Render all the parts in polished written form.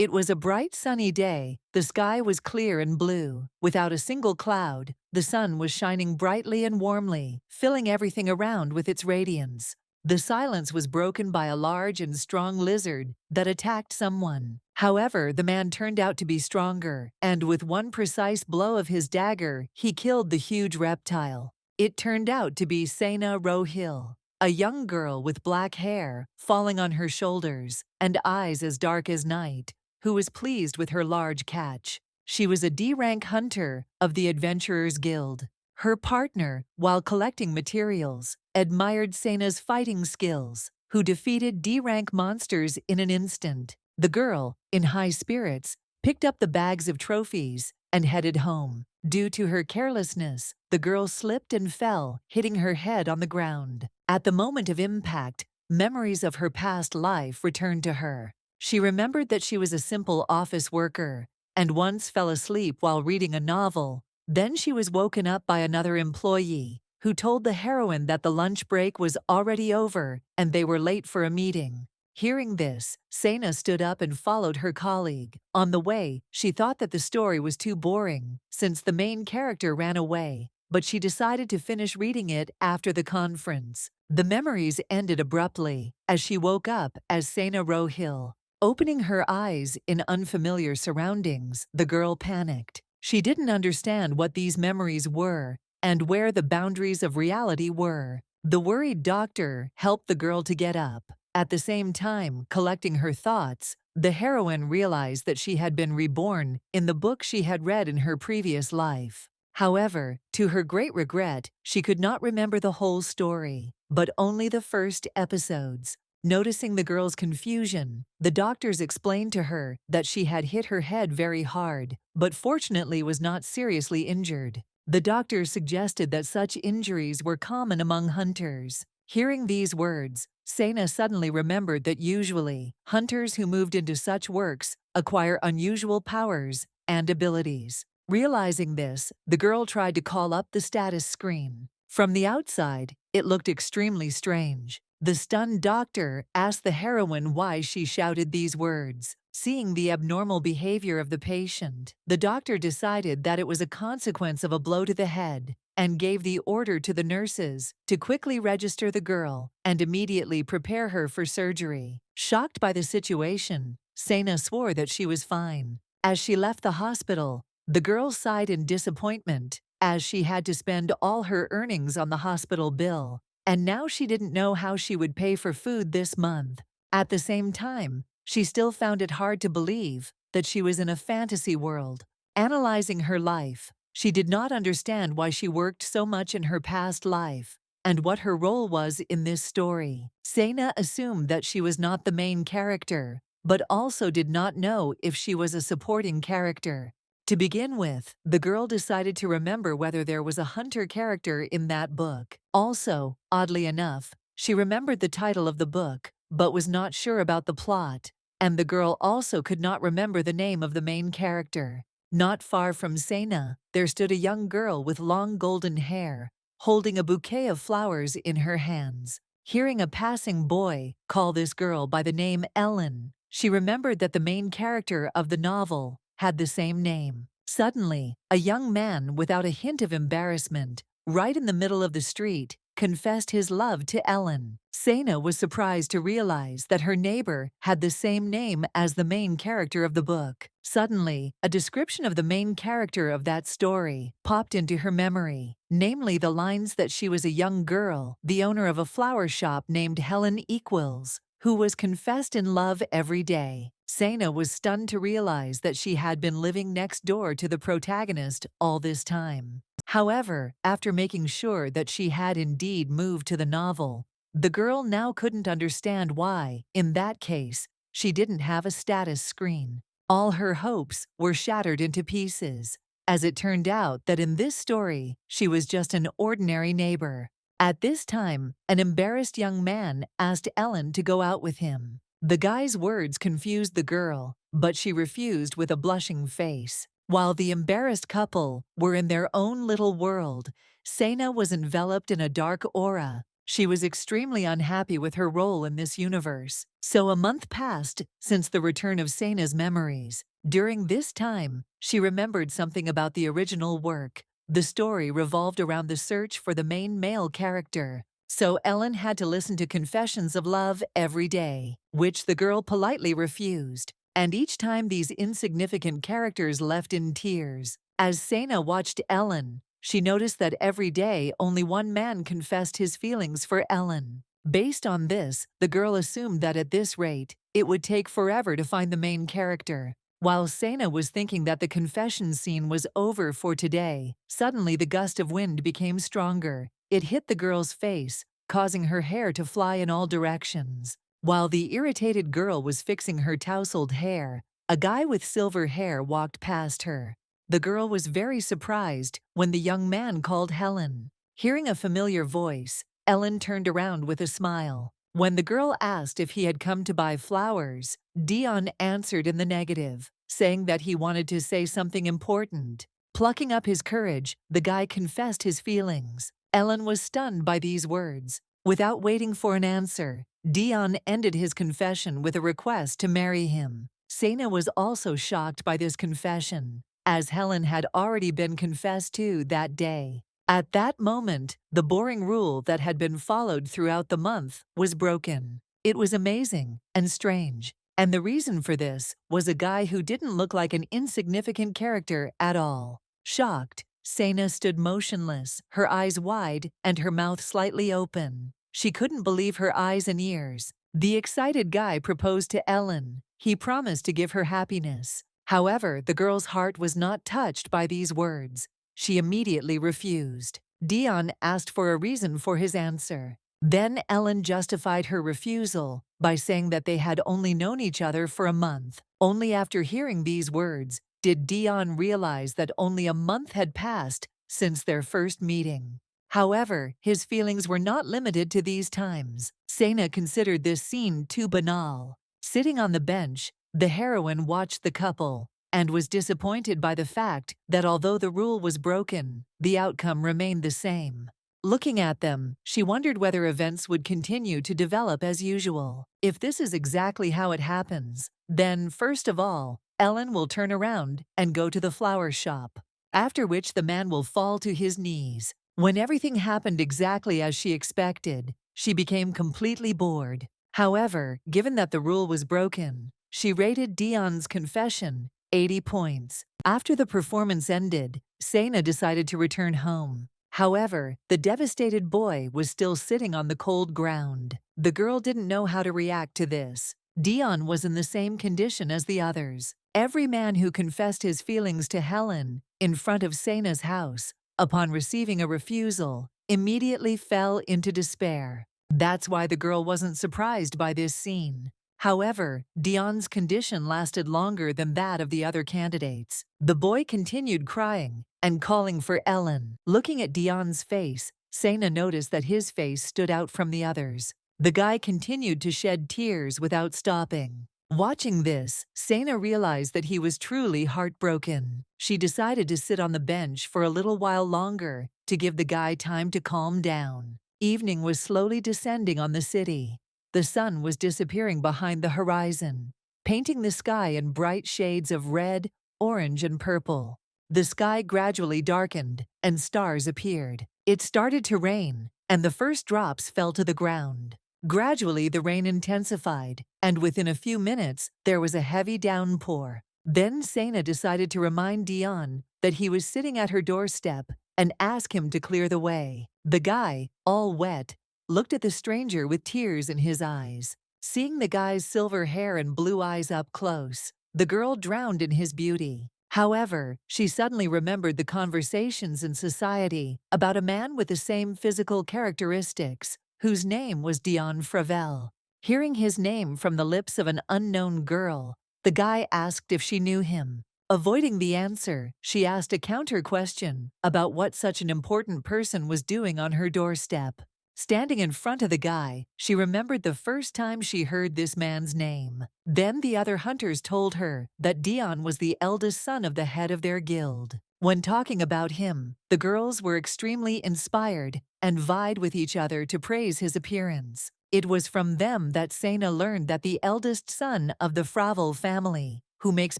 It was a bright sunny day. The sky was clear and blue, without a single cloud. The sun was shining brightly and warmly, filling everything around with its radiance. The silence was broken by a large and strong lizard that attacked someone. However, the man turned out to be stronger, and with one precise blow of his dagger, he killed the huge reptile. It turned out to be Sena Rohil, a young girl with black hair falling on her shoulders and eyes as dark as night, who was pleased with her large catch. She was a D-rank hunter of the Adventurers Guild. Her partner, while collecting materials, admired Sena's fighting skills, who defeated D-rank monsters in an instant. The girl, in high spirits, picked up the bags of trophies and headed home. Due to her carelessness, the girl slipped and fell, hitting her head on the ground. At the moment of impact, memories of her past life returned to her. She remembered that she was a simple office worker and once fell asleep while reading a novel. Then she was woken up by another employee who told the heroine that the lunch break was already over and they were late for a meeting. Hearing this, Sena stood up and followed her colleague. On the way, she thought that the story was too boring since the main character ran away, but she decided to finish reading it after the conference. The memories ended abruptly as she woke up as Sena Rohil. Opening her eyes in unfamiliar surroundings, the girl panicked. She didn't understand what these memories were and where the boundaries of reality were. The worried doctor helped the girl to get up. At the same time, collecting her thoughts, the heroine realized that she had been reborn in the book she had read in her previous life. However, to her great regret, she could not remember the whole story, but only the first episodes. Noticing the girl's confusion, the doctors explained to her that she had hit her head very hard, but fortunately was not seriously injured. The doctors suggested that such injuries were common among hunters. Hearing these words, Sena suddenly remembered that usually, hunters who moved into such works acquire unusual powers and abilities. Realizing this, the girl tried to call up the status screen. From the outside, it looked extremely strange. The stunned doctor asked the heroine why she shouted these words. Seeing the abnormal behavior of the patient, the doctor decided that it was a consequence of a blow to the head and gave the order to the nurses to quickly register the girl and immediately prepare her for surgery. Shocked by the situation, Sena swore that she was fine. As she left the hospital, the girl sighed in disappointment as she had to spend all her earnings on the hospital bill, and now she didn't know how she would pay for food this month. At the same time, she still found it hard to believe that she was in a fantasy world. Analyzing her life, she did not understand why she worked so much in her past life and what her role was in this story. Sena assumed that she was not the main character, but also did not know if she was a supporting character. To begin with, the girl decided to remember whether there was a hunter character in that book. Also, oddly enough, she remembered the title of the book, but was not sure about the plot, and the girl also could not remember the name of the main character. Not far from Sena, there stood a young girl with long golden hair, holding a bouquet of flowers in her hands. Hearing a passing boy call this girl by the name Ellen, she remembered that the main character of the novel had the same name. Suddenly, a young man, without a hint of embarrassment, right in the middle of the street, confessed his love to Ellen. Sena was surprised to realize that her neighbor had the same name as the main character of the book. Suddenly, a description of the main character of that story popped into her memory, namely the lines that she was a young girl, the owner of a flower shop named Helen Equals, who was confessed in love every day. Sena was stunned to realize that she had been living next door to the protagonist all this time. However, after making sure that she had indeed moved to the novel, the girl now couldn't understand why, in that case, she didn't have a status screen. All her hopes were shattered into pieces, as it turned out that in this story, she was just an ordinary neighbor. At this time, an embarrassed young man asked Ellen to go out with him. The guy's words confused the girl, but she refused with a blushing face. While the embarrassed couple were in their own little world, Sena was enveloped in a dark aura She was extremely unhappy with her role in this universe. So a month passed since the return of Sena's memories. During this time, she remembered something about the original work. The story revolved around the search for the main male character. So Ellen had to listen to confessions of love every day, which the girl politely refused. And each time these insignificant characters left in tears. As Sena watched Ellen, she noticed that every day only one man confessed his feelings for Ellen. Based on this, the girl assumed that at this rate, it would take forever to find the main character. While Sena was thinking that the confession scene was over for today, suddenly the gust of wind became stronger. It hit the girl's face, causing her hair to fly in all directions. While the irritated girl was fixing her tousled hair, a guy with silver hair walked past her. The girl was very surprised when the young man called Helen. Hearing a familiar voice, Ellen turned around with a smile. When the girl asked if he had come to buy flowers, Dion answered in the negative, saying that he wanted to say something important. Plucking up his courage, the guy confessed his feelings. Ellen was stunned by these words. Without waiting for an answer, Dion ended his confession with a request to marry him. Sena was also shocked by this confession, as Helen had already been confessed to that day. At that moment, the boring rule that had been followed throughout the month was broken. It was amazing and strange, and the reason for this was a guy who didn't look like an insignificant character at all. Shocked, Sena stood motionless, her eyes wide and her mouth slightly open. She couldn't believe her eyes and ears. The excited guy proposed to Ellen. He promised to give her happiness. However, the girl's heart was not touched by these words. She immediately refused. Dion asked for a reason for his answer. Then Ellen justified her refusal by saying that they had only known each other for a month. Only after hearing these words did Dion realize that only a month had passed since their first meeting. However, his feelings were not limited to these times. Sena considered this scene too banal. Sitting on the bench, the heroine watched the couple and was disappointed by the fact that although the rule was broken, the outcome remained the same. Looking at them, she wondered whether events would continue to develop as usual. If this is exactly how it happens, then first of all, Ellen will turn around and go to the flower shop, after which the man will fall to his knees. When everything happened exactly as she expected, she became completely bored. However, given that the rule was broken, she rated Dion's confession 80 points. After the performance ended, Sena decided to return home. However, the devastated boy was still sitting on the cold ground. The girl didn't know how to react to this. Dion was in the same condition as the others. Every man who confessed his feelings to Helen in front of Sena's house, upon receiving a refusal, immediately fell into despair. That's why the girl wasn't surprised by this scene. However, Dion's condition lasted longer than that of the other candidates. The boy continued crying and calling for Ellen. Looking at Dion's face, Sena noticed that his face stood out from the others. The guy continued to shed tears without stopping. Watching this, Sena realized that he was truly heartbroken. She decided to sit on the bench for a little while longer to give the guy time to calm down. Evening was slowly descending on the city. The sun was disappearing behind the horizon, painting the sky in bright shades of red, orange, and purple. The sky gradually darkened, and stars appeared. It started to rain, and the first drops fell to the ground. Gradually, the rain intensified, and within a few minutes, there was a heavy downpour. Then Sena decided to remind Dion that he was sitting at her doorstep and ask him to clear the way. The guy, all wet, looked at the stranger with tears in his eyes. Seeing the guy's silver hair and blue eyes up close, the girl drowned in his beauty. However, she suddenly remembered the conversations in society about a man with the same physical characteristics, whose name was Dion Fravel. Hearing his name from the lips of an unknown girl, the guy asked if she knew him. Avoiding the answer, she asked a counter question about what such an important person was doing on her doorstep. Standing in front of the guy, she remembered the first time she heard this man's name. Then the other hunters told her that Dion was the eldest son of the head of their guild. When talking about him, the girls were extremely inspired and vied with each other to praise his appearance. It was from them that Sena learned that the eldest son of the Fravel family, who makes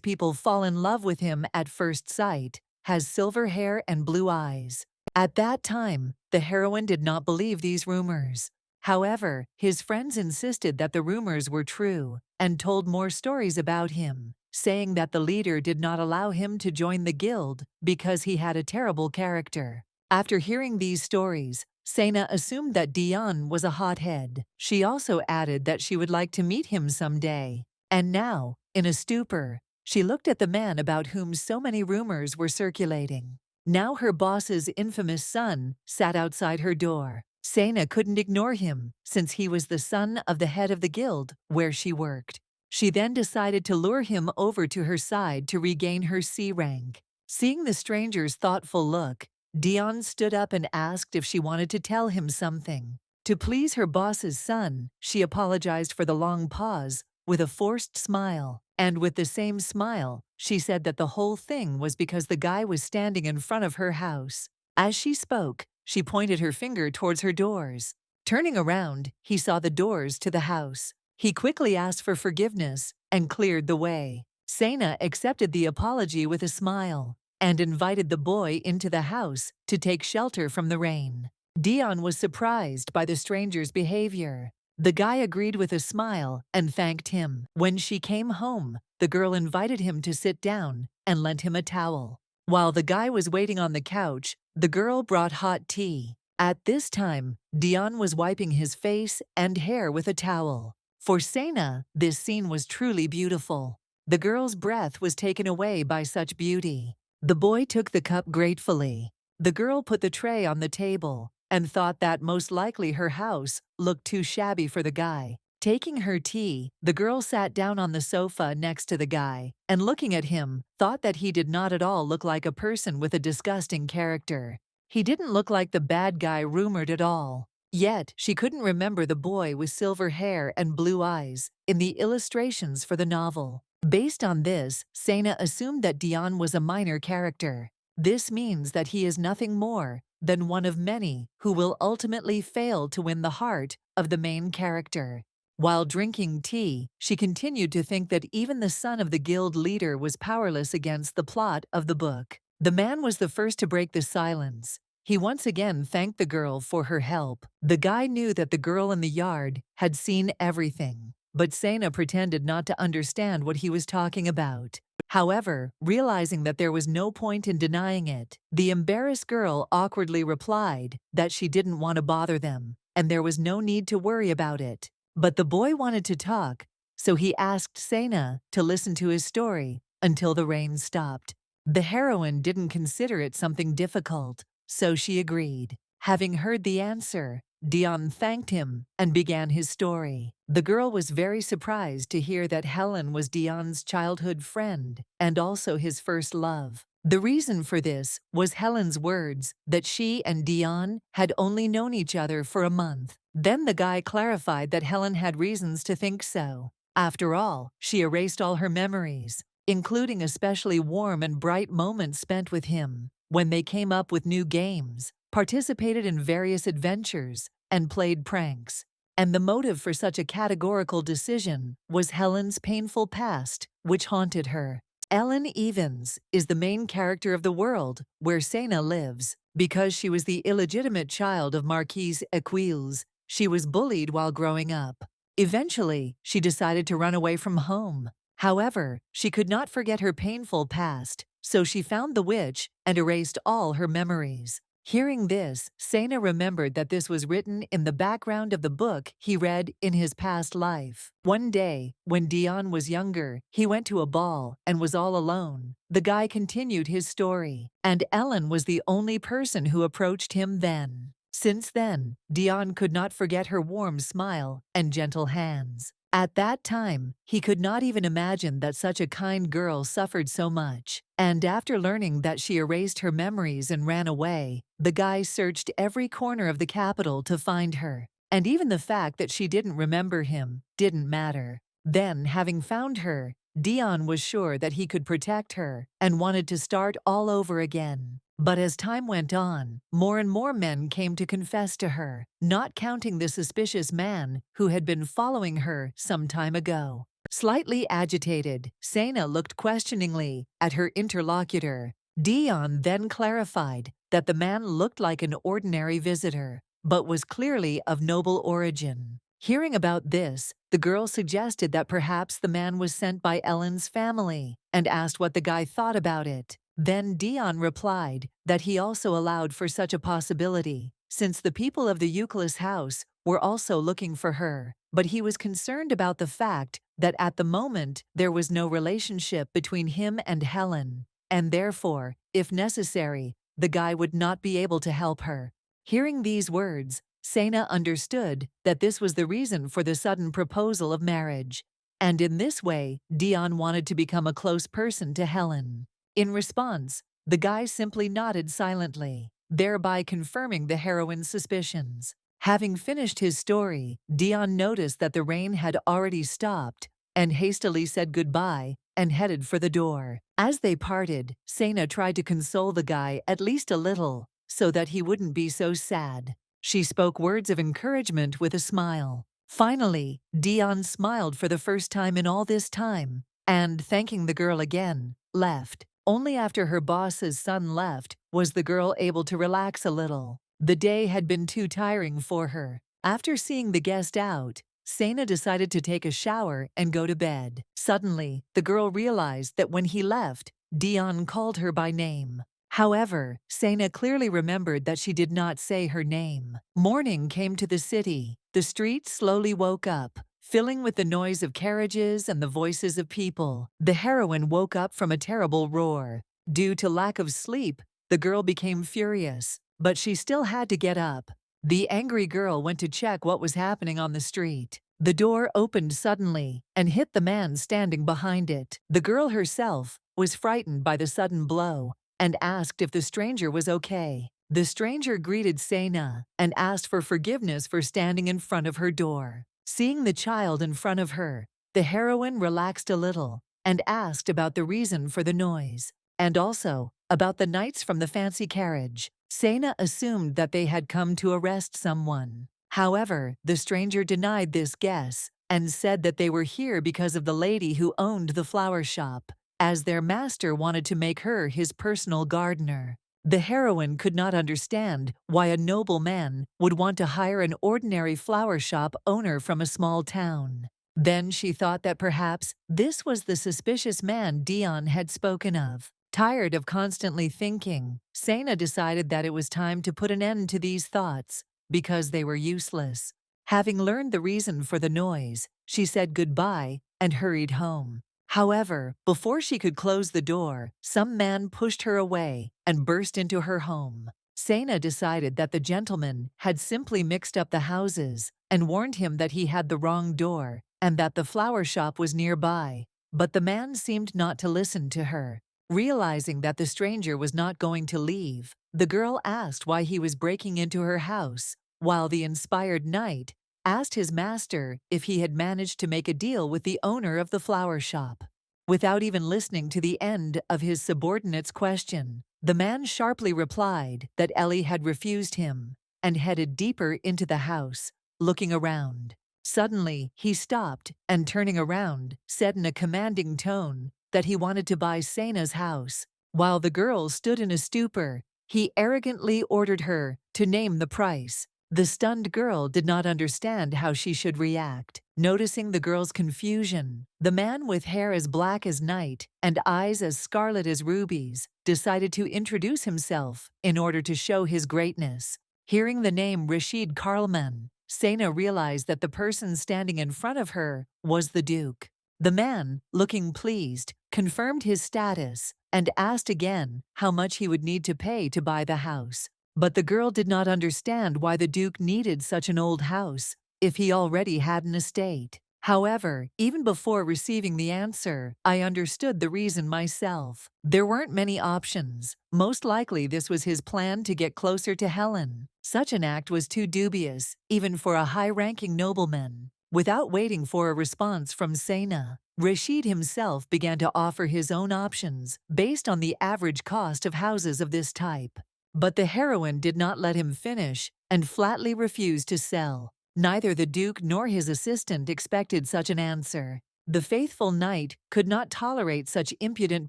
people fall in love with him at first sight, has silver hair and blue eyes. At that time, the heroine did not believe these rumors. However, his friends insisted that the rumors were true and told more stories about him, saying that the leader did not allow him to join the guild because he had a terrible character. After hearing these stories, Sena assumed that Dion was a hothead. She also added that she would like to meet him someday. And now, in a stupor, she looked at the man about whom so many rumors were circulating. Now her boss's infamous son sat outside her door. Sena couldn't ignore him, since he was the son of the head of the guild where she worked. She then decided to lure him over to her side to regain her C rank. Seeing the stranger's thoughtful look, Dion stood up and asked if she wanted to tell him something. To please her boss's son, she apologized for the long pause with a forced smile. And with the same smile, she said that the whole thing was because the guy was standing in front of her house. As she spoke, she pointed her finger towards her doors. Turning around, he saw the doors to the house. He quickly asked for forgiveness and cleared the way. Sena accepted the apology with a smile and invited the boy into the house to take shelter from the rain. Dion was surprised by the stranger's behavior. The guy agreed with a smile and thanked him. When she came home, the girl invited him to sit down and lent him a towel. While the guy was waiting on the couch, the girl brought hot tea. At this time, Dion was wiping his face and hair with a towel. For Sena, this scene was truly beautiful. The girl's breath was taken away by such beauty. The boy took the cup gratefully. The girl put the tray on the table and thought that most likely her house looked too shabby for the guy. Taking her tea, the girl sat down on the sofa next to the guy and, looking at him, thought that he did not at all look like a person with a disgusting character. He didn't look like the bad guy rumored at all. Yet, she couldn't remember the boy with silver hair and blue eyes in the illustrations for the novel. Based on this, Sena assumed that Dion was a minor character. This means that he is nothing more than one of many who will ultimately fail to win the heart of the main character. While drinking tea, she continued to think that even the son of the guild leader was powerless against the plot of the book. The man was the first to break the silence. He once again thanked the girl for her help. The guy knew that the girl in the yard had seen everything, but Sena pretended not to understand what he was talking about. However, realizing that there was no point in denying it, the embarrassed girl awkwardly replied that she didn't want to bother them, and there was no need to worry about it. But the boy wanted to talk, so he asked Sena to listen to his story until the rain stopped. The heroine didn't consider it something difficult, so she agreed. Having heard the answer, Dion thanked him and began his story. The girl was very surprised to hear that Helen was Dion's childhood friend and also his first love. The reason for this was Helen's words that she and Dion had only known each other for a month. Then the guy clarified that Helen had reasons to think so. After all, she erased all her memories, including especially warm and bright moments spent with him when they came up with new games, participated in various adventures, and played pranks. And the motive for such a categorical decision was Helen's painful past, which haunted her. Ellen Evans is the main character of the world where Sena lives. Because she was the illegitimate child of Marquise Equils, she was bullied while growing up. Eventually, she decided to run away from home. However, she could not forget her painful past, so she found the witch and erased all her memories. Hearing this, Sena remembered that this was written in the background of the book he read in his past life. One day, when Dion was younger, he went to a ball and was all alone. The guy continued his story, and Ellen was the only person who approached him then. Since then, Dion could not forget her warm smile and gentle hands. At that time, he could not even imagine that such a kind girl suffered so much. And after learning that she erased her memories and ran away, the guy searched every corner of the capital to find her. And even the fact that she didn't remember him didn't matter. Then, having found her, Dion was sure that he could protect her and wanted to start all over again. But as time went on, more and more men came to confess to her, not counting the suspicious man who had been following her some time ago. Slightly agitated, Sena looked questioningly at her interlocutor. Dion then clarified that the man looked like an ordinary visitor, but was clearly of noble origin. Hearing about this, the girl suggested that perhaps the man was sent by Ellen's family and asked what the guy thought about it. Then Dion replied that he also allowed for such a possibility, since the people of the Euclid house were also looking for her, but he was concerned about the fact that at the moment there was no relationship between him and Helen, and therefore, if necessary, the guy would not be able to help her. Hearing these words, Sena understood that this was the reason for the sudden proposal of marriage, and in this way, Dion wanted to become a close person to Helen. In response, the guy simply nodded silently, thereby confirming the heroine's suspicions. Having finished his story, Dion noticed that the rain had already stopped and hastily said goodbye and headed for the door. As they parted, Sena tried to console the guy at least a little so that he wouldn't be so sad. She spoke words of encouragement with a smile. Finally, Dion smiled for the first time in all this time and, thanking the girl again, left. Only after her boss's son left was the girl able to relax a little. The day had been too tiring for her. After seeing the guest out, Sena decided to take a shower and go to bed. Suddenly, the girl realized that when he left, Dion called her by name. However, Sena clearly remembered that she did not say her name. Morning came to the city. The streets slowly woke up, filling with the noise of carriages and the voices of people. The heroine woke up from a terrible roar. Due to lack of sleep, the girl became furious, but she still had to get up. The angry girl went to check what was happening on the street. The door opened suddenly and hit the man standing behind it. The girl herself was frightened by the sudden blow and asked if the stranger was okay. The stranger greeted Sena and asked for forgiveness for standing in front of her door. Seeing the child in front of her, the heroine relaxed a little and asked about the reason for the noise, and also about the knights from the fancy carriage. Sena assumed that they had come to arrest someone. However, the stranger denied this guess and said that they were here because of the lady who owned the flower shop, as their master wanted to make her his personal gardener. The heroine could not understand why a noble man would want to hire an ordinary flower shop owner from a small town. Then she thought that perhaps this was the suspicious man Dion had spoken of. Tired of constantly thinking, Sena decided that it was time to put an end to these thoughts because they were useless. Having learned the reason for the noise, she said goodbye and hurried home. However, before she could close the door, some man pushed her away and burst into her home. Sena decided that the gentleman had simply mixed up the houses and warned him that he had the wrong door and that the flower shop was nearby. But the man seemed not to listen to her. Realizing that the stranger was not going to leave, the girl asked why he was breaking into her house, while the inspired knight asked his master if he had managed to make a deal with the owner of the flower shop. Without even listening to the end of his subordinate's question, the man sharply replied that Ellie had refused him and headed deeper into the house, looking around. Suddenly, he stopped and, turning around, said in a commanding tone that he wanted to buy Sena's house. While the girl stood in a stupor, he arrogantly ordered her to name the price. The stunned girl did not understand how she should react. Noticing the girl's confusion, the man with hair as black as night and eyes as scarlet as rubies decided to introduce himself in order to show his greatness. Hearing the name Rashid Karlman, Sena realized that the person standing in front of her was the Duke. The man, looking pleased, confirmed his status and asked again how much he would need to pay to buy the house. But the girl did not understand why the Duke needed such an old house if he already had an estate. However, even before receiving the answer, I understood the reason myself. There weren't many options. Most likely this was his plan to get closer to Helen. Such an act was too dubious, even for a high-ranking nobleman. Without waiting for a response from Sena, Rashid himself began to offer his own options based on the average cost of houses of this type. But the heroine did not let him finish and flatly refused to sell. Neither the Duke nor his assistant expected such an answer. The faithful knight could not tolerate such impudent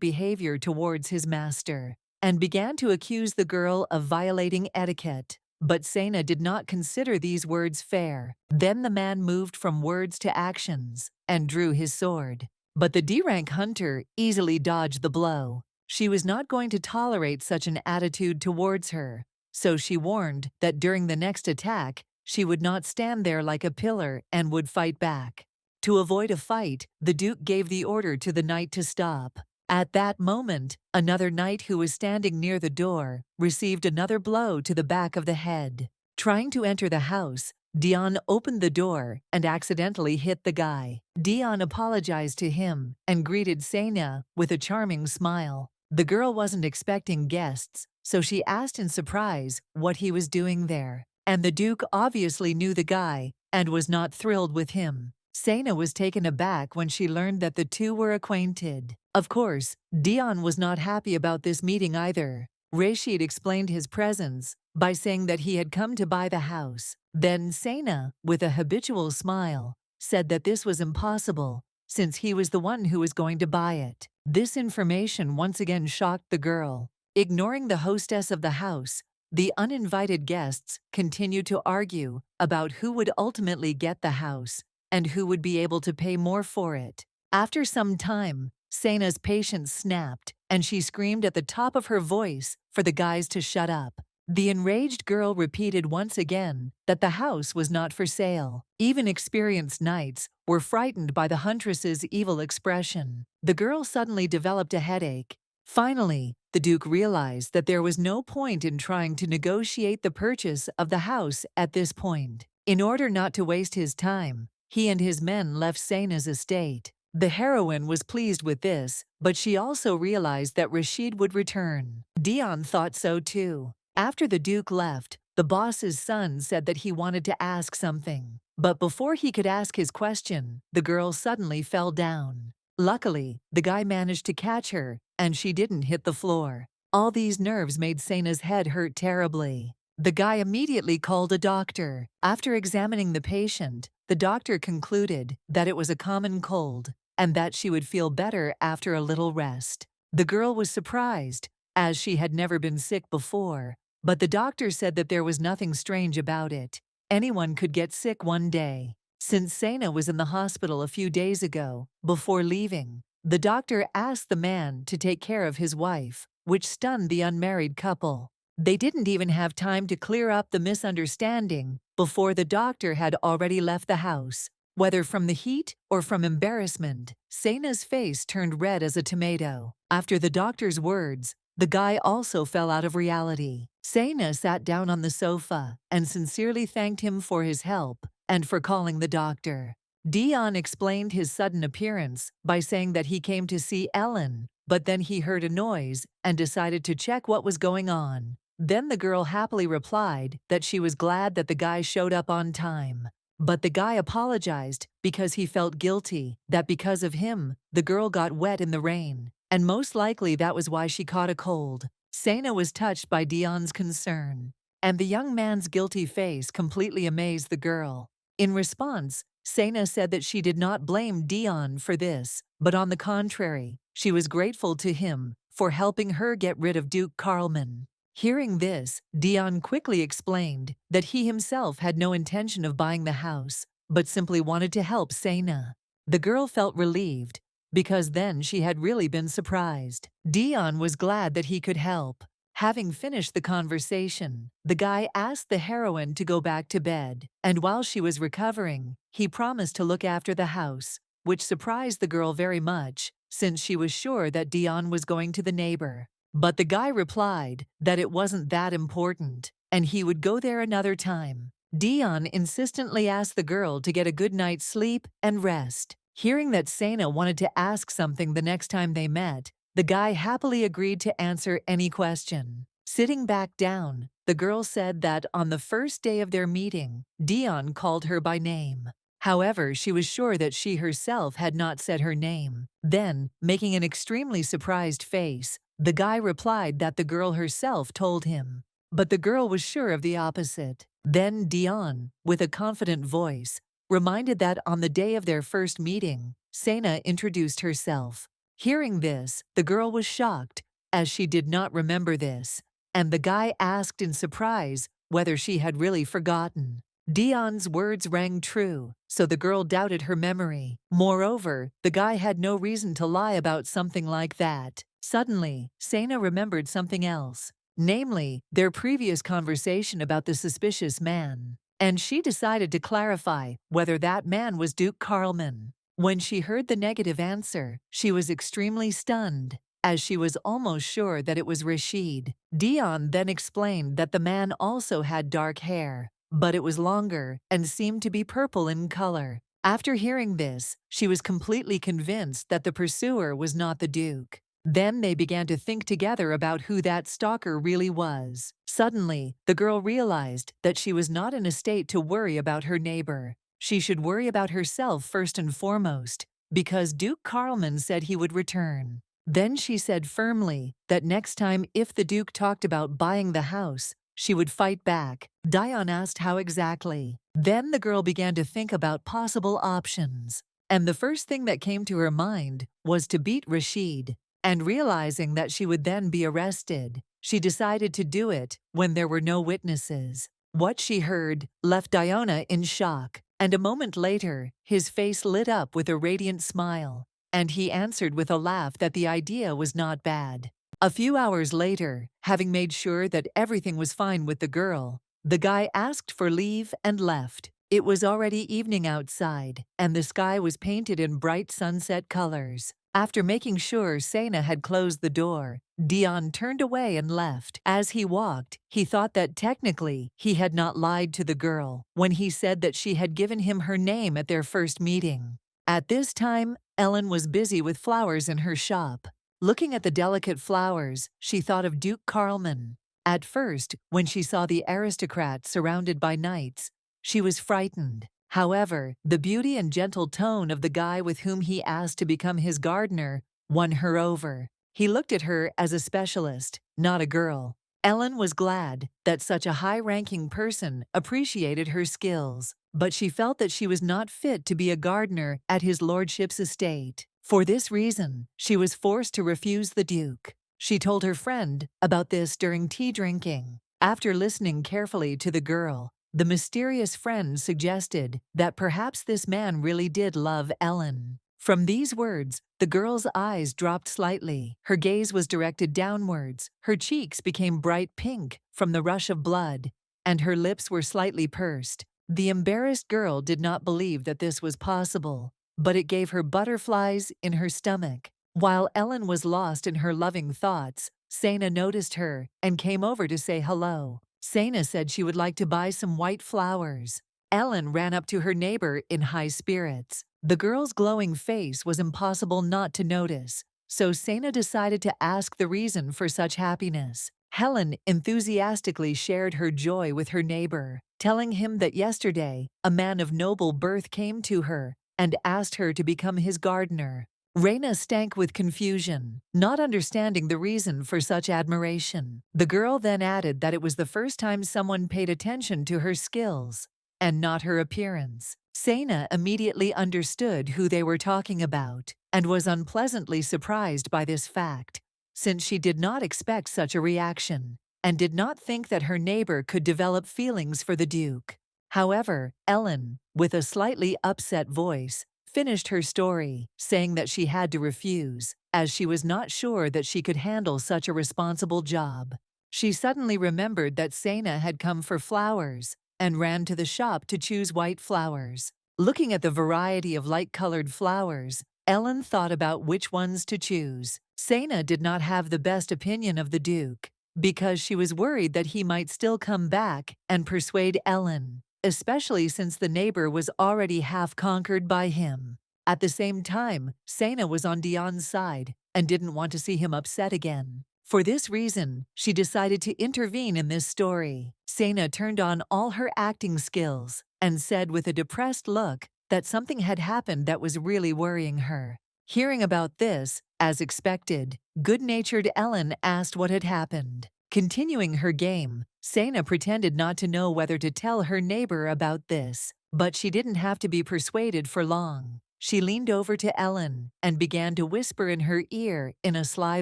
behavior towards his master, and began to accuse the girl of violating etiquette. But Sena did not consider these words fair. Then the man moved from words to actions and drew his sword. But the D-rank hunter easily dodged the blow. She was not going to tolerate such an attitude towards her, so she warned that during the next attack, she would not stand there like a pillar and would fight back. To avoid a fight, the Duke gave the order to the knight to stop. At that moment, another knight who was standing near the door received another blow to the back of the head. Trying to enter the house, Dion opened the door and accidentally hit the guy. Dion apologized to him and greeted Sena with a charming smile. The girl wasn't expecting guests, so she asked in surprise what he was doing there. And the Duke obviously knew the guy and was not thrilled with him. Sena was taken aback when she learned that the two were acquainted. Of course, Dion was not happy about this meeting either. Rashid explained his presence by saying that he had come to buy the house. Then Sena, with a habitual smile, said that this was impossible, since he was the one who was going to buy it. This information once again shocked the girl. Ignoring the hostess of the house, the uninvited guests continued to argue about who would ultimately get the house and who would be able to pay more for it. After some time, Sena's patience snapped, and she screamed at the top of her voice for the guys to shut up. The enraged girl repeated once again that the house was not for sale. Even experienced knights were frightened by the huntress's evil expression. The girl suddenly developed a headache. Finally, the Duke realized that there was no point in trying to negotiate the purchase of the house at this point. In order not to waste his time, he and his men left Sena's estate. The heroine was pleased with this, but she also realized that Rashid would return. Dion thought so too. After the Duke left, the boss's son said that he wanted to ask something. But before he could ask his question, the girl suddenly fell down. Luckily, the guy managed to catch her, and she didn't hit the floor. All these nerves made Sena's head hurt terribly. The guy immediately called a doctor. After examining the patient, the doctor concluded that it was a common cold and that she would feel better after a little rest. The girl was surprised, as she had never been sick before, but the doctor said that there was nothing strange about it. Anyone could get sick one day. Since Sena was in the hospital a few days ago, before leaving, the doctor asked the man to take care of his wife, which stunned the unmarried couple. They didn't even have time to clear up the misunderstanding before the doctor had already left the house. Whether from the heat or from embarrassment, Sena's face turned red as a tomato. After the doctor's words, the guy also fell out of reality. Sena sat down on the sofa and sincerely thanked him for his help and for calling the doctor. Dion explained his sudden appearance by saying that he came to see Ellen, but then he heard a noise and decided to check what was going on. Then the girl happily replied that she was glad that the guy showed up on time. But the guy apologized because he felt guilty that because of him, the girl got wet in the rain, and most likely that was why she caught a cold. Sena was touched by Dion's concern, and the young man's guilty face completely amazed the girl. In response, Sena said that she did not blame Dion for this, but on the contrary, she was grateful to him for helping her get rid of Duke Carlman. Hearing this, Dion quickly explained that he himself had no intention of buying the house, but simply wanted to help Sena. The girl felt relieved, because then she had really been surprised. Dion was glad that he could help. Having finished the conversation, the guy asked the heroine to go back to bed, and while she was recovering, he promised to look after the house, which surprised the girl very much, since she was sure that Dion was going to the neighbor. But the guy replied that it wasn't that important, and he would go there another time. Dion insistently asked the girl to get a good night's sleep and rest. Hearing that Sena wanted to ask something the next time they met, the guy happily agreed to answer any question. Sitting back down, the girl said that on the first day of their meeting, Dion called her by name. However, she was sure that she herself had not said her name. Then, making an extremely surprised face, the guy replied that the girl herself told him. But the girl was sure of the opposite. Then Dion, with a confident voice, reminded that on the day of their first meeting, Sena introduced herself. Hearing this, the girl was shocked, as she did not remember this, and the guy asked in surprise whether she had really forgotten. Dion's words rang true, so the girl doubted her memory. Moreover, the guy had no reason to lie about something like that. Suddenly, Sena remembered something else, namely, their previous conversation about the suspicious man, and she decided to clarify whether that man was Duke Carlman. When she heard the negative answer, she was extremely stunned, as she was almost sure that it was Rashid. Dion then explained that the man also had dark hair, but it was longer and seemed to be purple in color. After hearing this, she was completely convinced that the pursuer was not the Duke. Then they began to think together about who that stalker really was. Suddenly, the girl realized that she was not in a state to worry about her neighbor. She should worry about herself first and foremost, because Duke Carlman said he would return. Then she said firmly that next time if the Duke talked about buying the house, she would fight back. Dion asked how exactly. Then the girl began to think about possible options. And the first thing that came to her mind was to beat Rashid. And realizing that she would then be arrested, she decided to do it when there were no witnesses. What she heard left Diona in shock, and a moment later, his face lit up with a radiant smile, and he answered with a laugh that the idea was not bad. A few hours later, having made sure that everything was fine with the girl, the guy asked for leave and left. It was already evening outside, and the sky was painted in bright sunset colors. After making sure Sena had closed the door, Dion turned away and left. As he walked, he thought that technically he had not lied to the girl when he said that she had given him her name at their first meeting. At this time, Ellen was busy with flowers in her shop. Looking at the delicate flowers, she thought of Duke Carlman. At first, when she saw the aristocrat surrounded by knights, she was frightened. However, the beauty and gentle tone of the guy with whom he asked to become his gardener won her over. He looked at her as a specialist, not a girl. Ellen was glad that such a high-ranking person appreciated her skills, but she felt that she was not fit to be a gardener at his lordship's estate. For this reason, she was forced to refuse the Duke. She told her friend about this during tea drinking. After listening carefully to the girl, the mysterious friend suggested that perhaps this man really did love Ellen. From these words, the girl's eyes dropped slightly. Her gaze was directed downwards. Her cheeks became bright pink from the rush of blood, and her lips were slightly pursed. The embarrassed girl did not believe that this was possible, but it gave her butterflies in her stomach. While Ellen was lost in her loving thoughts, Sena noticed her and came over to say hello. Sena said she would like to buy some white flowers. Ellen ran up to her neighbor in high spirits. The girl's glowing face was impossible not to notice, so Sena decided to ask the reason for such happiness. Helen enthusiastically shared her joy with her neighbor, telling him that yesterday a man of noble birth came to her and asked her to become his gardener. Reina stank with confusion, not understanding the reason for such admiration. The girl then added that it was the first time someone paid attention to her skills, and not her appearance. Sena immediately understood who they were talking about, and was unpleasantly surprised by this fact, since she did not expect such a reaction, and did not think that her neighbor could develop feelings for the Duke. However, Ellen, with a slightly upset voice, finished her story, saying that she had to refuse, as she was not sure that she could handle such a responsible job. She suddenly remembered that Sena had come for flowers, and ran to the shop to choose white flowers. Looking at the variety of light-colored flowers, Ellen thought about which ones to choose. Sena did not have the best opinion of the Duke, because she was worried that he might still come back and persuade Ellen, especially since the neighbor was already half conquered by him. At the same time, Sena was on Dion's side and didn't want to see him upset again. For this reason, she decided to intervene in this story. Sena turned on all her acting skills and said with a depressed look that something had happened that was really worrying her. Hearing about this, as expected, good-natured Ellen asked what had happened. Continuing her game, Sana pretended not to know whether to tell her neighbor about this, but she didn't have to be persuaded for long. She leaned over to Ellen and began to whisper in her ear in a sly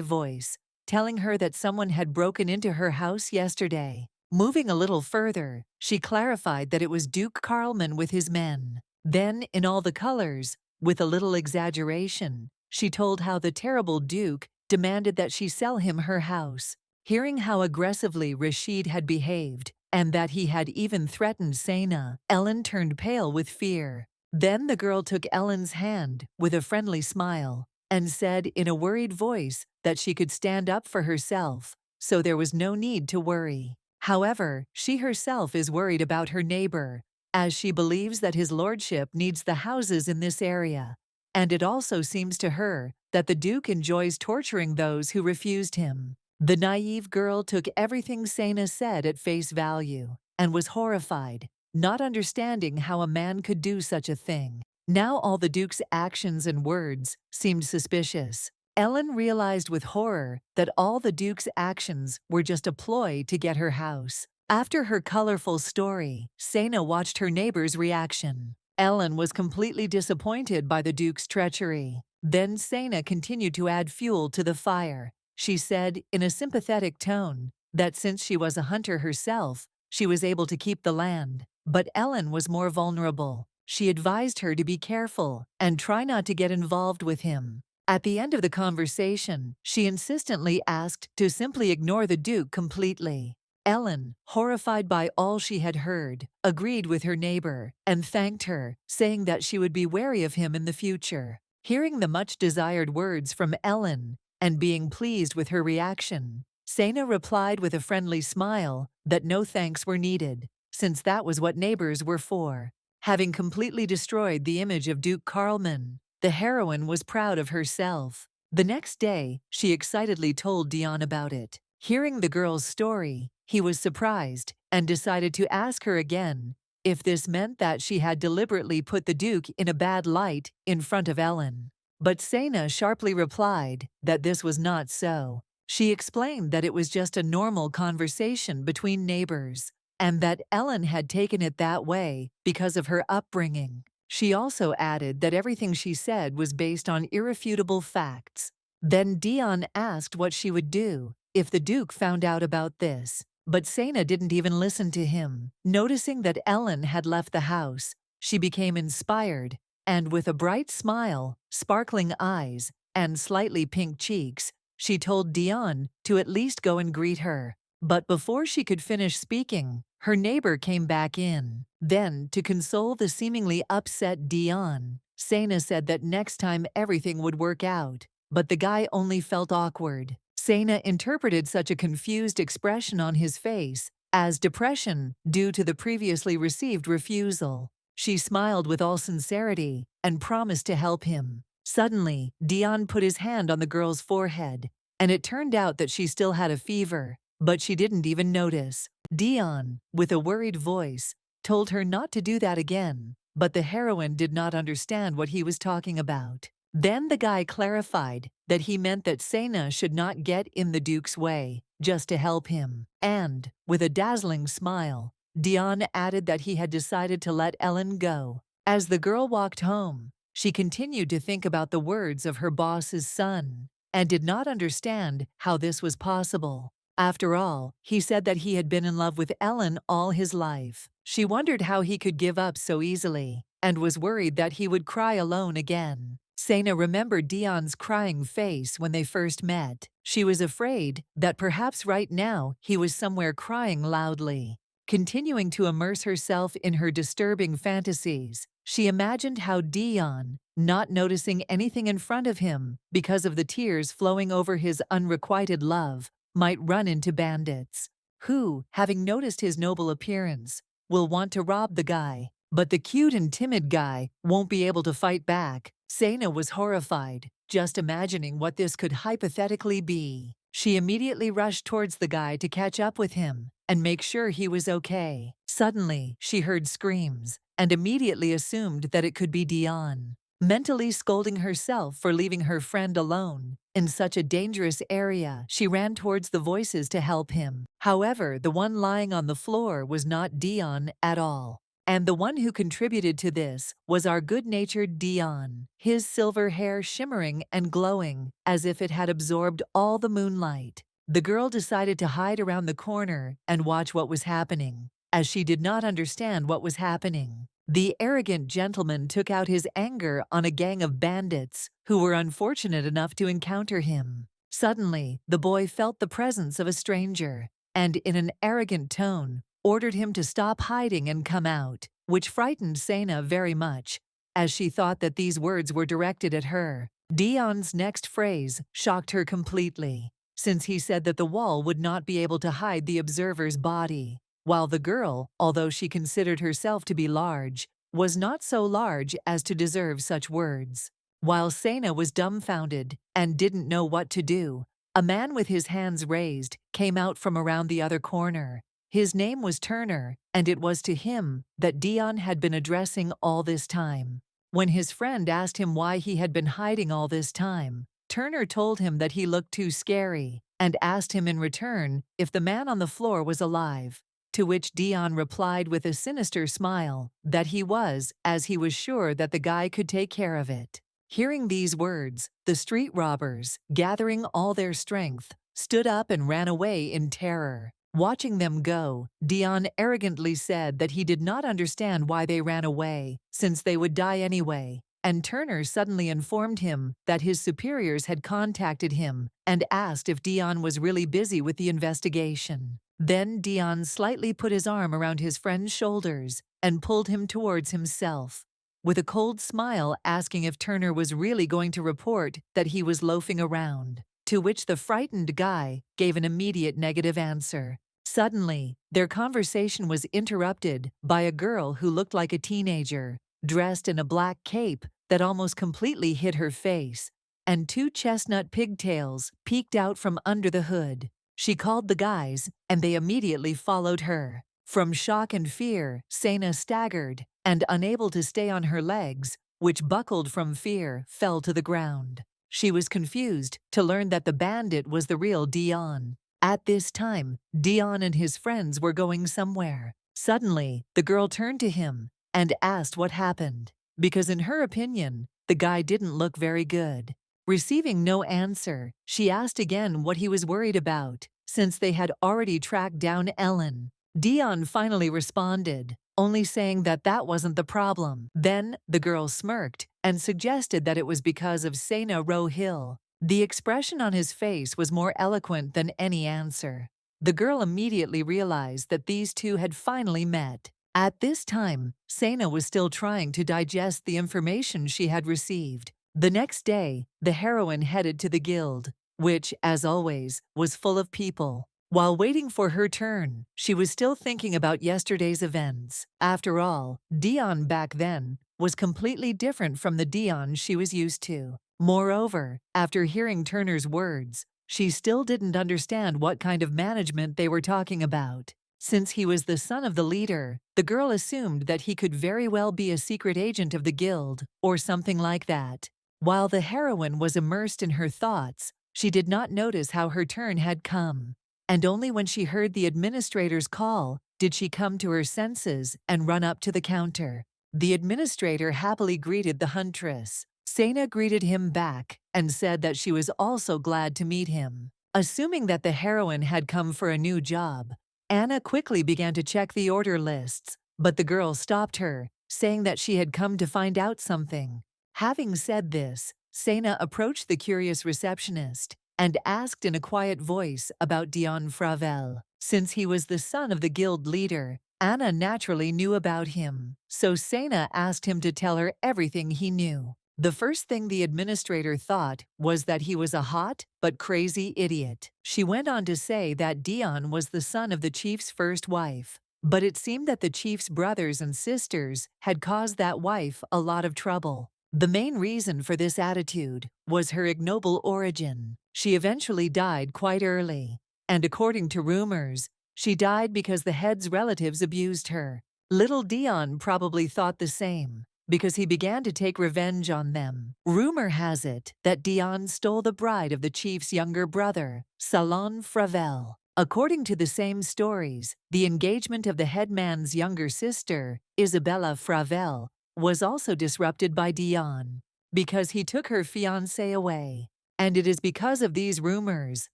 voice, telling her that someone had broken into her house yesterday. Moving a little further, she clarified that it was Duke Carlman with his men. Then, in all the colors, with a little exaggeration, she told how the terrible Duke demanded that she sell him her house. Hearing how aggressively Rashid had behaved, and that he had even threatened Sana, Ellen turned pale with fear. Then the girl took Ellen's hand with a friendly smile and said in a worried voice that she could stand up for herself, so there was no need to worry. However, she herself is worried about her neighbor, as she believes that his lordship needs the houses in this area, and it also seems to her that the Duke enjoys torturing those who refused him. The naive girl took everything Sana said at face value and was horrified, not understanding how a man could do such a thing. Now all the Duke's actions and words seemed suspicious. Ellen realized with horror that all the Duke's actions were just a ploy to get her house. After her colorful story, Sana watched her neighbor's reaction. Ellen was completely disappointed by the Duke's treachery. Then Sana continued to add fuel to the fire. She said, in a sympathetic tone, that since she was a hunter herself, she was able to keep the land. But Ellen was more vulnerable. She advised her to be careful and try not to get involved with him. At the end of the conversation, she insistently asked to simply ignore the Duke completely. Ellen, horrified by all she had heard, agreed with her neighbor and thanked her, saying that she would be wary of him in the future. Hearing the much-desired words from Ellen and being pleased with her reaction, Sana replied with a friendly smile that no thanks were needed, since that was what neighbors were for. Having completely destroyed the image of Duke Carlman, the heroine was proud of herself. The next day, she excitedly told Dion about it. Hearing the girl's story, he was surprised and decided to ask her again if this meant that she had deliberately put the Duke in a bad light in front of Ellen. But Sana sharply replied that this was not so. She explained that it was just a normal conversation between neighbors, and that Ellen had taken it that way because of her upbringing. She also added that everything she said was based on irrefutable facts. Then Dion asked what she would do if the Duke found out about this. But Sana didn't even listen to him. Noticing that Ellen had left the house, she became inspired, and with a bright smile, sparkling eyes, and slightly pink cheeks, she told Dion to at least go and greet her. But before she could finish speaking, her neighbor came back in. Then, to console the seemingly upset Dion, Sana said that next time everything would work out. But the guy only felt awkward. Sana interpreted such a confused expression on his face as depression due to the previously received refusal. She smiled with all sincerity and promised to help him. Suddenly, Dion put his hand on the girl's forehead, and it turned out that she still had a fever, but she didn't even notice. Dion, with a worried voice, told her not to do that again, but the heroine did not understand what he was talking about. Then the guy clarified that he meant that Sana should not get in the Duke's way, just to help him. And, with a dazzling smile, Dion added that he had decided to let Ellen go. As the girl walked home, she continued to think about the words of her boss's son, and did not understand how this was possible. After all, he said that he had been in love with Ellen all his life. She wondered how he could give up so easily, and was worried that he would cry alone again. Sana remembered Dion's crying face when they first met. She was afraid that perhaps right now he was somewhere crying loudly. Continuing to immerse herself in her disturbing fantasies, she imagined how Dion, not noticing anything in front of him because of the tears flowing over his unrequited love, might run into bandits, who, having noticed his noble appearance, will want to rob the guy. But the cute and timid guy won't be able to fight back. Sana was horrified, just imagining what this could hypothetically be. She immediately rushed towards the guy to catch up with him and make sure he was okay. Suddenly, she heard screams, and immediately assumed that it could be Dion. Mentally scolding herself for leaving her friend alone in such a dangerous area, she ran towards the voices to help him. However, the one lying on the floor was not Dion at all. And the one who contributed to this was our good-natured Dion, his silver hair shimmering and glowing as if it had absorbed all the moonlight. The girl decided to hide around the corner and watch what was happening, as she did not understand what was happening. The arrogant gentleman took out his anger on a gang of bandits who were unfortunate enough to encounter him. Suddenly, the boy felt the presence of a stranger, and in an arrogant tone, ordered him to stop hiding and come out, which frightened Sena very much, as she thought that these words were directed at her. Dion's next phrase shocked her completely, since he said that the wall would not be able to hide the observer's body, while the girl, although she considered herself to be large, was not so large as to deserve such words. While Sena was dumbfounded and didn't know what to do, a man with his hands raised came out from around the other corner. His name was Turner, and it was to him that Dion had been addressing all this time. When his friend asked him why he had been hiding all this time, Turner told him that he looked too scary and asked him in return if the man on the floor was alive, to which Dion replied with a sinister smile that he was, as he was sure that the guy could take care of it. Hearing these words, the street robbers, gathering all their strength, stood up and ran away in terror. Watching them go, Dion arrogantly said that he did not understand why they ran away, since they would die anyway, and Turner suddenly informed him that his superiors had contacted him and asked if Dion was really busy with the investigation. Then Dion slightly put his arm around his friend's shoulders and pulled him towards himself, with a cold smile asking if Turner was really going to report that he was loafing around, to which the frightened guy gave an immediate negative answer. Suddenly, their conversation was interrupted by a girl who looked like a teenager, dressed in a black cape that almost completely hid her face, and two chestnut pigtails peeked out from under the hood. She called the guys, and they immediately followed her. From shock and fear, Sena staggered, and unable to stay on her legs, which buckled from fear, fell to the ground. She was confused to learn that the bandit was the real Dion. At this time, Dion and his friends were going somewhere. Suddenly, the girl turned to him and asked what happened, because in her opinion, the guy didn't look very good. Receiving no answer, she asked again what he was worried about, since they had already tracked down Ellen. Dion finally responded, only saying that that wasn't the problem. Then, the girl smirked and suggested that it was because of Sena Row Hill. The expression on his face was more eloquent than any answer. The girl immediately realized that these two had finally met. At this time, Sena was still trying to digest the information she had received. The next day, the heroine headed to the guild, which, as always, was full of people. While waiting for her turn, she was still thinking about yesterday's events. After all, Dion back then was completely different from the Dion she was used to. Moreover, after hearing Turner's words, she still didn't understand what kind of management they were talking about. Since he was the son of the leader, the girl assumed that he could very well be a secret agent of the guild, or something like that. While the heroine was immersed in her thoughts, she did not notice how her turn had come. And only when she heard the administrator's call did she come to her senses and run up to the counter. The administrator happily greeted the huntress. Sena greeted him back and said that she was also glad to meet him. Assuming that the heroine had come for a new job, Anna quickly began to check the order lists, but the girl stopped her, saying that she had come to find out something. Having said this, Sena approached the curious receptionist and asked in a quiet voice about Dion Fravel. Since he was the son of the guild leader, Anna naturally knew about him, so Sena asked him to tell her everything he knew. The first thing the administrator thought was that he was a hot but crazy idiot. She went on to say that Dion was the son of the chief's first wife, but it seemed that the chief's brothers and sisters had caused that wife a lot of trouble. The main reason for this attitude was her ignoble origin. She eventually died quite early, and according to rumors, she died because the head's relatives abused her, Little Dion probably thought the same, because he began to take revenge on them. Rumor has it that Dion stole the bride of the chief's younger brother, Salon Fravel. According to the same stories, the engagement of the headman's younger sister, Isabella Fravel, was also disrupted by Dion, because he took her fiancé away. And it is because of these rumors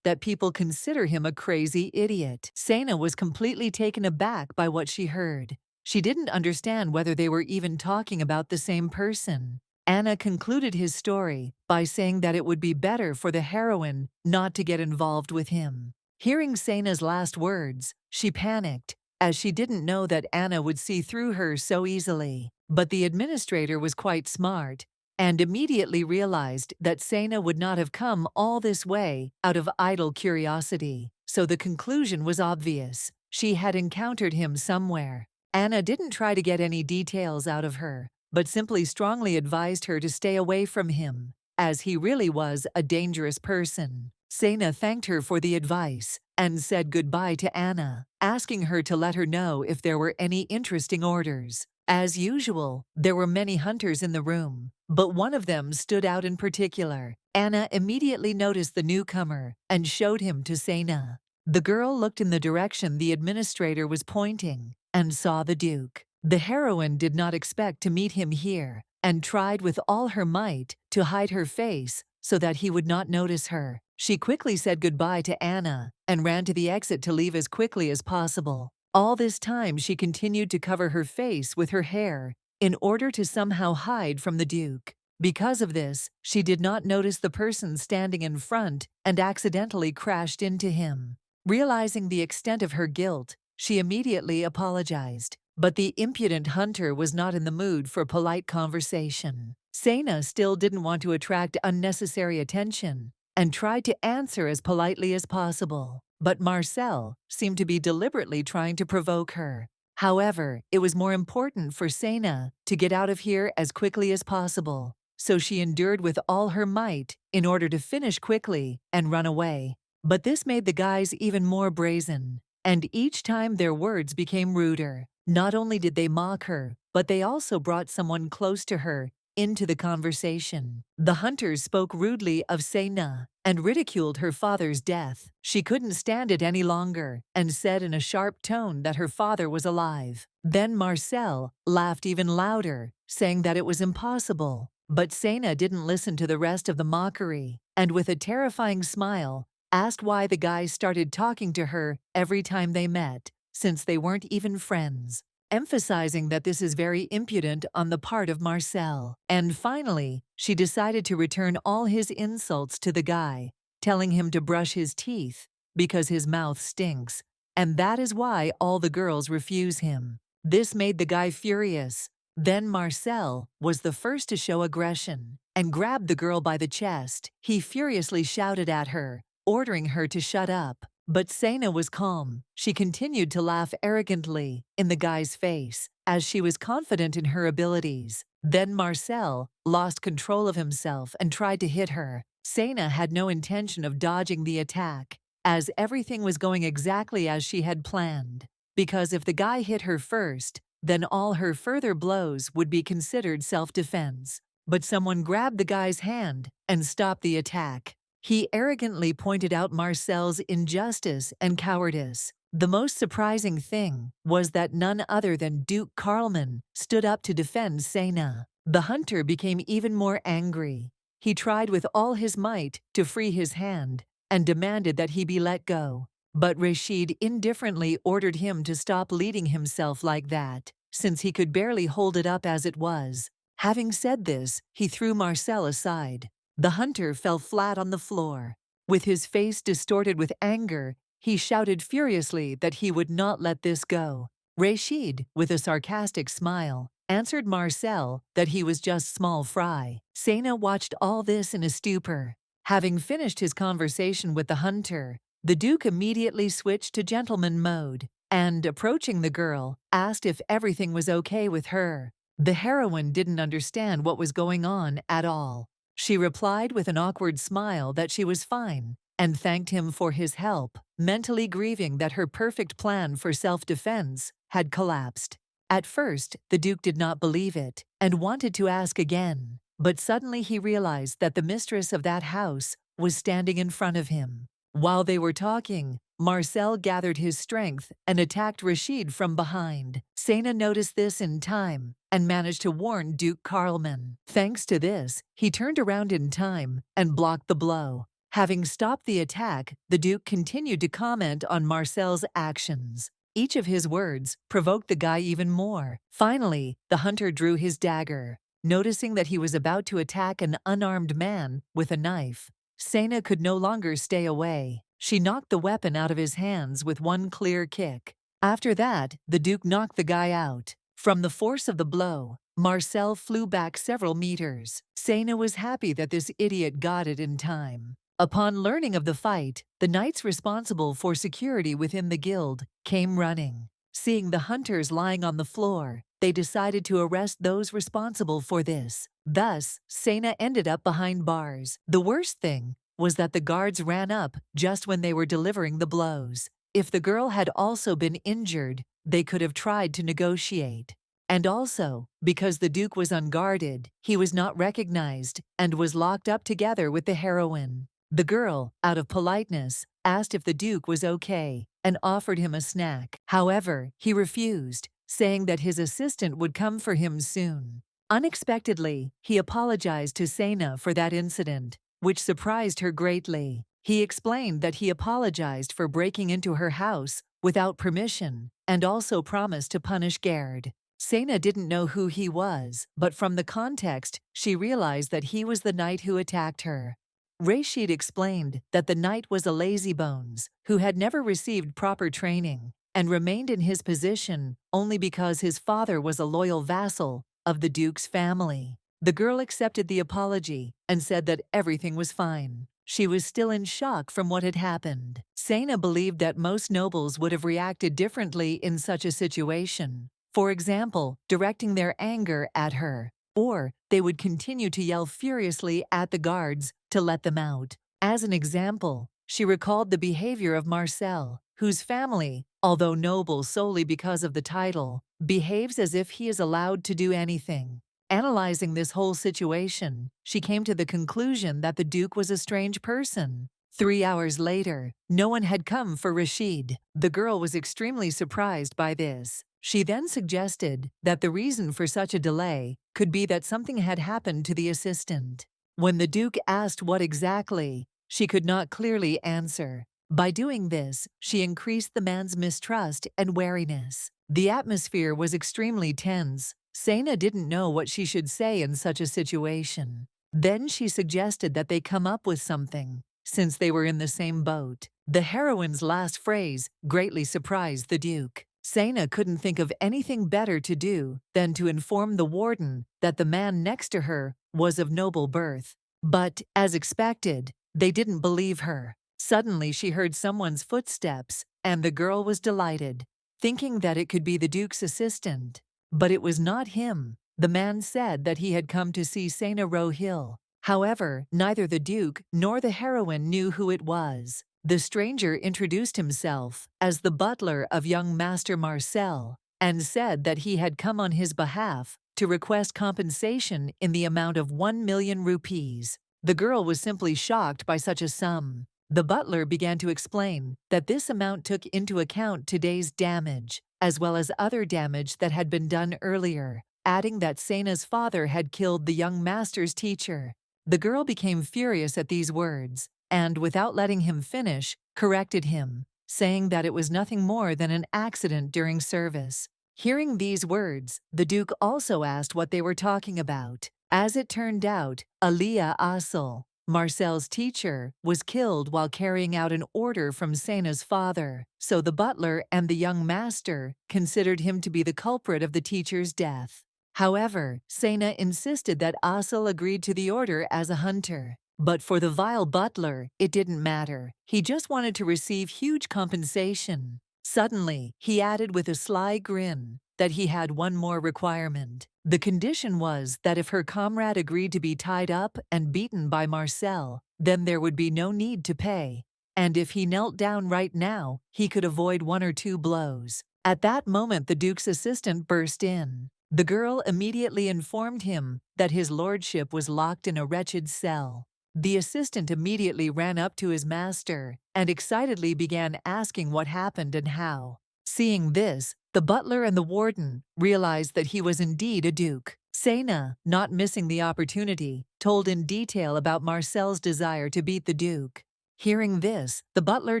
that people consider him a crazy idiot. Sena was completely taken aback by what she heard. She didn't understand whether they were even talking about the same person. Anna concluded his story by saying that it would be better for the heroine not to get involved with him. Hearing Sena's last words, she panicked, as she didn't know that Anna would see through her so easily. But the administrator was quite smart, and immediately realized that Sena would not have come all this way out of idle curiosity. So the conclusion was obvious. She had encountered him somewhere. Anna didn't try to get any details out of her, but simply strongly advised her to stay away from him, as he really was a dangerous person. Sena thanked her for the advice and said goodbye to Anna, asking her to let her know if there were any interesting orders. As usual, there were many hunters in the room, but one of them stood out in particular. Anna immediately noticed the newcomer and showed him to Sena. The girl looked in the direction the administrator was pointing and saw the Duke. The heroine did not expect to meet him here and tried with all her might to hide her face so that he would not notice her. She quickly said goodbye to Anna and ran to the exit to leave as quickly as possible. All this time she continued to cover her face with her hair in order to somehow hide from the Duke. Because of this, she did not notice the person standing in front and accidentally crashed into him. Realizing the extent of her guilt, she immediately apologized. But the impudent hunter was not in the mood for polite conversation. Sena still didn't want to attract unnecessary attention and tried to answer as politely as possible. But Marcel seemed to be deliberately trying to provoke her. However, it was more important for Sena to get out of here as quickly as possible, so she endured with all her might in order to finish quickly and run away. But this made the guys even more brazen, and each time their words became ruder. Not only did they mock her, but they also brought someone close to her into the conversation. The hunters spoke rudely of Sena and ridiculed her father's death. She couldn't stand it any longer and said in a sharp tone that her father was alive. Then Marcel laughed even louder, saying that it was impossible. But Sena didn't listen to the rest of the mockery, and with a terrifying smile, asked why the guys started talking to her every time they met, since they weren't even friends, emphasizing that this is very impudent on the part of Marcel. And finally, she decided to return all his insults to the guy, telling him to brush his teeth because his mouth stinks, and that is why all the girls refuse him. This made the guy furious. Then Marcel was the first to show aggression and grabbed the girl by the chest. He furiously shouted at her, ordering her to shut up. But Sena was calm. She continued to laugh arrogantly in the guy's face, as she was confident in her abilities. Then Marcel lost control of himself and tried to hit her. Sena had no intention of dodging the attack, as everything was going exactly as she had planned. Because if the guy hit her first, then all her further blows would be considered self-defense. But someone grabbed the guy's hand and stopped the attack. He arrogantly pointed out Marcel's injustice and cowardice. The most surprising thing was that none other than Duke Carlman stood up to defend Sena. The hunter became even more angry. He tried with all his might to free his hand and demanded that he be let go. But Rashid indifferently ordered him to stop leading himself like that, since he could barely hold it up as it was. Having said this, he threw Marcel aside. The hunter fell flat on the floor. With his face distorted with anger, he shouted furiously that he would not let this go. Rashid, with a sarcastic smile, answered Marcel that he was just small fry. Sena watched all this in a stupor. Having finished his conversation with the hunter, the Duke immediately switched to gentleman mode and, approaching the girl, asked if everything was okay with her. The heroine didn't understand what was going on at all. She replied with an awkward smile that she was fine and thanked him for his help, mentally grieving that her perfect plan for self-defense had collapsed. At first, the Duke did not believe it and wanted to ask again, but suddenly he realized that the mistress of that house was standing in front of him. While they were talking, Marcel gathered his strength and attacked Rashid from behind. Sena noticed this in time and managed to warn Duke Carlman. Thanks to this, he turned around in time and blocked the blow. Having stopped the attack, the Duke continued to comment on Marcel's actions. Each of his words provoked the guy even more. Finally, the hunter drew his dagger. Noticing that he was about to attack an unarmed man with a knife, Sena could no longer stay away. She knocked the weapon out of his hands with one clear kick. After that, the Duke knocked the guy out. From the force of the blow, Marcel flew back several meters. Sena was happy that this idiot got it in time. Upon learning of the fight, the knights responsible for security within the guild came running. Seeing the hunters lying on the floor, they decided to arrest those responsible for this. Thus, Sena ended up behind bars. The worst thing was that the guards ran up just when they were delivering the blows. If the girl had also been injured, they could have tried to negotiate. And also, because the Duke was unguarded, he was not recognized and was locked up together with the heroine. The girl, out of politeness, asked if the Duke was okay and offered him a snack. However, he refused, saying that his assistant would come for him soon. Unexpectedly, he apologized to Sena for that incident, which surprised her greatly. He explained that he apologized for breaking into her house without permission and also promised to punish Gerd. Sena didn't know who he was, but from the context, she realized that he was the knight who attacked her. Rashid explained that the knight was a lazybones who had never received proper training and remained in his position only because his father was a loyal vassal of the Duke's family. The girl accepted the apology and said that everything was fine. She was still in shock from what had happened. Sena believed that most nobles would have reacted differently in such a situation. For example, directing their anger at her, or they would continue to yell furiously at the guards to let them out. As an example, she recalled the behavior of Marcel, whose family, although noble solely because of the title, behaves as if he is allowed to do anything. Analyzing this whole situation, she came to the conclusion that the Duke was a strange person. 3 hours later, no one had come for Rashid. The girl was extremely surprised by this. She then suggested that the reason for such a delay could be that something had happened to the assistant. When the Duke asked what exactly, she could not clearly answer. By doing this, she increased the man's mistrust and wariness. The atmosphere was extremely tense. Sena didn't know what she should say in such a situation. Then she suggested that they come up with something, since they were in the same boat. The heroine's last phrase greatly surprised the Duke. Sena couldn't think of anything better to do than to inform the warden that the man next to her was of noble birth. But, as expected, they didn't believe her. Suddenly she heard someone's footsteps, and the girl was delighted, thinking that it could be the Duke's assistant. But it was not him. The man said that he had come to see Sena Rohill. However, neither the Duke nor the heroine knew who it was. The stranger introduced himself as the butler of young Master Marcel and said that he had come on his behalf to request compensation in the amount of 1,000,000 rupees. The girl was simply shocked by such a sum. The butler began to explain that this amount took into account today's damage, as well as other damage that had been done earlier, adding that Sena's father had killed the young master's teacher. The girl became furious at these words, and without letting him finish, corrected him, saying that it was nothing more than an accident during service. Hearing these words, the Duke also asked what they were talking about. As it turned out, Aliyah Asl, Marcel's teacher, was killed while carrying out an order from Sena's father, so the butler and the young master considered him to be the culprit of the teacher's death. However, Sena insisted that Asl agreed to the order as a hunter. But for the vile butler, it didn't matter. He just wanted to receive huge compensation. Suddenly, he added with a sly grin that he had one more requirement. The condition was that if her comrade agreed to be tied up and beaten by Marcel, then there would be no need to pay. And if he knelt down right now, he could avoid 1 or 2 blows. At that moment the Duke's assistant burst in. The girl immediately informed him that his lordship was locked in a wretched cell. The assistant immediately ran up to his master and excitedly began asking what happened and how. Seeing this, the butler and the warden realized that he was indeed a duke. Sena, not missing the opportunity, told in detail about Marcel's desire to beat the duke. Hearing this, the butler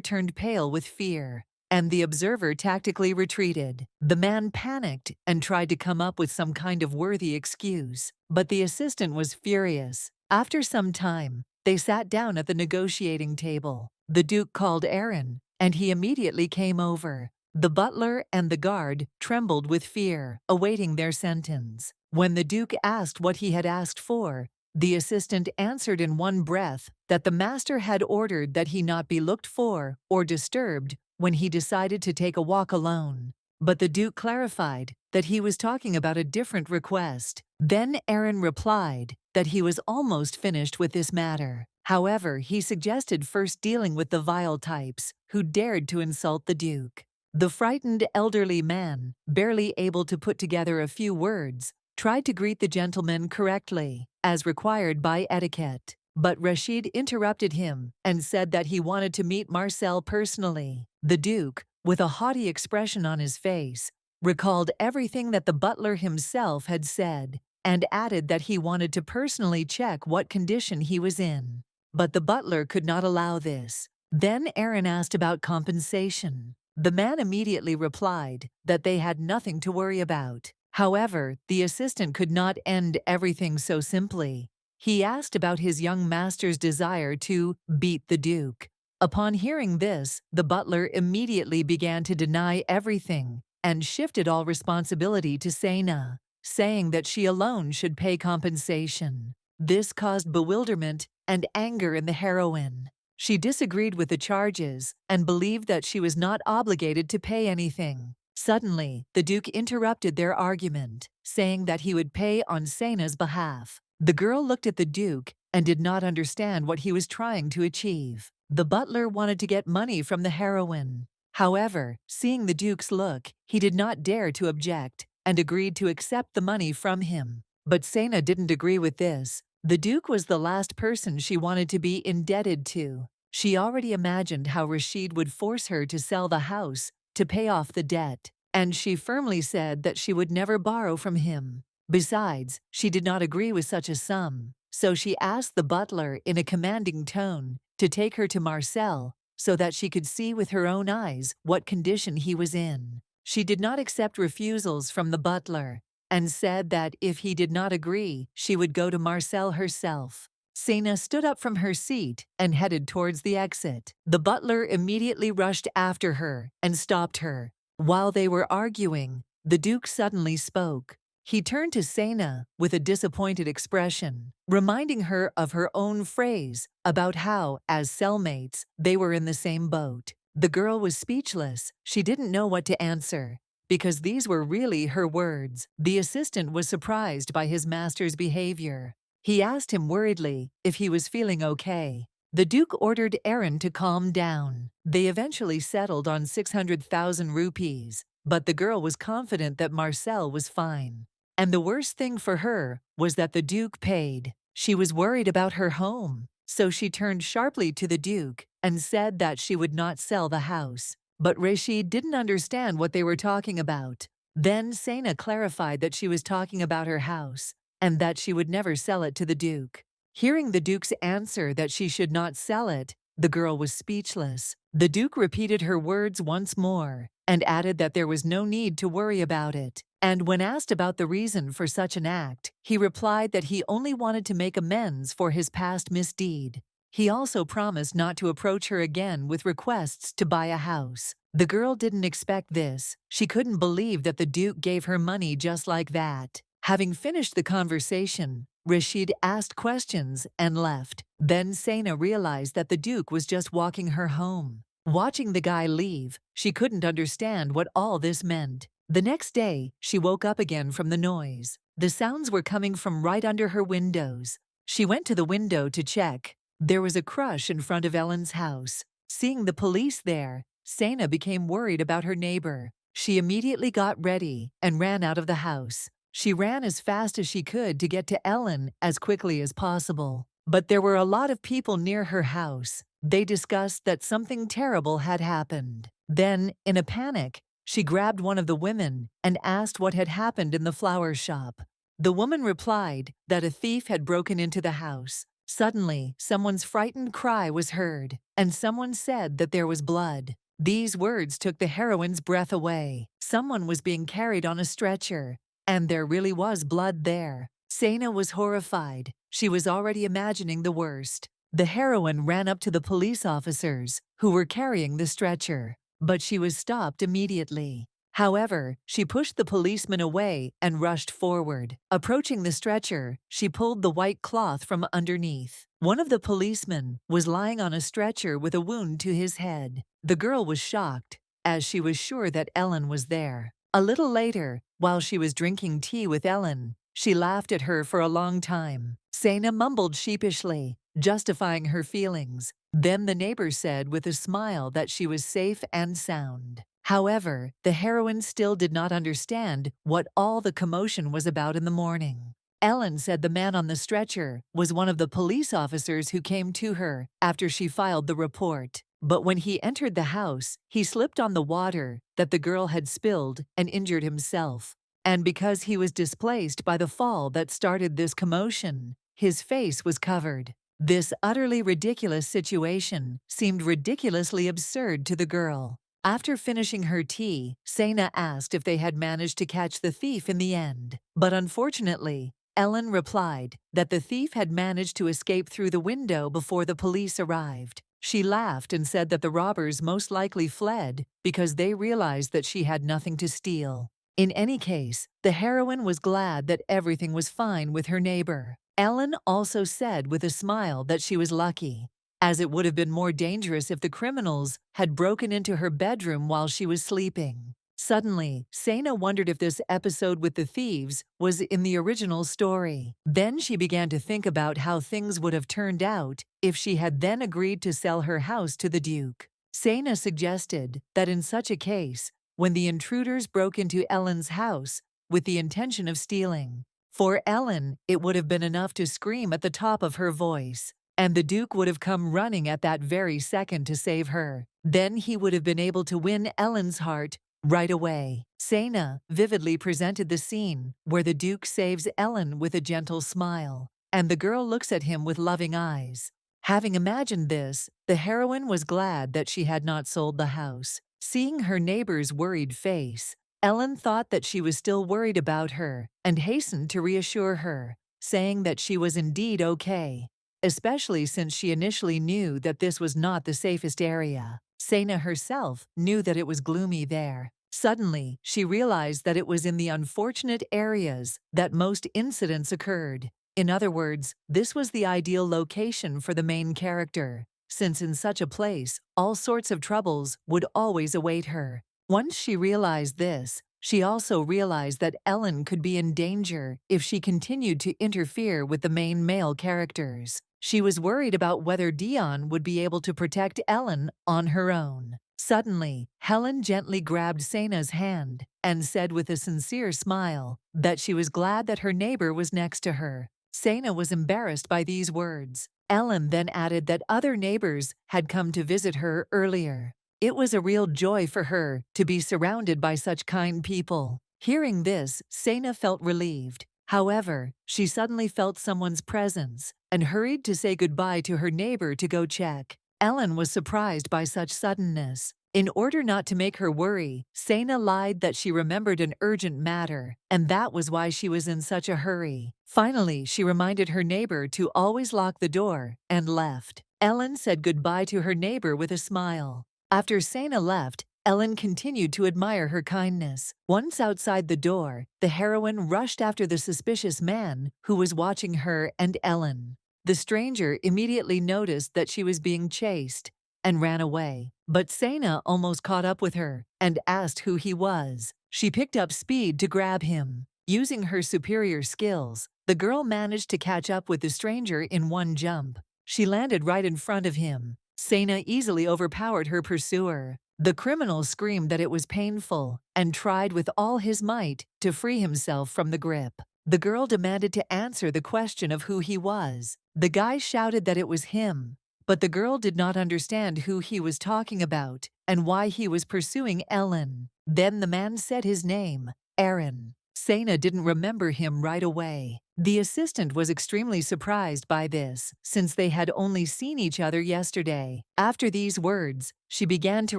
turned pale with fear, and the observer tactically retreated. The man panicked and tried to come up with some kind of worthy excuse, but the assistant was furious. After some time, they sat down at the negotiating table. The Duke called Aaron, and he immediately came over. The butler and the guard trembled with fear, awaiting their sentence. When the Duke asked what he had asked for, the assistant answered in one breath that the master had ordered that he not be looked for or disturbed when he decided to take a walk alone. But the Duke clarified that he was talking about a different request. Then Aaron replied that he was almost finished with this matter. However, he suggested first dealing with the vile types who dared to insult the Duke. The frightened elderly man, barely able to put together a few words, tried to greet the gentleman correctly, as required by etiquette. But Rashid interrupted him and said that he wanted to meet Marcel personally. The Duke, with a haughty expression on his face, recalled everything that the butler himself had said and added that he wanted to personally check what condition he was in. But the butler could not allow this. Then Aaron asked about compensation. The man immediately replied that they had nothing to worry about. However, the assistant could not end everything so simply. He asked about his young master's desire to beat the Duke. Upon hearing this, the butler immediately began to deny everything and shifted all responsibility to Sena, saying that she alone should pay compensation. This caused bewilderment and anger in the heroine. She disagreed with the charges and believed that she was not obligated to pay anything. Suddenly, the Duke interrupted their argument, saying that he would pay on Sena's behalf. The girl looked at the Duke and did not understand what he was trying to achieve. The butler wanted to get money from the heroine. However, seeing the Duke's look, he did not dare to object and agreed to accept the money from him. But Sena didn't agree with this. The Duke was the last person she wanted to be indebted to. She already imagined how Rashid would force her to sell the house to pay off the debt, and she firmly said that she would never borrow from him. Besides, she did not agree with such a sum, so she asked the butler in a commanding tone to take her to Marcel so that she could see with her own eyes what condition he was in. She did not accept refusals from the butler and said that if he did not agree, she would go to Marcel herself. Sena stood up from her seat and headed towards the exit. The butler immediately rushed after her and stopped her. While they were arguing, the Duke suddenly spoke. He turned to Sena with a disappointed expression, reminding her of her own phrase about how, as cellmates, they were in the same boat. The girl was speechless. She didn't know what to answer, because these were really her words. The assistant was surprised by his master's behavior. He asked him worriedly if he was feeling okay. The Duke ordered Aaron to calm down. They eventually settled on 600,000 rupees, but the girl was confident that Marcel was fine. And the worst thing for her was that the Duke paid. She was worried about her home, so she turned sharply to the Duke and said that she would not sell the house. But Rashid didn't understand what they were talking about. Then Sena clarified that she was talking about her house and that she would never sell it to the Duke. Hearing the Duke's answer that she should not sell it, the girl was speechless. The Duke repeated her words once more and added that there was no need to worry about it. And when asked about the reason for such an act, he replied that he only wanted to make amends for his past misdeed. He also promised not to approach her again with requests to buy a house. The girl didn't expect this. She couldn't believe that the Duke gave her money just like that. Having finished the conversation, Rashid asked questions and left. Then Sena realized that the Duke was just walking her home. Watching the guy leave, she couldn't understand what all this meant. The next day, she woke up again from the noise. The sounds were coming from right under her windows. She went to the window to check. There was a crush in front of Ellen's house. Seeing the police there, Sena became worried about her neighbor. She immediately got ready and ran out of the house. She ran as fast as she could to get to Ellen as quickly as possible. But there were a lot of people near her house. They discussed that something terrible had happened. Then, in a panic, she grabbed one of the women and asked what had happened in the flower shop. The woman replied that a thief had broken into the house. Suddenly, someone's frightened cry was heard, and someone said that there was blood. These words took the heroine's breath away. Someone was being carried on a stretcher, and there really was blood there. Sena was horrified. She was already imagining the worst. The heroine ran up to the police officers who were carrying the stretcher, but she was stopped immediately. However, she pushed the policeman away and rushed forward. Approaching the stretcher, she pulled the white cloth from underneath. One of the policemen was lying on a stretcher with a wound to his head. The girl was shocked, as she was sure that Ellen was there. A little later, while she was drinking tea with Ellen, she laughed at her for a long time. Sena mumbled sheepishly, justifying her feelings. Then the neighbor said with a smile that she was safe and sound. However, the heroine still did not understand what all the commotion was about in the morning. Ellen said the man on the stretcher was one of the police officers who came to her after she filed the report. But when he entered the house, he slipped on the water that the girl had spilled and injured himself. And because he was displaced by the fall that started this commotion, his face was covered. This utterly ridiculous situation seemed ridiculously absurd to the girl. After finishing her tea, Sena asked if they had managed to catch the thief in the end. But unfortunately, Ellen replied that the thief had managed to escape through the window before the police arrived. She laughed and said that the robbers most likely fled because they realized that she had nothing to steal. In any case, the heroine was glad that everything was fine with her neighbor. Ellen also said with a smile that she was lucky, as it would have been more dangerous if the criminals had broken into her bedroom while she was sleeping. Suddenly, Sena wondered if this episode with the thieves was in the original story. Then she began to think about how things would have turned out if she had then agreed to sell her house to the Duke. Sena suggested that in such a case, when the intruders broke into Ellen's house with the intention of stealing, for Ellen, it would have been enough to scream at the top of her voice, and the Duke would have come running at that very second to save her. Then he would have been able to win Ellen's heart right away. Sena vividly presented the scene where the Duke saves Ellen with a gentle smile, and the girl looks at him with loving eyes. Having imagined this, the heroine was glad that she had not sold the house. Seeing her neighbor's worried face, Ellen thought that she was still worried about her and hastened to reassure her, saying that she was indeed okay, especially since she initially knew that this was not the safest area. Sena herself knew that it was gloomy there. Suddenly, she realized that it was in the unfortunate areas that most incidents occurred. In other words, this was the ideal location for the main character, since in such a place, all sorts of troubles would always await her. Once she realized this, she also realized that Ellen could be in danger if she continued to interfere with the main male characters. She was worried about whether Dion would be able to protect Ellen on her own. Suddenly, Helen gently grabbed Sena's hand and said with a sincere smile that she was glad that her neighbor was next to her. Sena was embarrassed by these words. Ellen then added that other neighbors had come to visit her earlier. It was a real joy for her to be surrounded by such kind people. Hearing this, Sena felt relieved. However, she suddenly felt someone's presence and hurried to say goodbye to her neighbor to go check. Ellen was surprised by such suddenness. In order not to make her worry, Sena lied that she remembered an urgent matter, and that was why she was in such a hurry. Finally, she reminded her neighbor to always lock the door and left. Ellen said goodbye to her neighbor with a smile. After Sena left, Ellen continued to admire her kindness. Once outside the door, the heroine rushed after the suspicious man who was watching her and Ellen. The stranger immediately noticed that she was being chased and ran away. But Sena almost caught up with her and asked who he was. She picked up speed to grab him. Using her superior skills, the girl managed to catch up with the stranger in one jump. She landed right in front of him. Sena easily overpowered her pursuer. The criminal screamed that it was painful and tried with all his might to free himself from the grip. The girl demanded to answer the question of who he was. The guy shouted that it was him, but the girl did not understand who he was talking about and why he was pursuing Ellen. Then the man said his name, Aaron. Sana didn't remember him right away. The assistant was extremely surprised by this, since they had only seen each other yesterday. After these words, she began to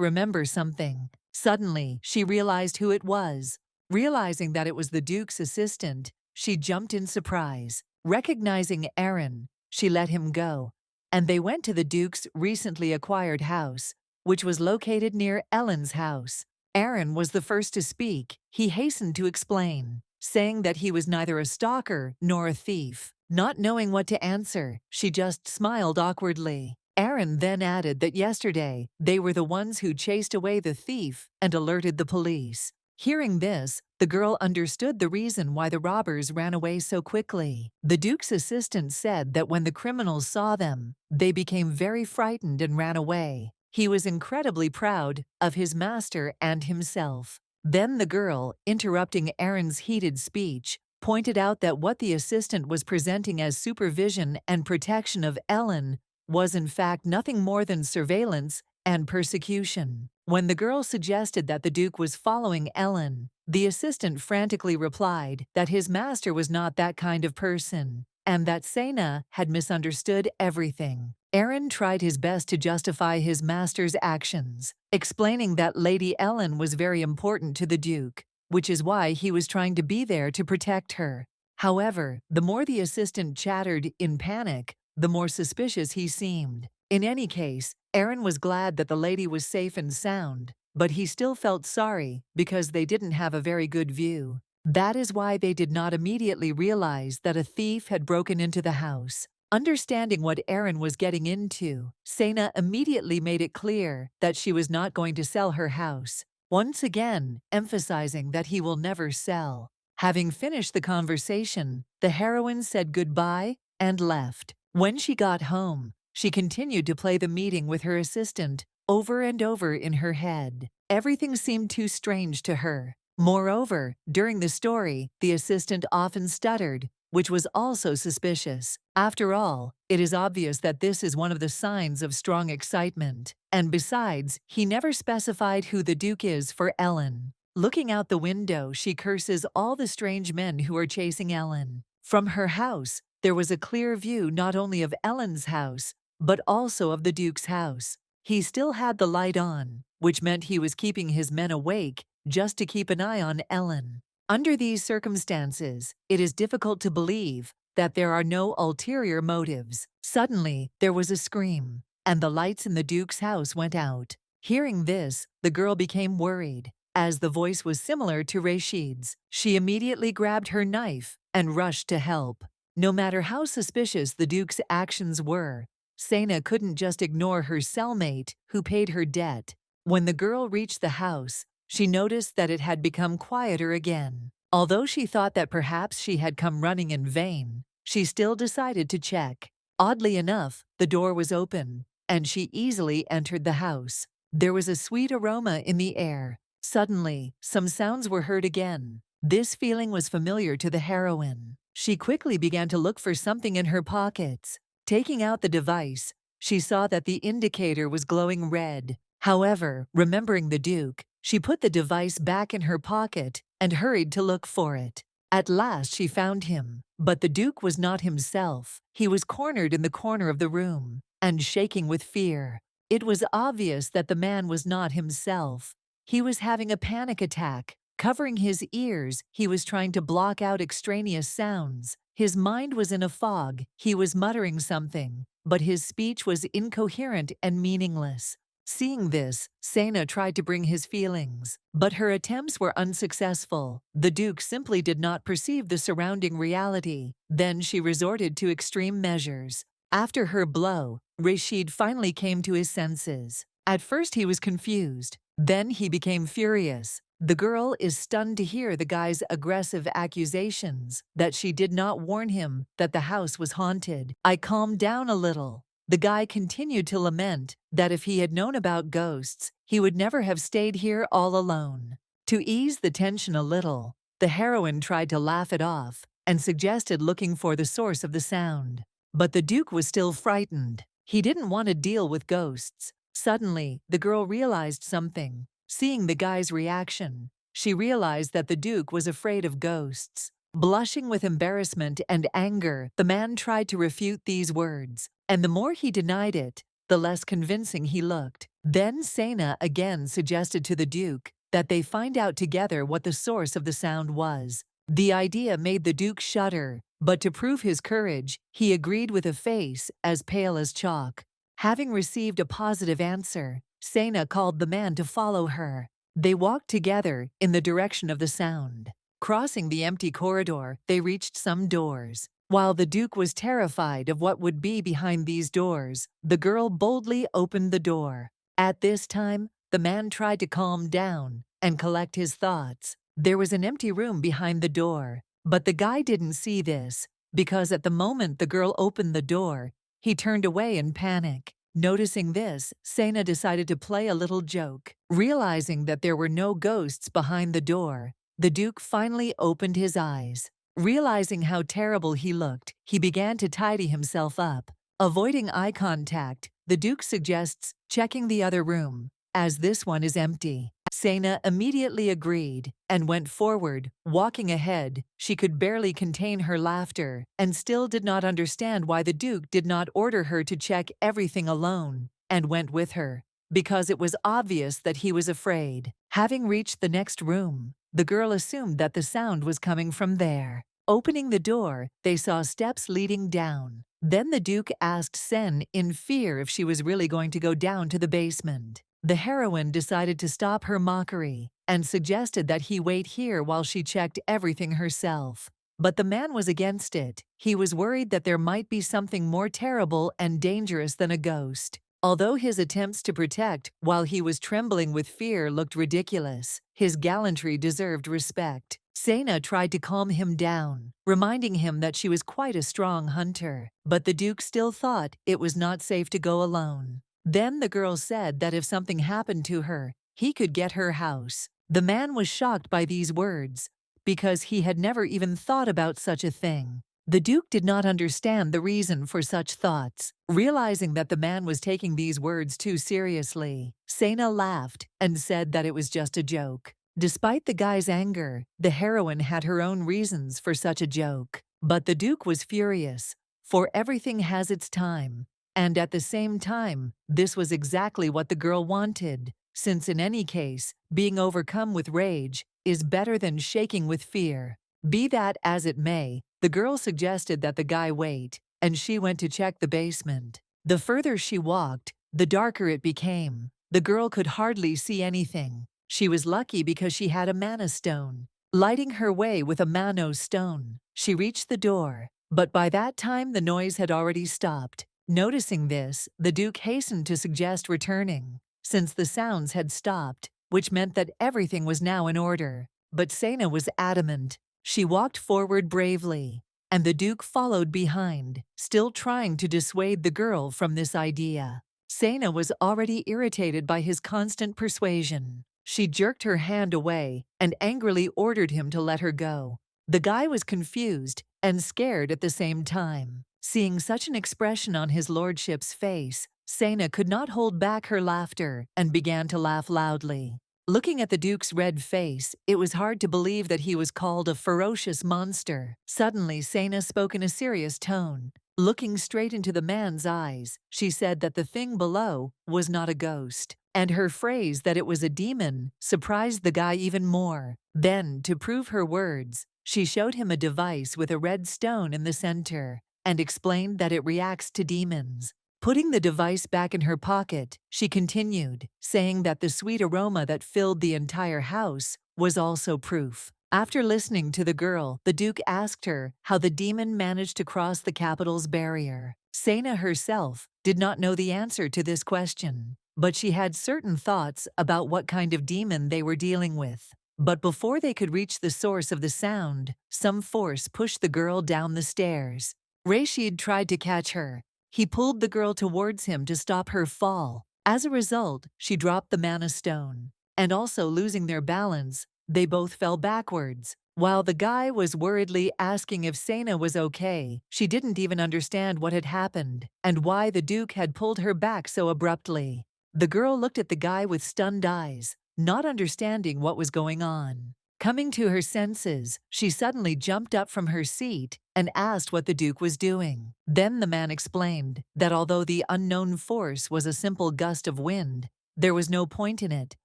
remember something. Suddenly, she realized who it was. Realizing that it was the Duke's assistant, she jumped in surprise. Recognizing Aaron, she let him go, and they went to the Duke's recently acquired house, which was located near Ellen's house. Aaron was the first to speak. He hastened to explain, saying that he was neither a stalker nor a thief. Not knowing what to answer, she just smiled awkwardly. Aaron then added that yesterday they were the ones who chased away the thief and alerted the police. Hearing this, the girl understood the reason why the robbers ran away so quickly. The Duke's assistant said that when the criminals saw them, they became very frightened and ran away. He was incredibly proud of his master and himself. Then the girl, interrupting Aaron's heated speech, pointed out that what the assistant was presenting as supervision and protection of Ellen was in fact nothing more than surveillance and persecution. When the girl suggested that the Duke was following Ellen, the assistant frantically replied that his master was not that kind of person, and that Sana had misunderstood everything. Aaron tried his best to justify his master's actions, explaining that Lady Ellen was very important to the Duke, which is why he was trying to be there to protect her. However, the more the assistant chattered in panic, the more suspicious he seemed. In any case, Aaron was glad that the lady was safe and sound, but he still felt sorry because they didn't have a very good view. That is why they did not immediately realize that a thief had broken into the house. Understanding what Aaron was getting into, Sana immediately made it clear that she was not going to sell her house, once again emphasizing that he will never sell. Having finished the conversation, the heroine said goodbye and left. When she got home, she continued to play the meeting with her assistant over and over in her head. Everything seemed too strange to her. Moreover, during the story, the assistant often stuttered, which was also suspicious. After all, it is obvious that this is one of the signs of strong excitement. And besides, he never specified who the Duke is for Ellen. Looking out the window, she curses all the strange men who are chasing Ellen. From her house, there was a clear view not only of Ellen's house, but also of the Duke's house. He still had the light on, which meant he was keeping his men awake just to keep an eye on Ellen. Under these circumstances, it is difficult to believe that there are no ulterior motives. Suddenly, there was a scream, and the lights in the Duke's house went out. Hearing this, the girl became worried. As the voice was similar to Rashid's, she immediately grabbed her knife and rushed to help. No matter how suspicious the Duke's actions were, Sana couldn't just ignore her cellmate who paid her debt. When the girl reached the house, she noticed that it had become quieter again. Although she thought that perhaps she had come running in vain, she still decided to check. Oddly enough, the door was open, and she easily entered the house. There was a sweet aroma in the air. Suddenly, some sounds were heard again. This feeling was familiar to the heroine. She quickly began to look for something in her pockets. Taking out the device, she saw that the indicator was glowing red. However, remembering the Duke, she put the device back in her pocket and hurried to look for it. At last she found him, but the Duke was not himself. He was cornered in the corner of the room and shaking with fear. It was obvious that the man was not himself. He was having a panic attack. Covering his ears, he was trying to block out extraneous sounds. His mind was in a fog. He was muttering something, but his speech was incoherent and meaningless. Seeing this, Sana tried to bring his feelings, but her attempts were unsuccessful. The Duke simply did not perceive the surrounding reality. Then she resorted to extreme measures. After her blow, Rashid finally came to his senses. At first he was confused. Then he became furious. The girl is stunned to hear the guy's aggressive accusations that she did not warn him that the house was haunted. I calmed down a little. The guy continued to lament that if he had known about ghosts, he would never have stayed here all alone. To ease the tension a little, the heroine tried to laugh it off and suggested looking for the source of the sound. But the Duke was still frightened. He didn't want to deal with ghosts. Suddenly, the girl realized something. Seeing the guy's reaction, she realized that the Duke was afraid of ghosts. Blushing with embarrassment and anger, the man tried to refute these words, and the more he denied it, the less convincing he looked. Then Sena again suggested to the Duke that they find out together what the source of the sound was. The idea made the Duke shudder, but to prove his courage, he agreed with a face as pale as chalk. Having received a positive answer, Sena called the man to follow her. They walked together in the direction of the sound. Crossing the empty corridor, they reached some doors. While the Duke was terrified of what would be behind these doors, the girl boldly opened the door. At this time, the man tried to calm down and collect his thoughts. There was an empty room behind the door, but the guy didn't see this, because at the moment the girl opened the door, he turned away in panic. Noticing this, Sena decided to play a little joke. Realizing that there were no ghosts behind the door, the Duke finally opened his eyes. Realizing how terrible he looked, he began to tidy himself up. Avoiding eye contact, the Duke suggests checking the other room, as this one is empty. Sena immediately agreed and went forward, walking ahead. She could barely contain her laughter and still did not understand why the Duke did not order her to check everything alone and went with her, because it was obvious that he was afraid. Having reached the next room, the girl assumed that the sound was coming from there. Opening the door, they saw steps leading down. Then the Duke asked Sen in fear if she was really going to go down to the basement. The heroine decided to stop her mockery and suggested that he wait here while she checked everything herself. But the man was against it. He was worried that there might be something more terrible and dangerous than a ghost. Although his attempts to protect while he was trembling with fear looked ridiculous, his gallantry deserved respect. Sena tried to calm him down, reminding him that she was quite a strong hunter. But the Duke still thought it was not safe to go alone. Then the girl said that if something happened to her, he could get her house. The man was shocked by these words, because he had never even thought about such a thing. The Duke did not understand the reason for such thoughts. Realizing that the man was taking these words too seriously, Sena laughed and said that it was just a joke. Despite the guy's anger, the heroine had her own reasons for such a joke. But the Duke was furious, for everything has its time. And at the same time, this was exactly what the girl wanted, since in any case, being overcome with rage is better than shaking with fear. Be that as it may, the girl suggested that the guy wait, and she went to check the basement. The further she walked, the darker it became. The girl could hardly see anything. She was lucky because she had a mana stone. Lighting her way with a Mano stone, she reached the door, but by that time the noise had already stopped. Noticing this, the Duke hastened to suggest returning, since the sounds had stopped, which meant that everything was now in order. But Sena was adamant. She walked forward bravely, and the Duke followed behind, still trying to dissuade the girl from this idea. Sena was already irritated by his constant persuasion. She jerked her hand away and angrily ordered him to let her go. The guy was confused and scared at the same time. Seeing such an expression on his lordship's face, Sena could not hold back her laughter and began to laugh loudly. Looking at the Duke's red face, it was hard to believe that he was called a ferocious monster. Suddenly, Sena spoke in a serious tone. Looking straight into the man's eyes, she said that the thing below was not a ghost, and her phrase that it was a demon surprised the guy even more. Then, to prove her words, she showed him a device with a red stone in the center and explained that it reacts to demons. Putting the device back in her pocket, she continued, saying that the sweet aroma that filled the entire house was also proof. After listening to the girl, the Duke asked her how the demon managed to cross the capital's barrier. Sena herself did not know the answer to this question, but she had certain thoughts about what kind of demon they were dealing with. But before they could reach the source of the sound, some force pushed the girl down the stairs. Rashid tried to catch her. He pulled the girl towards him to stop her fall. As a result, she dropped the mana stone. And also losing their balance, they both fell backwards. While the guy was worriedly asking if Sena was okay, she didn't even understand what had happened and why the Duke had pulled her back so abruptly. The girl looked at the guy with stunned eyes, not understanding what was going on. Coming to her senses, she suddenly jumped up from her seat and asked what the Duke was doing. Then the man explained that although the unknown force was a simple gust of wind, there was no point in it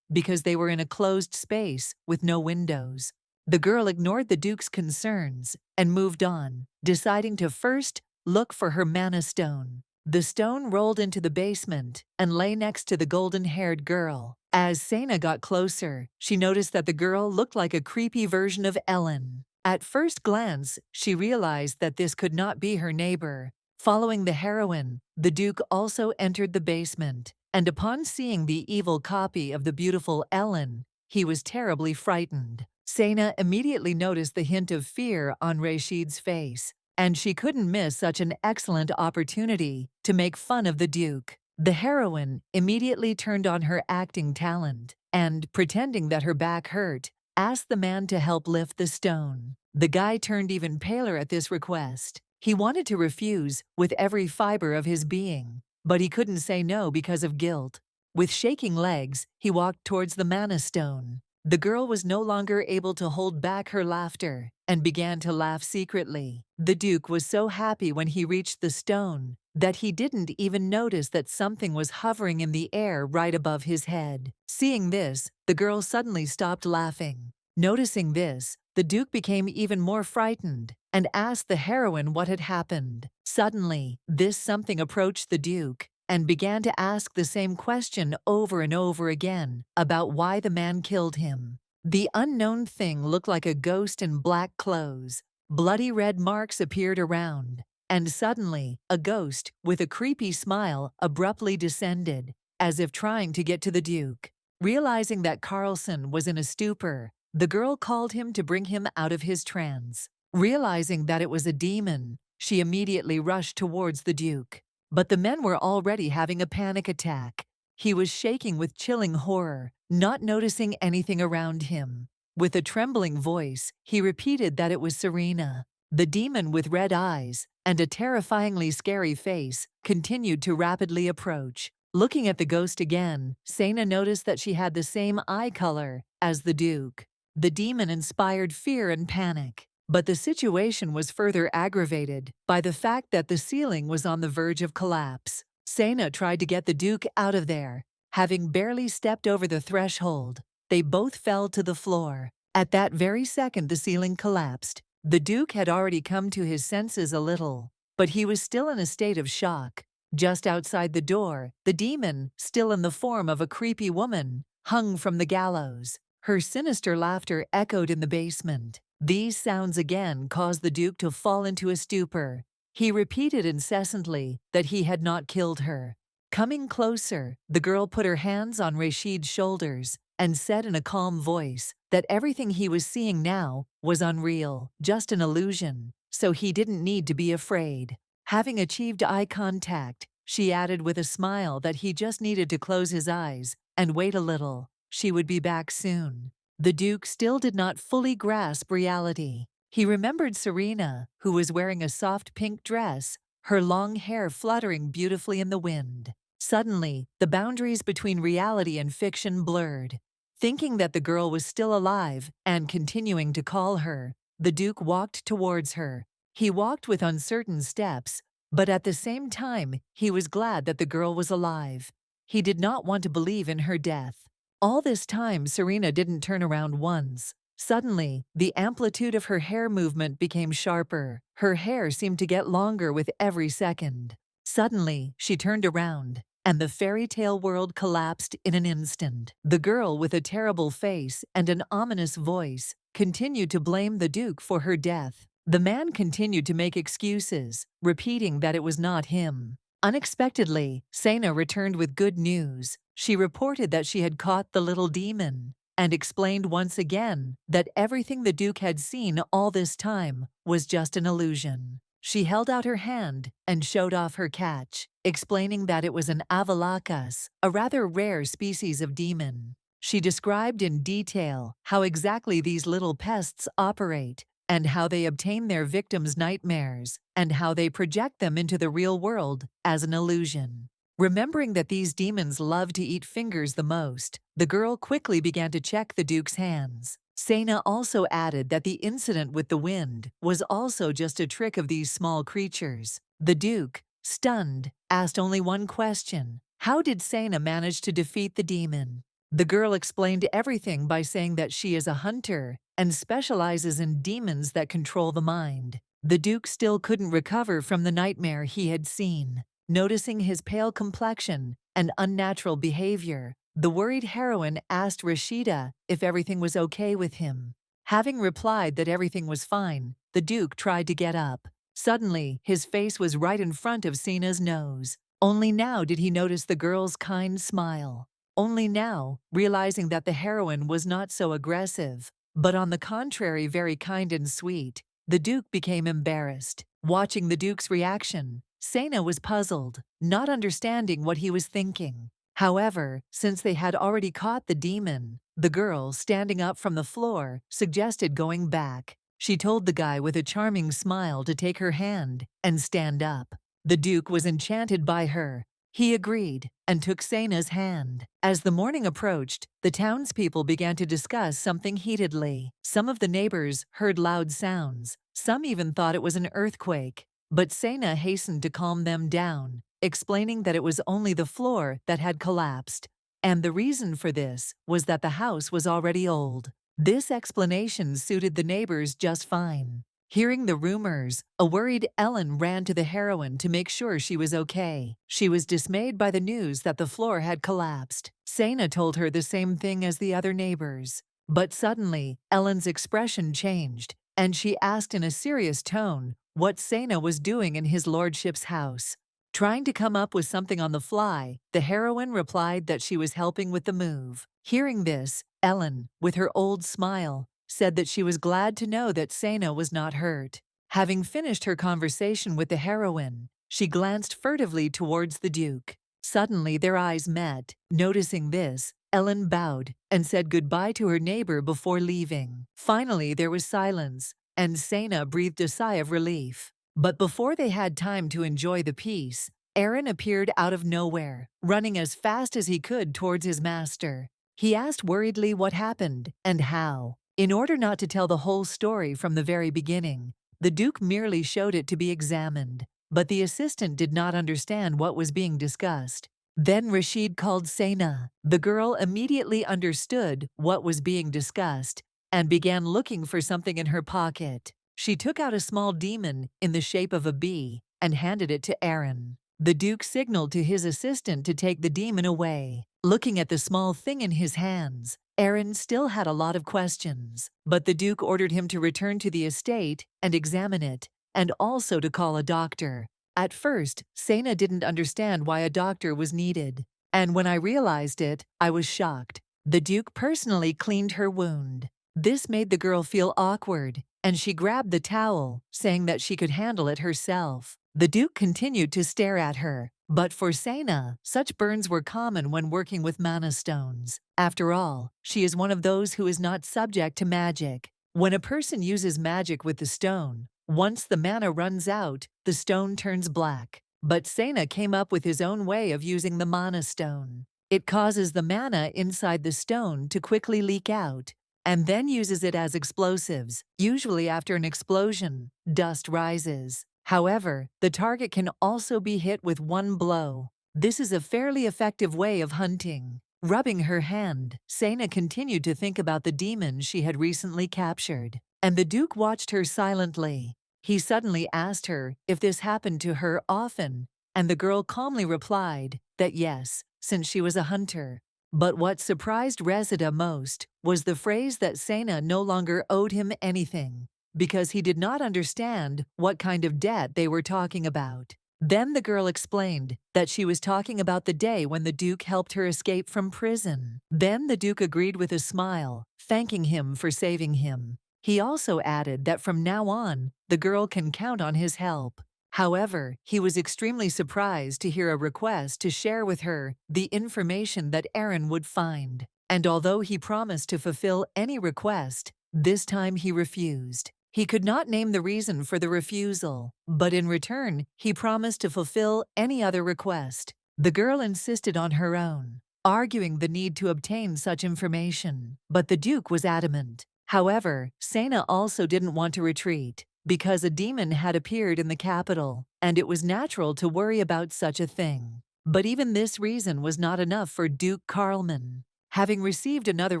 because they were in a closed space with no windows. The girl ignored the Duke's concerns and moved on, deciding to first look for her mana stone. The stone rolled into the basement and lay next to the golden-haired girl. As Sena got closer, she noticed that the girl looked like a creepy version of Ellen. At first glance, she realized that this could not be her neighbor. Following the heroine, the Duke also entered the basement, and upon seeing the evil copy of the beautiful Ellen, he was terribly frightened. Sena immediately noticed the hint of fear on Rashid's face, and she couldn't miss such an excellent opportunity to make fun of the Duke. The heroine immediately turned on her acting talent and, pretending that her back hurt, asked the man to help lift the stone. The guy turned even paler at this request. He wanted to refuse with every fiber of his being, but he couldn't say no because of guilt. With shaking legs, he walked towards the mana stone. The girl was no longer able to hold back her laughter and began to laugh secretly. The Duke was so happy when he reached the stone that he didn't even notice that something was hovering in the air right above his head. Seeing this, the girl suddenly stopped laughing. Noticing this, the Duke became even more frightened and asked the heroine what had happened. Suddenly, this something approached the Duke and began to ask the same question over and over again about why the man killed him. The unknown thing looked like a ghost in black clothes. Bloody red marks appeared around, and suddenly, a ghost, with a creepy smile, abruptly descended, as if trying to get to the Duke. Realizing that Carlson was in a stupor, the girl called him to bring him out of his trance. Realizing that it was a demon, she immediately rushed towards the Duke. But the men were already having a panic attack. He was shaking with chilling horror, not noticing anything around him. With a trembling voice, he repeated that it was Serena. The demon with red eyes and a terrifyingly scary face continued to rapidly approach. Looking at the ghost again, Sena noticed that she had the same eye color as the Duke. The demon inspired fear and panic. But the situation was further aggravated by the fact that the ceiling was on the verge of collapse. Sena tried to get the Duke out of there. Having barely stepped over the threshold, they both fell to the floor. At that very second the ceiling collapsed. The Duke had already come to his senses a little, but he was still in a state of shock. Just outside the door, the demon, still in the form of a creepy woman, hung from the gallows. Her sinister laughter echoed in the basement. These sounds again caused the Duke to fall into a stupor. He repeated incessantly that he had not killed her. Coming closer, the girl put her hands on Rashid's shoulders and said in a calm voice that everything he was seeing now was unreal, just an illusion, so he didn't need to be afraid. Having achieved eye contact, she added with a smile that he just needed to close his eyes and wait a little. She would be back soon. The Duke still did not fully grasp reality. He remembered Serena, who was wearing a soft pink dress, her long hair fluttering beautifully in the wind. Suddenly, the boundaries between reality and fiction blurred. Thinking that the girl was still alive and continuing to call her, the Duke walked towards her. He walked with uncertain steps, but at the same time, he was glad that the girl was alive. He did not want to believe in her death. All this time, Serena didn't turn around once. Suddenly, the amplitude of her hair movement became sharper. Her hair seemed to get longer with every second. Suddenly, she turned around, and the fairy tale world collapsed in an instant. The girl with a terrible face and an ominous voice continued to blame the Duke for her death. The man continued to make excuses, repeating that it was not him. Unexpectedly, Sena returned with good news. She reported that she had caught the little demon and explained once again that everything the Duke had seen all this time was just an illusion. She held out her hand and showed off her catch, explaining that it was an avalakas, a rather rare species of demon. She described in detail how exactly these little pests operate, and how they obtain their victims' nightmares, and how they project them into the real world as an illusion. Remembering that these demons love to eat fingers the most, the girl quickly began to check the Duke's hands. Sena also added that the incident with the wind was also just a trick of these small creatures. The Duke, stunned, asked only one question: how did Sena manage to defeat the demon? The girl explained everything by saying that she is a hunter and specializes in demons that control the mind. The Duke still couldn't recover from the nightmare he had seen. Noticing his pale complexion and unnatural behavior, the worried heroine asked Rashida if everything was okay with him. Having replied that everything was fine, the Duke tried to get up. Suddenly, his face was right in front of Sena's nose. Only now did he notice the girl's kind smile. Only now, realizing that the heroine was not so aggressive, but on the contrary very kind and sweet, the Duke became embarrassed. Watching the Duke's reaction, Sena was puzzled, not understanding what he was thinking. However, since they had already caught the demon, the girl, standing up from the floor, suggested going back. She told the guy with a charming smile to take her hand and stand up. The Duke was enchanted by her. He agreed and took Sena's hand. As the morning approached, the townspeople began to discuss something heatedly. Some of the neighbors heard loud sounds. Some even thought it was an earthquake. But Sena hastened to calm them down, explaining that it was only the floor that had collapsed. And the reason for this was that the house was already old. This explanation suited the neighbors just fine. Hearing the rumors, a worried Ellen ran to the heroine to make sure she was okay. She was dismayed by the news that the floor had collapsed. Sena told her the same thing as the other neighbors. But suddenly, Ellen's expression changed, and she asked in a serious tone what Sena was doing in his lordship's house. Trying to come up with something on the fly, the heroine replied that she was helping with the move. Hearing this, Ellen, with her old smile, said that she was glad to know that Sena was not hurt. Having finished her conversation with the heroine, she glanced furtively towards the Duke. Suddenly their eyes met. Noticing this, Ellen bowed and said goodbye to her neighbor before leaving. Finally there was silence, and Sena breathed a sigh of relief. But before they had time to enjoy the peace, Aaron appeared out of nowhere, running as fast as he could towards his master. He asked worriedly what happened and how. In order not to tell the whole story from the very beginning, the Duke merely showed it to be examined, but the assistant did not understand what was being discussed. Then Rashid called Sena. The girl immediately understood what was being discussed and began looking for something in her pocket. She took out a small demon in the shape of a bee and handed it to Aaron. The Duke signaled to his assistant to take the demon away. Looking at the small thing in his hands, Aaron still had a lot of questions, but the Duke ordered him to return to the estate and examine it, and also to call a doctor. At first, Sena didn't understand why a doctor was needed, and when I realized it, I was shocked. The Duke personally cleaned her wound. This made the girl feel awkward, and she grabbed the towel, saying that she could handle it herself. The Duke continued to stare at her, but for Sena, such burns were common when working with mana stones. After all, she is one of those who is not subject to magic. When a person uses magic with the stone, once the mana runs out, the stone turns black. But Sena came up with his own way of using the mana stone. It causes the mana inside the stone to quickly leak out, and then uses it as explosives. Usually after an explosion, dust rises. However, the target can also be hit with one blow. This is a fairly effective way of hunting. Rubbing her hand, Sena continued to think about the demon she had recently captured, and the Duke watched her silently. He suddenly asked her if this happened to her often, and the girl calmly replied that yes, since she was a hunter. But what surprised Resida most was the phrase that Sena no longer owed him anything, because he did not understand what kind of debt they were talking about. Then the girl explained that she was talking about the day when the Duke helped her escape from prison. Then the Duke agreed with a smile, thanking him for saving him. He also added that from now on, the girl can count on his help. However, he was extremely surprised to hear a request to share with her the information that Aaron would find. And although he promised to fulfill any request, this time he refused. He could not name the reason for the refusal, but in return, he promised to fulfill any other request. The girl insisted on her own, arguing the need to obtain such information, but the Duke was adamant. However, Sena also didn't want to retreat, because a demon had appeared in the capital, and it was natural to worry about such a thing. But even this reason was not enough for Duke Carlman. Having received another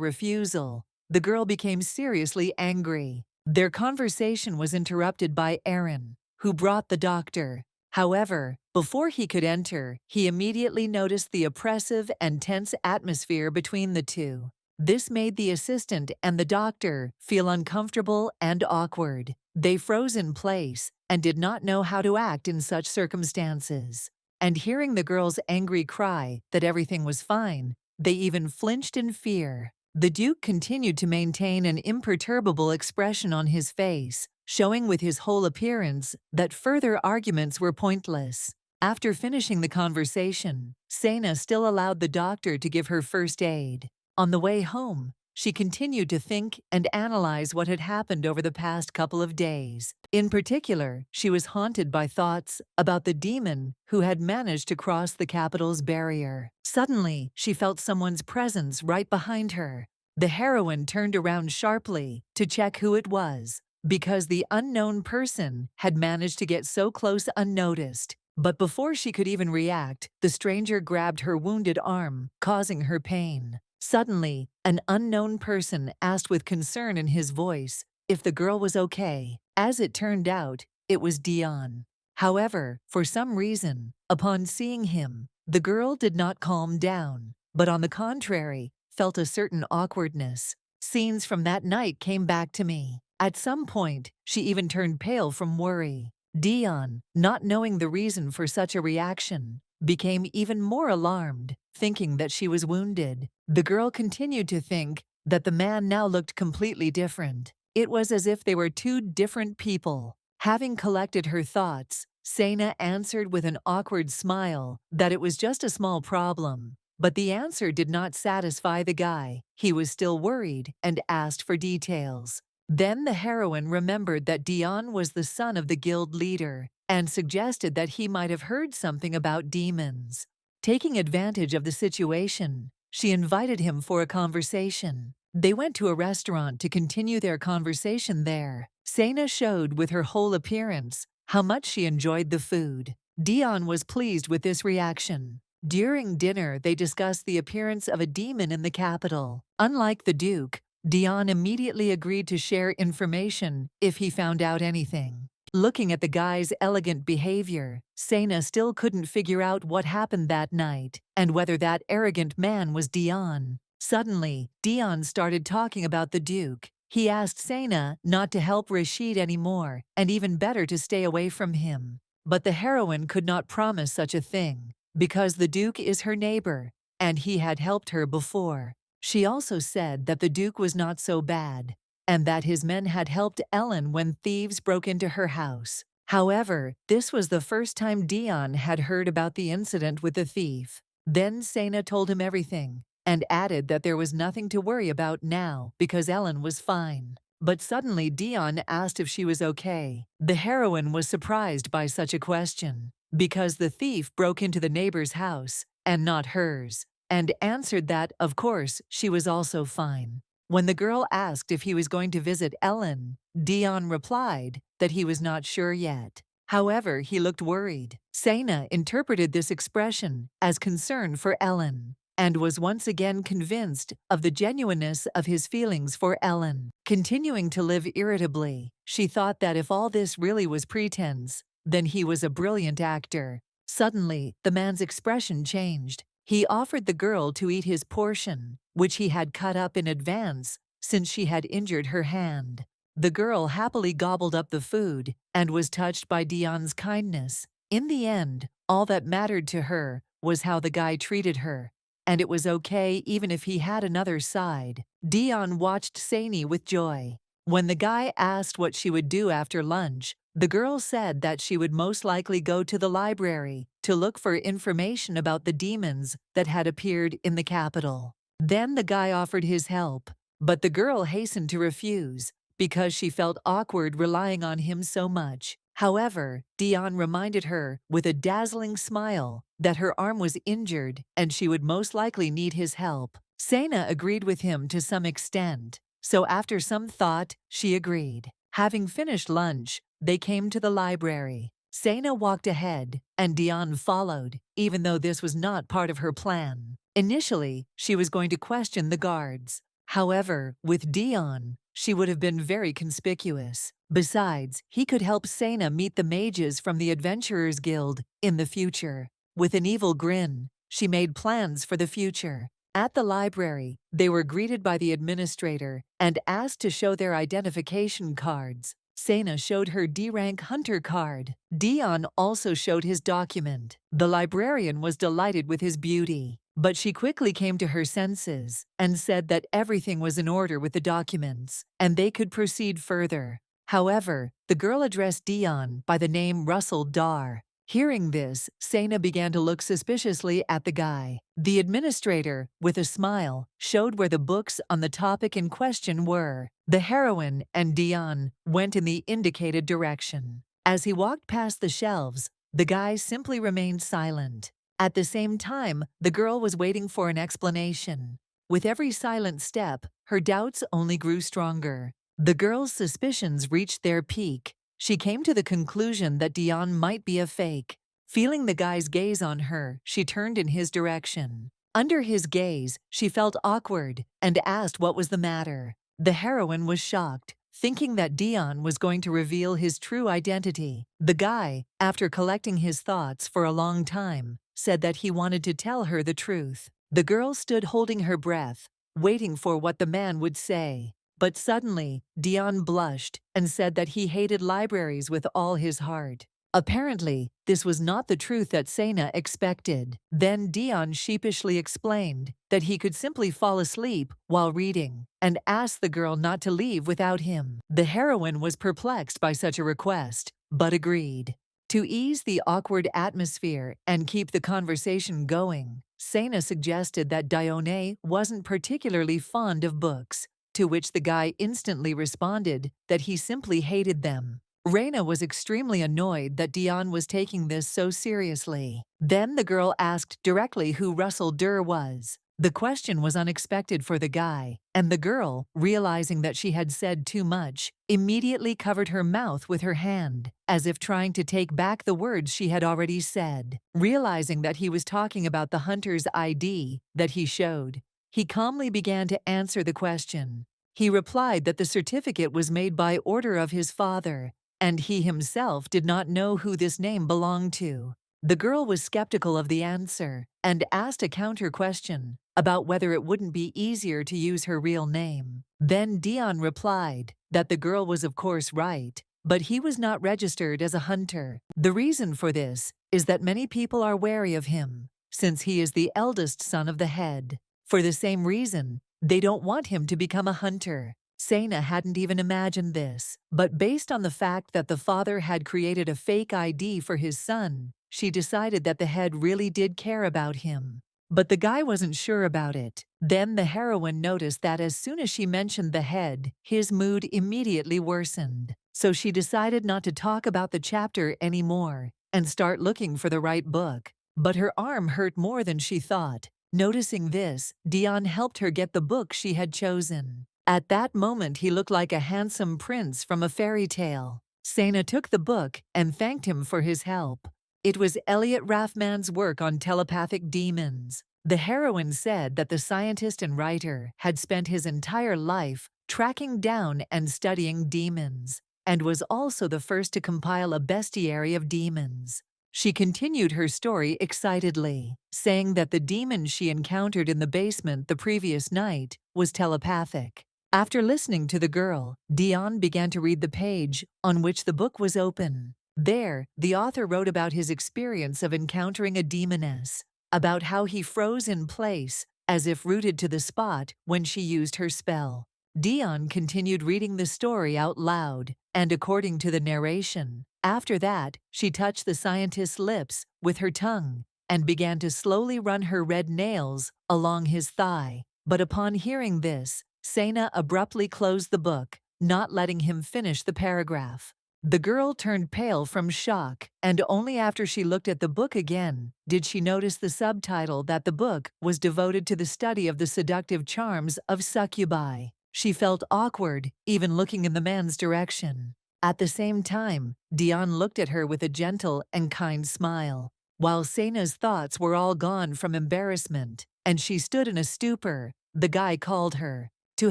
refusal, the girl became seriously angry. Their conversation was interrupted by Aaron, who brought the doctor. However, before he could enter, he immediately noticed the oppressive and tense atmosphere between the two. This made the assistant and the doctor feel uncomfortable and awkward. They froze in place and did not know how to act in such circumstances. And hearing the girl's angry cry that everything was fine, they even flinched in fear. The Duke continued to maintain an imperturbable expression on his face, showing with his whole appearance that further arguments were pointless. After finishing the conversation, Sena still allowed the doctor to give her first aid. On the way home, she continued to think and analyze what had happened over the past couple of days. In particular, she was haunted by thoughts about the demon who had managed to cross the capital's barrier. Suddenly, she felt someone's presence right behind her. The heroine turned around sharply to check who it was, because the unknown person had managed to get so close unnoticed. But before she could even react, the stranger grabbed her wounded arm, causing her pain. Suddenly, an unknown person asked with concern in his voice if the girl was okay. As it turned out, it was Dion. However, for some reason, upon seeing him, the girl did not calm down, but on the contrary, felt a certain awkwardness. Scenes from that night came back to me. At some point, she even turned pale from worry. Dion, not knowing the reason for such a reaction, became even more alarmed, thinking that she was wounded. The girl continued to think that the man now looked completely different. It was as if they were two different people. Having collected her thoughts, Sena answered with an awkward smile that it was just a small problem. But the answer did not satisfy the guy. He was still worried and asked for details. Then the heroine remembered that Dion was the son of the guild leader and suggested that he might have heard something about demons. Taking advantage of the situation, she invited him for a conversation. They went to a restaurant to continue their conversation there. Sena showed with her whole appearance how much she enjoyed the food. Dion was pleased with this reaction. During dinner, they discussed the appearance of a demon in the capital. Unlike the Duke, Dion immediately agreed to share information if he found out anything. Looking at the guy's elegant behavior, Sena still couldn't figure out what happened that night and whether that arrogant man was Dion. Suddenly, Dion started talking about the Duke. He asked Sena not to help Rashid anymore and even better to stay away from him. But the heroine could not promise such a thing because the Duke is her neighbor and he had helped her before. She also said that the Duke was not so bad, and that his men had helped Ellen when thieves broke into her house. However, this was the first time Dion had heard about the incident with the thief. Then Sena told him everything, and added that there was nothing to worry about now because Ellen was fine. But suddenly Dion asked if she was okay. The heroine was surprised by such a question, because the thief broke into the neighbor's house, and not hers, and answered that, of course, she was also fine. When the girl asked if he was going to visit Ellen, Dion replied that he was not sure yet. However, he looked worried. Sena interpreted this expression as concern for Ellen, and was once again convinced of the genuineness of his feelings for Ellen. Continuing to live irritably, she thought that if all this really was pretense, then he was a brilliant actor. Suddenly, the man's expression changed. He offered the girl to eat his portion, which he had cut up in advance since she had injured her hand. The girl happily gobbled up the food and was touched by Dion's kindness. In the end, all that mattered to her was how the guy treated her, and it was okay even if he had another side. Dion watched Saini with joy. When the guy asked what she would do after lunch, the girl said that she would most likely go to the library to look for information about the demons that had appeared in the capital. Then the guy offered his help, but the girl hastened to refuse because she felt awkward relying on him so much. However, Dion reminded her with a dazzling smile that her arm was injured and she would most likely need his help. Sena agreed with him to some extent, so after some thought, she agreed. Having finished lunch, they came to the library. Sena walked ahead, and Dion followed, even though this was not part of her plan. Initially, she was going to question the guards. However, with Dion, she would have been very conspicuous. Besides, he could help Sena meet the mages from the Adventurers Guild in the future. With an evil grin, she made plans for the future. At the library, they were greeted by the administrator and asked to show their identification cards. Sena showed her D-rank hunter card. Dion also showed his document. The librarian was delighted with his beauty, but she quickly came to her senses and said that everything was in order with the documents, and they could proceed further. However, the girl addressed Dion by the name Russell Dar. Hearing this, Sena began to look suspiciously at the guy. The administrator, with a smile, showed where the books on the topic in question were. The heroine and Dion went in the indicated direction. As he walked past the shelves, the guy simply remained silent. At the same time, the girl was waiting for an explanation. With every silent step, her doubts only grew stronger. The girl's suspicions reached their peak. She came to the conclusion that Dion might be a fake. Feeling the guy's gaze on her, she turned in his direction. Under his gaze, she felt awkward and asked what was the matter. The heroine was shocked, thinking that Dion was going to reveal his true identity. The guy, after collecting his thoughts for a long time, said that he wanted to tell her the truth. The girl stood holding her breath, waiting for what the man would say. But suddenly, Dion blushed and said that he hated libraries with all his heart. Apparently, this was not the truth that Sena expected. Then Dion sheepishly explained that he could simply fall asleep while reading and asked the girl not to leave without him. The heroine was perplexed by such a request, but agreed. To ease the awkward atmosphere and keep the conversation going, Sena suggested that Dione wasn't particularly fond of books, to which the guy instantly responded that he simply hated them. Reina was extremely annoyed that Dion was taking this so seriously. Then the girl asked directly who Russell Durr was. The question was unexpected for the guy, and the girl, realizing that she had said too much, immediately covered her mouth with her hand, as if trying to take back the words she had already said. Realizing that he was talking about the hunter's ID that he showed, he calmly began to answer the question. He replied that the certificate was made by order of his father, and he himself did not know who this name belonged to. The girl was skeptical of the answer and asked a counter question about whether it wouldn't be easier to use her real name. Then Dion replied that the girl was of course right, but he was not registered as a hunter. The reason for this is that many people are wary of him, since he is the eldest son of the head. For the same reason, they don't want him to become a hunter. Sena hadn't even imagined this, but based on the fact that the father had created a fake ID for his son, she decided that the head really did care about him. But the guy wasn't sure about it. Then the heroine noticed that as soon as she mentioned the head, his mood immediately worsened. So she decided not to talk about the chapter anymore and start looking for the right book. But her arm hurt more than she thought. Noticing this, Dion helped her get the book she had chosen. At that moment he looked like a handsome prince from a fairy tale. Sena took the book and thanked him for his help. It was Elliot Raffman's work on telepathic demons. The heroine said that the scientist and writer had spent his entire life tracking down and studying demons, and was also the first to compile a bestiary of demons. She continued her story excitedly, saying that the demon she encountered in the basement the previous night was telepathic. After listening to the girl, Dion began to read the page on which the book was open. There, the author wrote about his experience of encountering a demoness, about how he froze in place, as if rooted to the spot when she used her spell. Dion continued reading the story out loud, and according to the narration, after that, she touched the scientist's lips with her tongue and began to slowly run her red nails along his thigh. But upon hearing this, Sena abruptly closed the book, not letting him finish the paragraph. The girl turned pale from shock, and only after she looked at the book again did she notice the subtitle that the book was devoted to the study of the seductive charms of succubi. She felt awkward, even looking in the man's direction. At the same time, Dion looked at her with a gentle and kind smile. While Sena's thoughts were all gone from embarrassment, and she stood in a stupor, the guy called her. To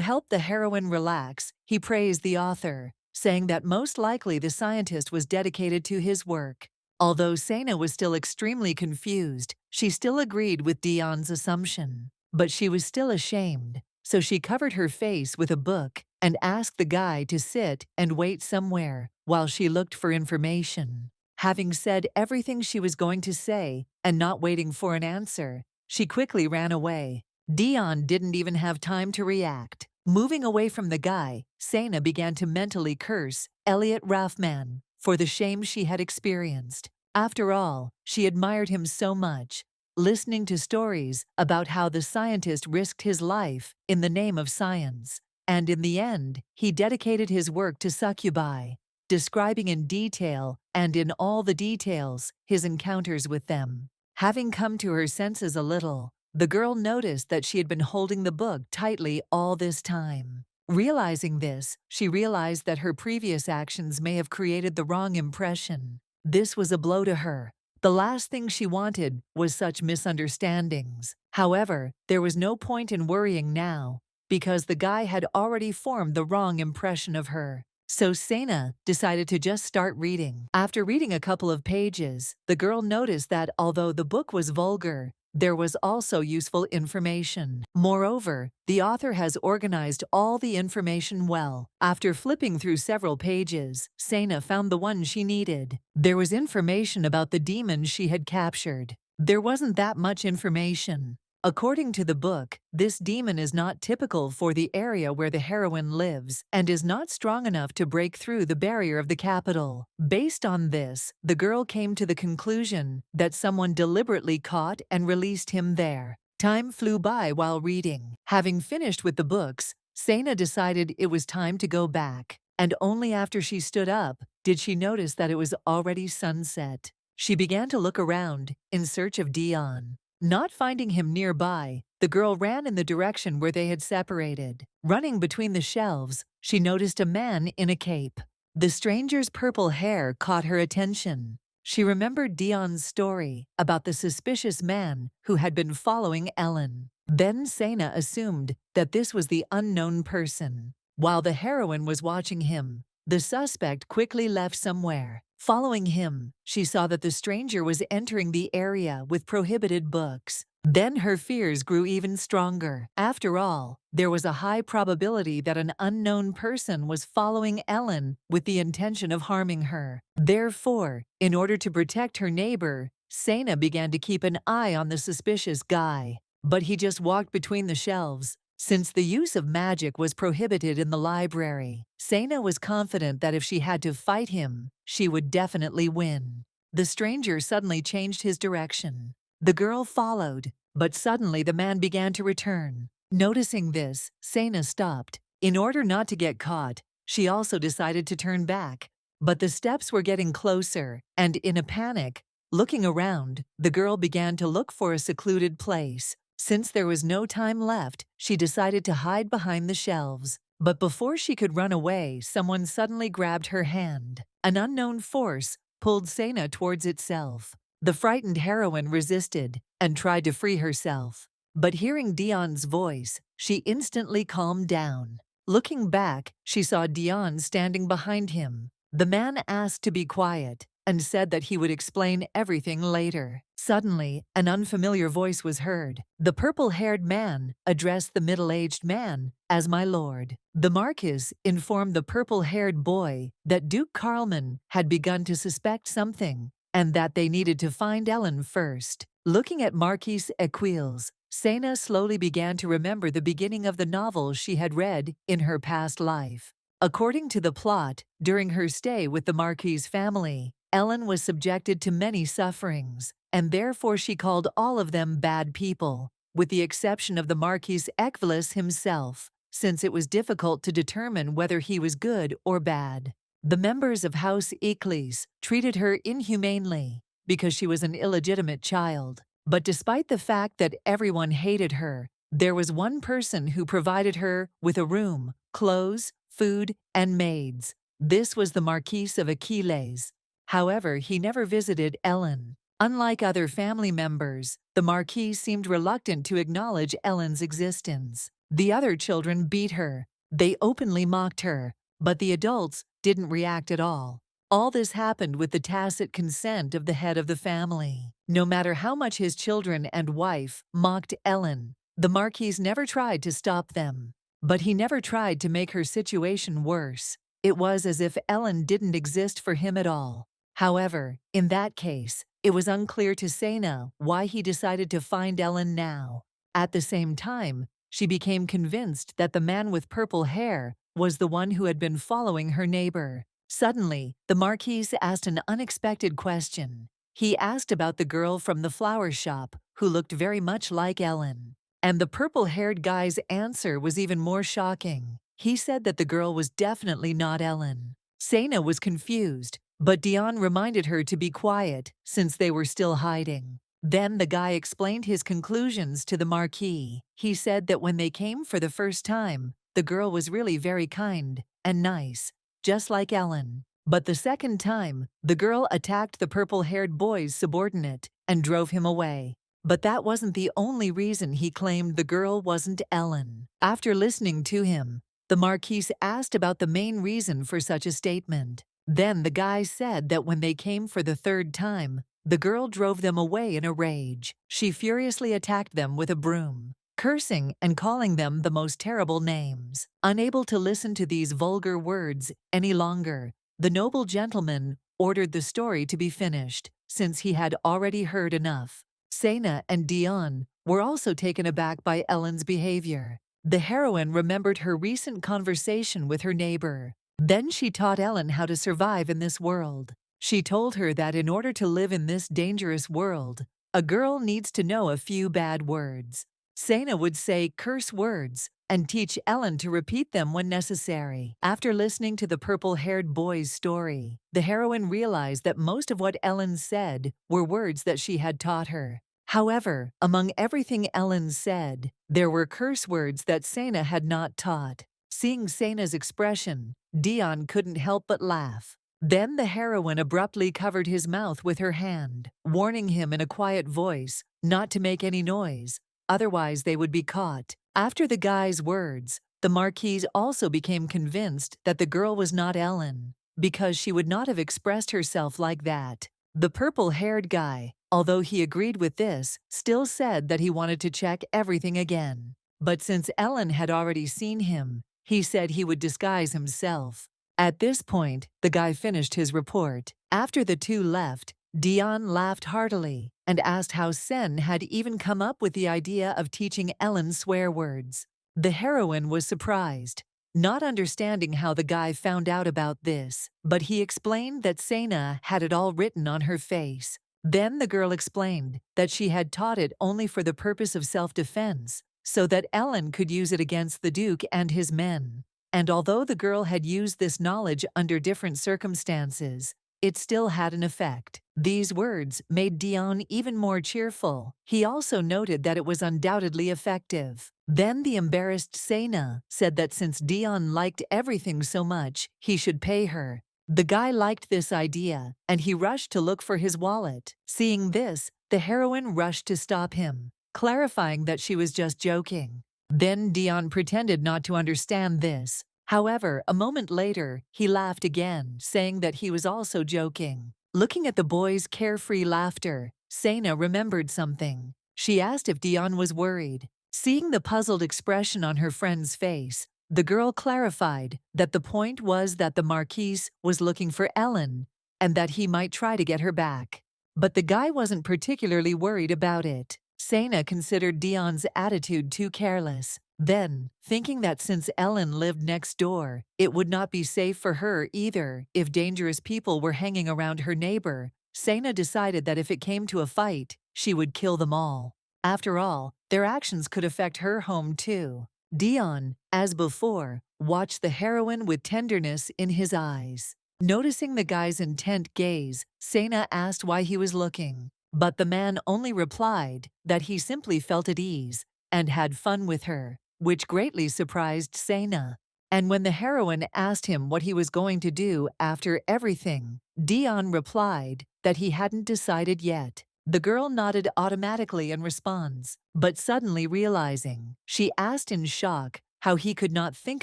help the heroine relax, he praised the author, saying that most likely the scientist was dedicated to his work. Although Sena was still extremely confused, she still agreed with Dion's assumption. But she was still ashamed, so she covered her face with a book and asked the guy to sit and wait somewhere while she looked for information. Having said everything she was going to say and not waiting for an answer, she quickly ran away. Dion didn't even have time to react. Moving away from the guy, Sena began to mentally curse Elliot Raffman for the shame she had experienced. After all, she admired him so much, listening to stories about how the scientist risked his life in the name of science. And in the end, he dedicated his work to succubi, describing in detail and in all the details his encounters with them. Having come to her senses a little, the girl noticed that she had been holding the book tightly all this time. Realizing this, she realized that her previous actions may have created the wrong impression. This was a blow to her. The last thing she wanted was such misunderstandings. However, there was no point in worrying now, because the guy had already formed the wrong impression of her. So Sena decided to just start reading. After reading a couple of pages, the girl noticed that although the book was vulgar, there was also useful information. Moreover, the author has organized all the information well. After flipping through several pages, Sena found the one she needed. There was information about the demon she had captured. There wasn't that much information. According to the book, this demon is not typical for the area where the heroine lives and is not strong enough to break through the barrier of the capital. Based on this, the girl came to the conclusion that someone deliberately caught and released him there. Time flew by while reading. Having finished with the books, Sena decided it was time to go back, and only after she stood up did she notice that it was already sunset. She began to look around in search of Dion. Not finding him nearby, the girl ran in the direction where they had separated. Running between the shelves, she noticed a man in a cape. The stranger's purple hair caught her attention. She remembered Dion's story about the suspicious man who had been following Ellen. Then Sena assumed that this was the unknown person. While the heroine was watching him, the suspect quickly left somewhere. Following him, she saw that the stranger was entering the area with prohibited books. Then her fears grew even stronger. After all, there was a high probability that an unknown person was following Ellen with the intention of harming her. Therefore, in order to protect her neighbor, Sena began to keep an eye on the suspicious guy. But he just walked between the shelves. Since the use of magic was prohibited in the library, Sena was confident that if she had to fight him, she would definitely win. The stranger suddenly changed his direction. The girl followed, but suddenly the man began to return. Noticing this, Sena stopped. In order not to get caught, she also decided to turn back. But the steps were getting closer, and in a panic, looking around, the girl began to look for a secluded place. Since there was no time left, she decided to hide behind the shelves. But before she could run away, someone suddenly grabbed her hand. An unknown force pulled Sena towards itself. The frightened heroine resisted and tried to free herself. But hearing Dion's voice, she instantly calmed down. Looking back, she saw Dion standing behind him. The man asked to be quiet and said that he would explain everything later. Suddenly, an unfamiliar voice was heard. The purple-haired man addressed the middle-aged man as my lord. The Marquis informed the purple-haired boy that Duke Carlman had begun to suspect something and that they needed to find Ellen first. Looking at Marquis Equils, Sena slowly began to remember the beginning of the novel she had read in her past life. According to the plot, during her stay with the Marquis family, Ellen was subjected to many sufferings, and therefore she called all of them bad people, with the exception of the Marquis Ekvelis himself, since it was difficult to determine whether he was good or bad. The members of House Eklis treated her inhumanely because she was an illegitimate child. But despite the fact that everyone hated her, there was one person who provided her with a room, clothes, food, and maids. This was the Marquis of Achilles. However, he never visited Ellen. Unlike other family members, the Marquis seemed reluctant to acknowledge Ellen's existence. The other children beat her. They openly mocked her, but the adults didn't react at all. All this happened with the tacit consent of the head of the family. No matter how much his children and wife mocked Ellen, the Marquis never tried to stop them. But he never tried to make her situation worse. It was as if Ellen didn't exist for him at all. However, in that case, it was unclear to Sena why he decided to find Ellen now. At the same time, she became convinced that the man with purple hair was the one who had been following her neighbor. Suddenly, the Marquis asked an unexpected question. He asked about the girl from the flower shop, who looked very much like Ellen. And the purple-haired guy's answer was even more shocking. He said that the girl was definitely not Ellen. Sena was confused, but Dion reminded her to be quiet since they were still hiding. Then the guy explained his conclusions to the Marquis. He said that when they came for the first time, the girl was really very kind and nice, just like Ellen. But the second time, the girl attacked the purple-haired boy's subordinate and drove him away. But that wasn't the only reason he claimed the girl wasn't Ellen. After listening to him, the Marquis asked about the main reason for such a statement. Then the guy said that when they came for the third time, the girl drove them away in a rage. She furiously attacked them with a broom, cursing and calling them the most terrible names. Unable to listen to these vulgar words any longer, the noble gentleman ordered the story to be finished, since he had already heard enough. Sena and Dion were also taken aback by Ellen's behavior. The heroine remembered her recent conversation with her neighbor. Then she taught Ellen how to survive in this world. She told her that in order to live in this dangerous world, a girl needs to know a few bad words. Sena would say curse words and teach Ellen to repeat them when necessary. After listening to the purple-haired boy's story, the heroine realized that most of what Ellen said were words that she had taught her. However, among everything Ellen said, there were curse words that Sena had not taught. Seeing Sena's expression, Dion couldn't help but laugh. Then the heroine abruptly covered his mouth with her hand, warning him in a quiet voice not to make any noise, otherwise they would be caught. After the guy's words, the Marquis also became convinced that the girl was not Ellen, because she would not have expressed herself like that. The purple-haired guy, although he agreed with this, still said that he wanted to check everything again. But since Ellen had already seen him, he said he would disguise himself. At this point, the guy finished his report. After the two left, Dion laughed heartily and asked how Sen had even come up with the idea of teaching Ellen swear words. The heroine was surprised, not understanding how the guy found out about this, but he explained that Sena had it all written on her face. Then the girl explained that she had taught it only for the purpose of self-defense, so that Ellen could use it against the Duke and his men. And although the girl had used this knowledge under different circumstances, it still had an effect. These words made Dion even more cheerful. He also noted that it was undoubtedly effective. Then the embarrassed Sena said that since Dion liked everything so much, he should pay her. The guy liked this idea, and he rushed to look for his wallet. Seeing this, the heroine rushed to stop him, clarifying that she was just joking. Then Dion pretended not to understand this. However, a moment later, he laughed again, saying that he was also joking. Looking at the boy's carefree laughter, Sena remembered something. She asked if Dion was worried. Seeing the puzzled expression on her friend's face, the girl clarified that the point was that the Marquis was looking for Ellen and that he might try to get her back. But the guy wasn't particularly worried about it. Sana considered Dion's attitude too careless. Then, thinking that since Ellen lived next door, it would not be safe for her either if dangerous people were hanging around her neighbor, Sana decided that if it came to a fight, she would kill them all. After all, their actions could affect her home too. Dion, as before, watched the heroine with tenderness in his eyes. Noticing the guy's intent gaze, Sana asked why he was looking. But the man only replied that he simply felt at ease and had fun with her, which greatly surprised Sana. And when the heroine asked him what he was going to do after everything, Dion replied that he hadn't decided yet. The girl nodded automatically in response, but suddenly realizing, she asked in shock how he could not think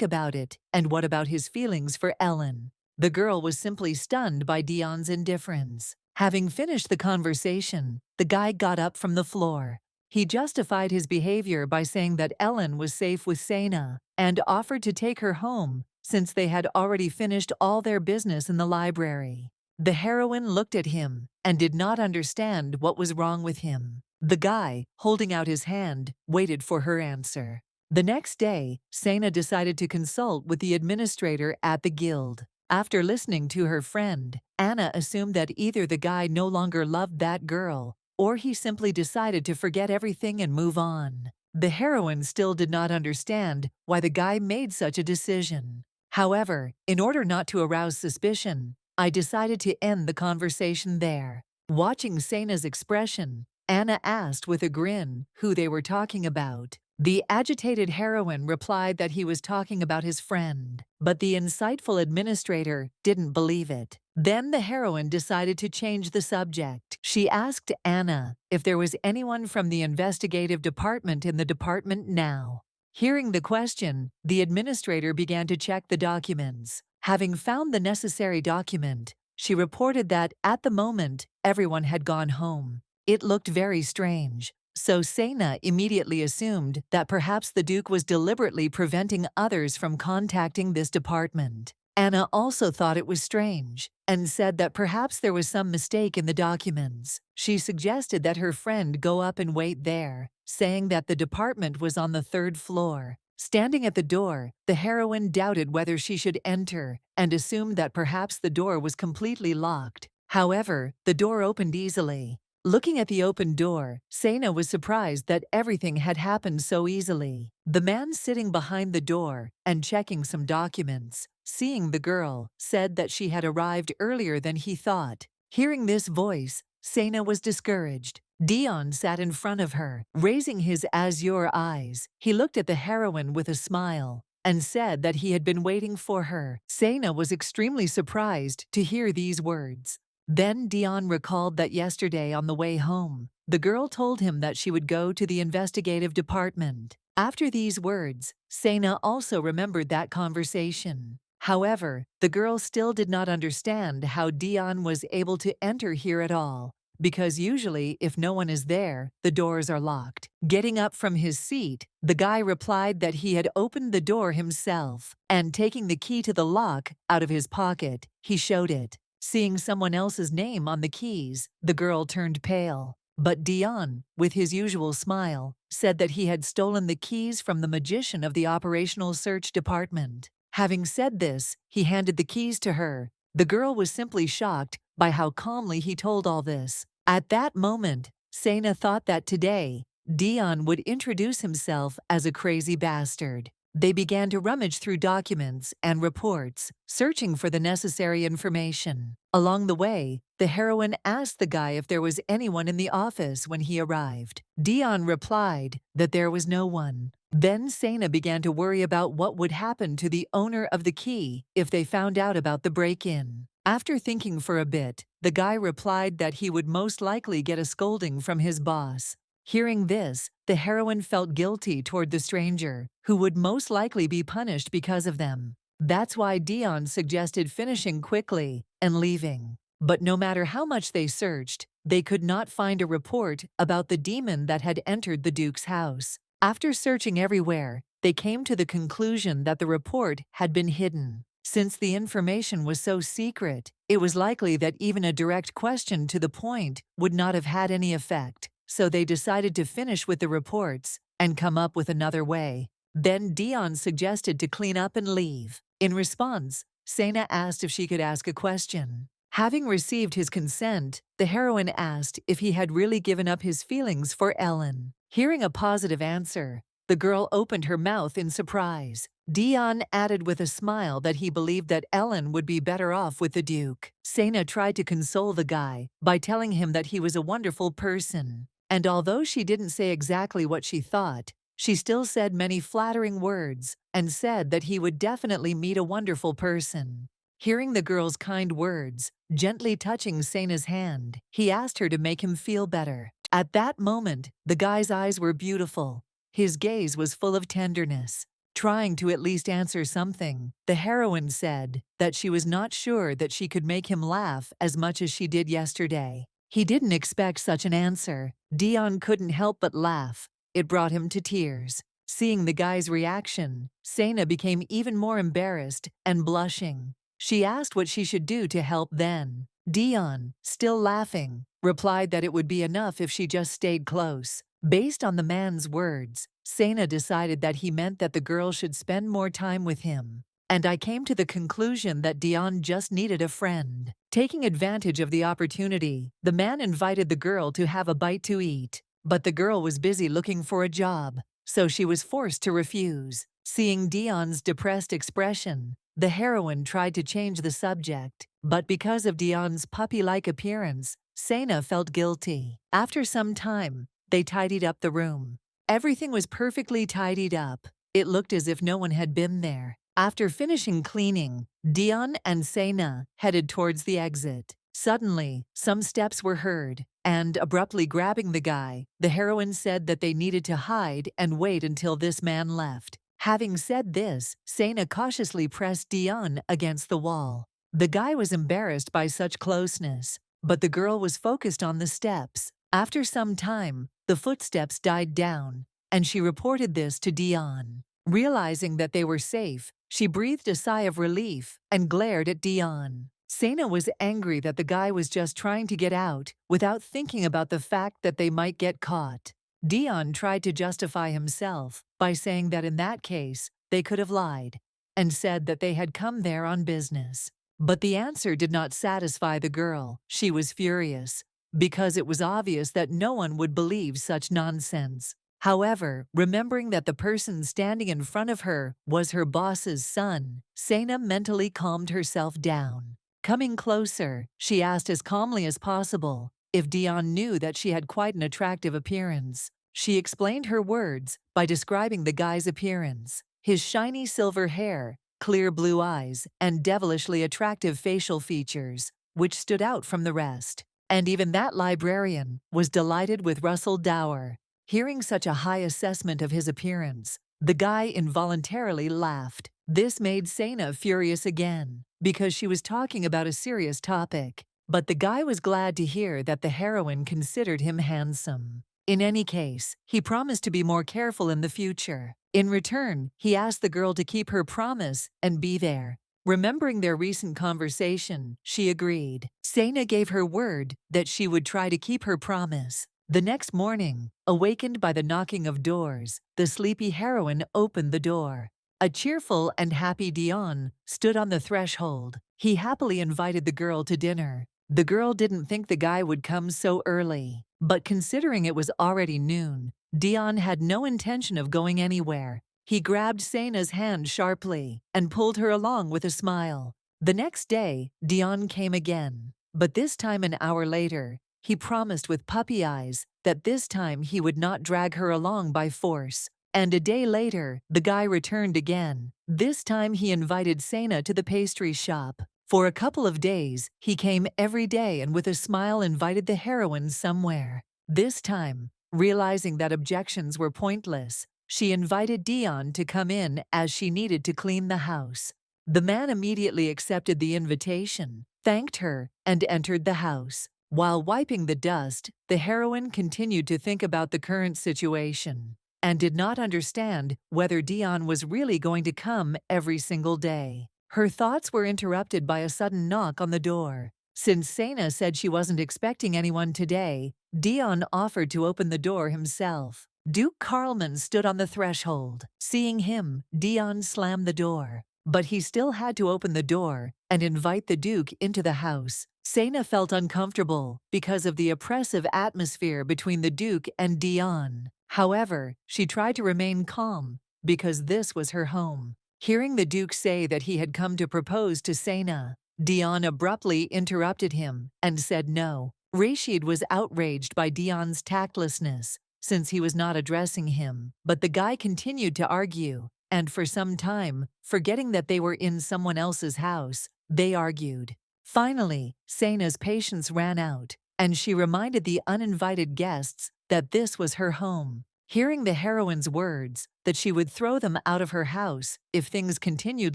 about it and what about his feelings for Ellen. The girl was simply stunned by Dion's indifference. Having finished the conversation, the guy got up from the floor. He justified his behavior by saying that Ellen was safe with Sana and offered to take her home since they had already finished all their business in the library. The heroine looked at him and did not understand what was wrong with him. The guy, holding out his hand, waited for her answer. The next day, Sana decided to consult with the administrator at the guild. After listening to her friend, Anna assumed that either the guy no longer loved that girl, or he simply decided to forget everything and move on. The heroine still did not understand why the guy made such a decision. However, in order not to arouse suspicion, I decided to end the conversation there. Watching Sana's expression, Anna asked with a grin who they were talking about. The agitated heroine replied that he was talking about his friend, but the insightful administrator didn't believe it. Then the heroine decided to change the subject. She asked Anna if there was anyone from the investigative department in the department now. Hearing the question, the administrator began to check the documents. Having found the necessary document, she reported that at the moment, everyone had gone home. It looked very strange. So Sana immediately assumed that perhaps the Duke was deliberately preventing others from contacting this department. Anna also thought it was strange and said that perhaps there was some mistake in the documents. She suggested that her friend go up and wait there, saying that the department was on the 3rd floor. Standing at the door, the heroine doubted whether she should enter and assumed that perhaps the door was completely locked. However, the door opened easily. Looking at the open door, Sana was surprised that everything had happened so easily. The man sitting behind the door and checking some documents, seeing the girl, said that she had arrived earlier than he thought. Hearing this voice, Sana was discouraged. Dion sat in front of her, raising his azure eyes. He looked at the heroine with a smile and said that he had been waiting for her. Sana was extremely surprised to hear these words. Then Dion recalled that yesterday on the way home, the girl told him that she would go to the investigative department. After these words, Sana also remembered that conversation. However, the girl still did not understand how Dion was able to enter here at all, because usually if no one is there, the doors are locked. Getting up from his seat, the guy replied that he had opened the door himself, and taking the key to the lock out of his pocket, he showed it. Seeing someone else's name on the keys, the girl turned pale. But Dion, with his usual smile, said that he had stolen the keys from the magician of the operational search department. Having said this, he handed the keys to her. The girl was simply shocked by how calmly he told all this. At that moment, Sana thought that today, Dion would introduce himself as a crazy bastard. They began to rummage through documents and reports, searching for the necessary information. Along the way, the heroine asked the guy if there was anyone in the office when he arrived. Dion replied that there was no one. Then Sana began to worry about what would happen to the owner of the key if they found out about the break-in. After thinking for a bit, the guy replied that he would most likely get a scolding from his boss. Hearing this, the heroine felt guilty toward the stranger, who would most likely be punished because of them. That's why Dion suggested finishing quickly and leaving. But no matter how much they searched, they could not find a report about the demon that had entered the Duke's house. After searching everywhere, they came to the conclusion that the report had been hidden. Since the information was so secret, it was likely that even a direct question to the point would not have had any effect. so they decided to finish with the reports and come up with another way. Then Dion suggested to clean up and leave. In response, Sena asked if she could ask a question. Having received his consent, the heroine asked if he had really given up his feelings for Ellen. Hearing a positive answer, the girl opened her mouth in surprise. Dion added with a smile that he believed that Ellen would be better off with the Duke. Sena tried to console the guy by telling him that he was a wonderful person. And although she didn't say exactly what she thought, she still said many flattering words and said that he would definitely meet a wonderful person. Hearing the girl's kind words, gently touching Sena's hand, he asked her to make him feel better. At that moment, the guy's eyes were beautiful. His gaze was full of tenderness. Trying to at least answer something, the heroine said that she was not sure that she could make him laugh as much as she did yesterday. He didn't expect such an answer. Dion couldn't help but laugh. It brought him to tears. Seeing the guy's reaction, Sena became even more embarrassed and blushing. She asked what she should do to help then. Dion, still laughing, replied that it would be enough if she just stayed close. Based on the man's words, Sena decided that he meant that the girl should spend more time with him. And I came to the conclusion that Dion just needed a friend. Taking advantage of the opportunity, the man invited the girl to have a bite to eat. But the girl was busy looking for a job, so she was forced to refuse. Seeing Dion's depressed expression, the heroine tried to change the subject, but because of Dion's puppy-like appearance, Sena felt guilty. After some time, they tidied up the room. Everything was perfectly tidied up. It looked as if no one had been there. After finishing cleaning, Dion and Sena headed towards the exit. Suddenly, some steps were heard, and abruptly grabbing the guy, the heroine said that they needed to hide and wait until this man left. Having said this, Sena cautiously pressed Dion against the wall. The guy was embarrassed by such closeness, but the girl was focused on the steps. After some time, the footsteps died down, and she reported this to Dion. Realizing that they were safe, she breathed a sigh of relief and glared at Dion. Sena was angry that the guy was just trying to get out without thinking about the fact that they might get caught. Dion tried to justify himself by saying that in that case, they could have lied and said that they had come there on business. But the answer did not satisfy the girl. She was furious because it was obvious that no one would believe such nonsense. However, remembering that the person standing in front of her was her boss's son, Sena mentally calmed herself down. Coming closer, she asked as calmly as possible if Dion knew that she had quite an attractive appearance. She explained her words by describing the guy's appearance. His shiny silver hair, clear blue eyes, and devilishly attractive facial features, which stood out from the rest. And even that librarian was delighted with Russell Dower. Hearing such a high assessment of his appearance, the guy involuntarily laughed. This made Sena furious again, because she was talking about a serious topic. But the guy was glad to hear that the heroine considered him handsome. In any case, he promised to be more careful in the future. In return, he asked the girl to keep her promise and be there. Remembering their recent conversation, she agreed. Sena gave her word that she would try to keep her promise. The next morning, awakened by the knocking of doors, the sleepy heroine opened the door. A cheerful and happy Dion stood on the threshold. He happily invited the girl to dinner. The girl didn't think the guy would come so early, but considering it was already noon, Dion had no intention of going anywhere. He grabbed Sena's hand sharply and pulled her along with a smile. The next day, Dion came again, but this time an hour later. He promised with puppy eyes that this time he would not drag her along by force. And a day later, the guy returned again. This time he invited Sena to the pastry shop. For a couple of days, he came every day and with a smile invited the heroine somewhere. This time, realizing that objections were pointless, she invited Dion to come in as she needed to clean the house. The man immediately accepted the invitation, thanked her, and entered the house. While wiping the dust, the heroine continued to think about the current situation and did not understand whether Dion was really going to come every single day. Her thoughts were interrupted by a sudden knock on the door. Since Sena said she wasn't expecting anyone today, Dion offered to open the door himself. Duke Carlman stood on the threshold. Seeing him, Dion slammed the door. But he still had to open the door and invite the Duke into the house. Sena felt uncomfortable because of the oppressive atmosphere between the Duke and Dion. However, she tried to remain calm because this was her home. Hearing the Duke say that he had come to propose to Sena, Dion abruptly interrupted him and said no. Rashid was outraged by Dion's tactlessness since he was not addressing him, but the guy continued to argue, and for some time, forgetting that they were in someone else's house, they argued. Finally, Sena's patience ran out, and she reminded the uninvited guests that this was her home. Hearing the heroine's words that she would throw them out of her house if things continued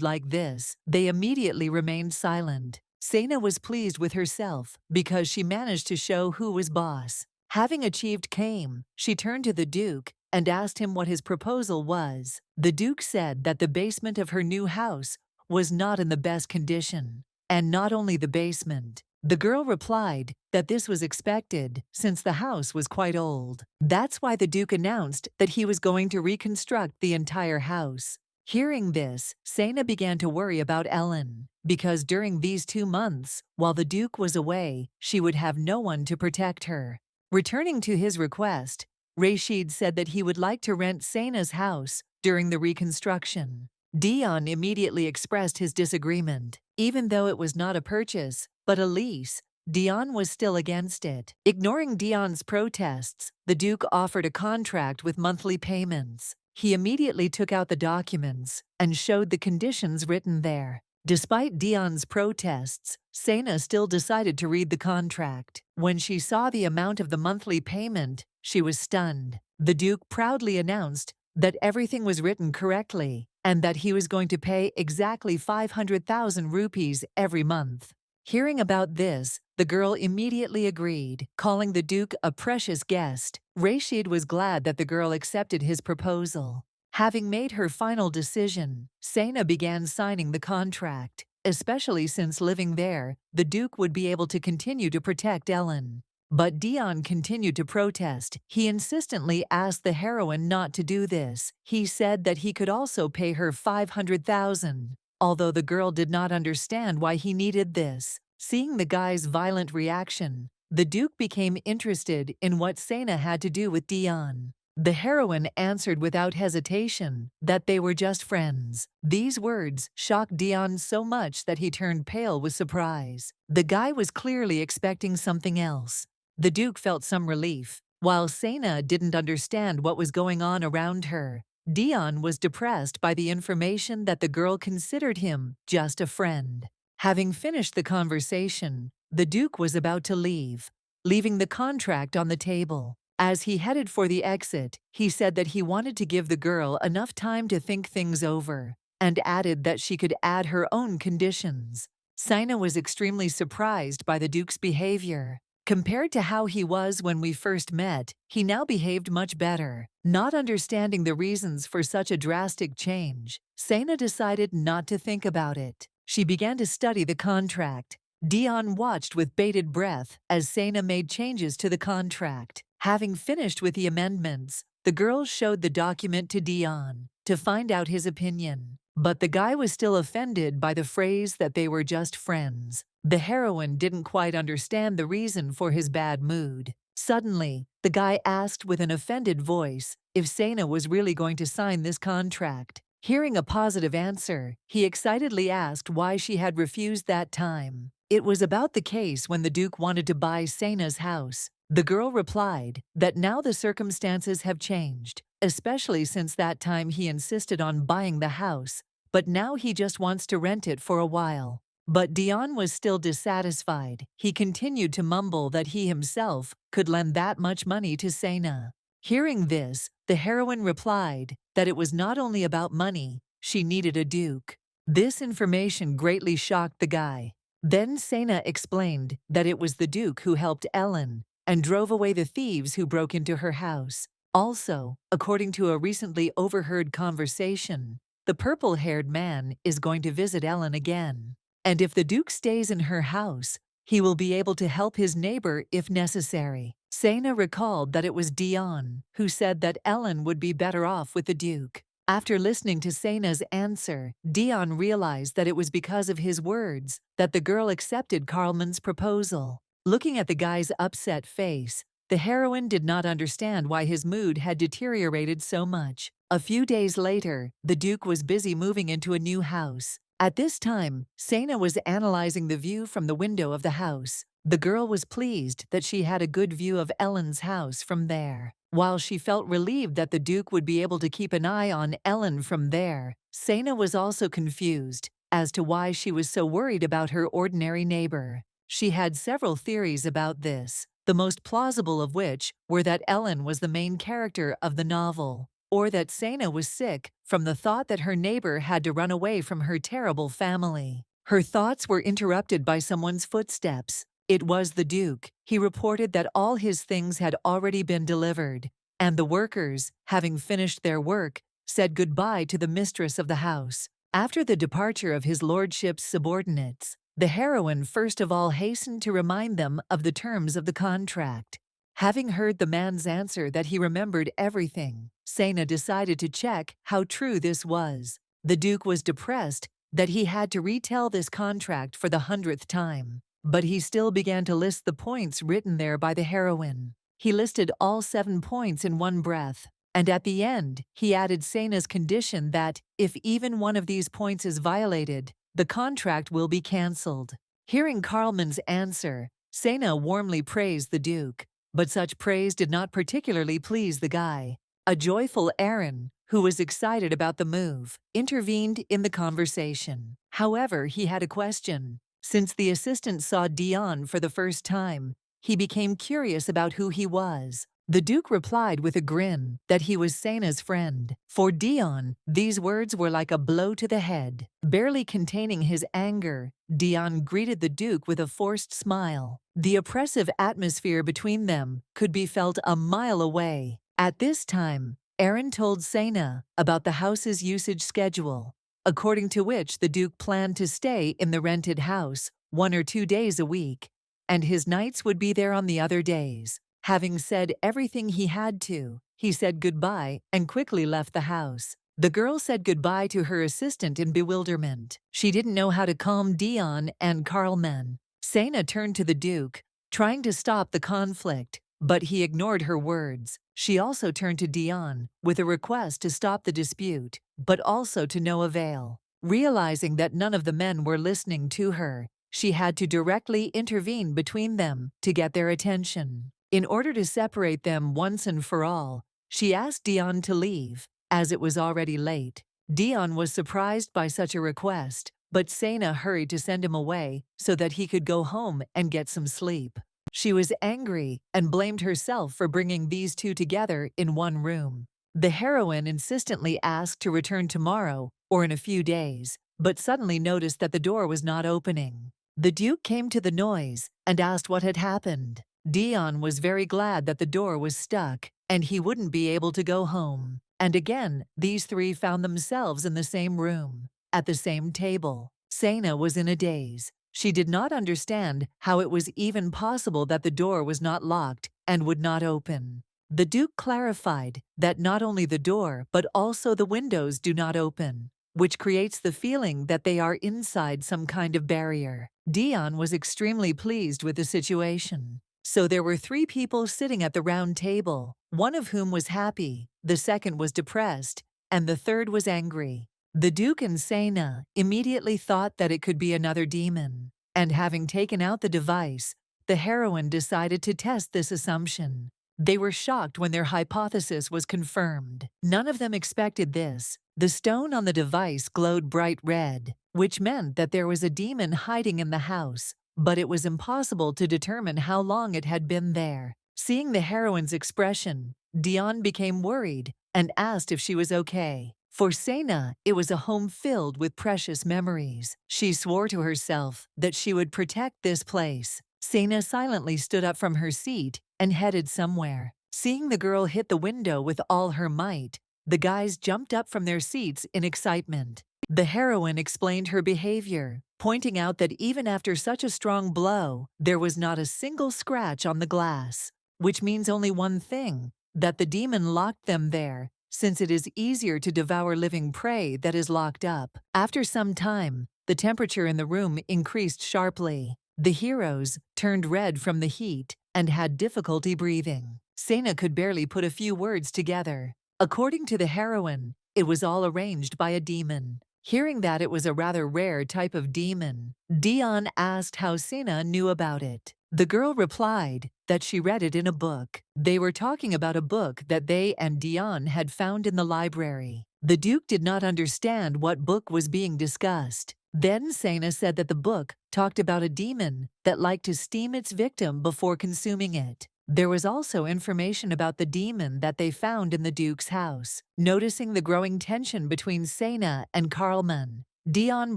like this, they immediately remained silent. Sena was pleased with herself because she managed to show who was boss. Having achieved calm, she turned to the Duke and asked him what his proposal was. The Duke said that the basement of her new house was not in the best condition, and not only the basement. The girl replied that this was expected since the house was quite old. That's why the Duke announced that he was going to reconstruct the entire house. Hearing this, Sena began to worry about Ellen, because during these 2 months, while the Duke was away, she would have no one to protect her. Returning to his request, Rashid said that he would like to rent Sena's house during the reconstruction. Dion immediately expressed his disagreement. Even though it was not a purchase, but a lease, Dion was still against it. Ignoring Dion's protests, the Duke offered a contract with monthly payments. He immediately took out the documents and showed the conditions written there. Despite Dion's protests, Sena still decided to read the contract. When she saw the amount of the monthly payment, she was stunned. The Duke proudly announced that everything was written correctly and that he was going to pay exactly 500,000 rupees every month. Hearing about this, the girl immediately agreed, calling the Duke a precious guest. Rashid was glad that the girl accepted his proposal. Having made her final decision, Sena began signing the contract. Especially since living there, the Duke would be able to continue to protect Ellen. But Dion continued to protest. He insistently asked the heroine not to do this. He said that he could also pay her 500,000. Although the girl did not understand why he needed this. Seeing the guy's violent reaction, the Duke became interested in what Sena had to do with Dion. The heroine answered without hesitation that they were just friends. These words shocked Dion so much that he turned pale with surprise. The guy was clearly expecting something else. The Duke felt some relief. While Sena didn't understand what was going on around her, Dion was depressed by the information that the girl considered him just a friend. Having finished the conversation, the Duke was about to leave, leaving the contract on the table. As he headed for the exit, he said that he wanted to give the girl enough time to think things over, and added that she could add her own conditions. Sena was extremely surprised by the Duke's behavior. Compared to how he was when we first met, he now behaved much better. Not understanding the reasons for such a drastic change, Sena decided not to think about it. She began to study the contract. Dion watched with bated breath as Sena made changes to the contract. Having finished with the amendments, the girl showed the document to Dion to find out his opinion. But the guy was still offended by the phrase that they were just friends. The heroine didn't quite understand the reason for his bad mood. Suddenly, the guy asked with an offended voice if Sena was really going to sign this contract. Hearing a positive answer, he excitedly asked why she had refused that time. It was about the case when the Duke wanted to buy Sena's house. The girl replied that now the circumstances have changed, especially since that time he insisted on buying the house, but now he just wants to rent it for a while. But Dion was still dissatisfied. He continued to mumble that he himself could lend that much money to Sena. Hearing this, the heroine replied that it was not only about money, she needed a Duke. This information greatly shocked the guy. Then Sena explained that it was the Duke who helped Ellen and drove away the thieves who broke into her house. Also, according to a recently overheard conversation, the purple-haired man is going to visit Ellen again. And if the Duke stays in her house, he will be able to help his neighbor if necessary. Sena recalled that it was Dion who said that Ellen would be better off with the Duke. After listening to Sena's answer, Dion realized that it was because of his words that the girl accepted Carlman's proposal. Looking at the guy's upset face, the heroine did not understand why his mood had deteriorated so much. A few days later, the Duke was busy moving into a new house. At this time, Sena was analyzing the view from the window of the house. The girl was pleased that she had a good view of Ellen's house from there. While she felt relieved that the Duke would be able to keep an eye on Ellen from there, Sena was also confused as to why she was so worried about her ordinary neighbor. She had several theories about this, the most plausible of which were that Ellen was the main character of the novel, or that Sena was sick from the thought that her neighbor had to run away from her terrible family. Her thoughts were interrupted by someone's footsteps. It was the Duke. He reported that all his things had already been delivered, and the workers, having finished their work, said goodbye to the mistress of the house. After the departure of his lordship's subordinates, the heroine first of all hastened to remind them of the terms of the contract. Having heard the man's answer that he remembered everything, Sena decided to check how true this was. The Duke was depressed that he had to retell this contract for the 100th time. But he still began to list the points written there by the heroine. He listed all 7 points in one breath, and at the end, he added Sena's condition that, if even one of these points is violated, the contract will be cancelled. Hearing Carlman's answer, Sena warmly praised the Duke, but such praise did not particularly please the guy. A joyful Aaron, who was excited about the move, intervened in the conversation. However, he had a question. Since the assistant saw Dion for the first time, he became curious about who he was. The Duke replied with a grin that he was Sena's friend. For Dion, these words were like a blow to the head. Barely containing his anger, Dion greeted the Duke with a forced smile. The oppressive atmosphere between them could be felt a mile away. At this time, Aaron told Sena about the house's usage schedule, according to which the Duke planned to stay in the rented house 1 or 2 days a week, and his nights would be there on the other days. Having said everything he had to, he said goodbye and quickly left the house. The girl said goodbye to her assistant in bewilderment. She didn't know how to calm Dion and Carlman. Sena turned to the Duke, trying to stop the conflict, but he ignored her words. She also turned to Dion with a request to stop the dispute, but also to no avail. Realizing that none of the men were listening to her, she had to directly intervene between them to get their attention. In order to separate them once and for all, she asked Dion to leave, as it was already late. Dion was surprised by such a request, but Sena hurried to send him away so that he could go home and get some sleep. She was angry and blamed herself for bringing these two together in one room. The heroine insistently asked to return tomorrow or in a few days, but suddenly noticed that the door was not opening. The Duke came to the noise and asked what had happened. Dion was very glad that the door was stuck and he wouldn't be able to go home. And again, these three found themselves in the same room, at the same table. Sena was in a daze. She did not understand how it was even possible that the door was not locked and would not open. The Duke clarified that not only the door but also the windows do not open, which creates the feeling that they are inside some kind of barrier. Dion was extremely pleased with the situation. So there were 3 people sitting at the round table, one of whom was happy, the second was depressed, and the third was angry. The Duke and Sena immediately thought that it could be another demon, and having taken out the device, the heroine decided to test this assumption. They were shocked when their hypothesis was confirmed. None of them expected this. The stone on the device glowed bright red, which meant that there was a demon hiding in the house, but it was impossible to determine how long it had been there. Seeing the heroine's expression, Dion became worried and asked if she was okay. For Sena, it was a home filled with precious memories. She swore to herself that she would protect this place. Sena silently stood up from her seat and headed somewhere. Seeing the girl hit the window with all her might, the guys jumped up from their seats in excitement. The heroine explained her behavior, pointing out that even after such a strong blow, there was not a single scratch on the glass. which means only one thing, that the demon locked them there, since it is easier to devour living prey that is locked up. After some time, the temperature in the room increased sharply. The heroes turned red from the heat and had difficulty breathing. Sena could barely put a few words together. According to the heroine, it was all arranged by a demon. Hearing that it was a rather rare type of demon, Dion asked how Sena knew about it. The girl replied that she read it in a book. They were talking about a book that they and Dion had found in the library. The Duke did not understand what book was being discussed. Then Sena said that the book talked about a demon that liked to steam its victim before consuming it. There was also information about the demon that they found in the Duke's house. Noticing the growing tension between Sena and Carlman, Dion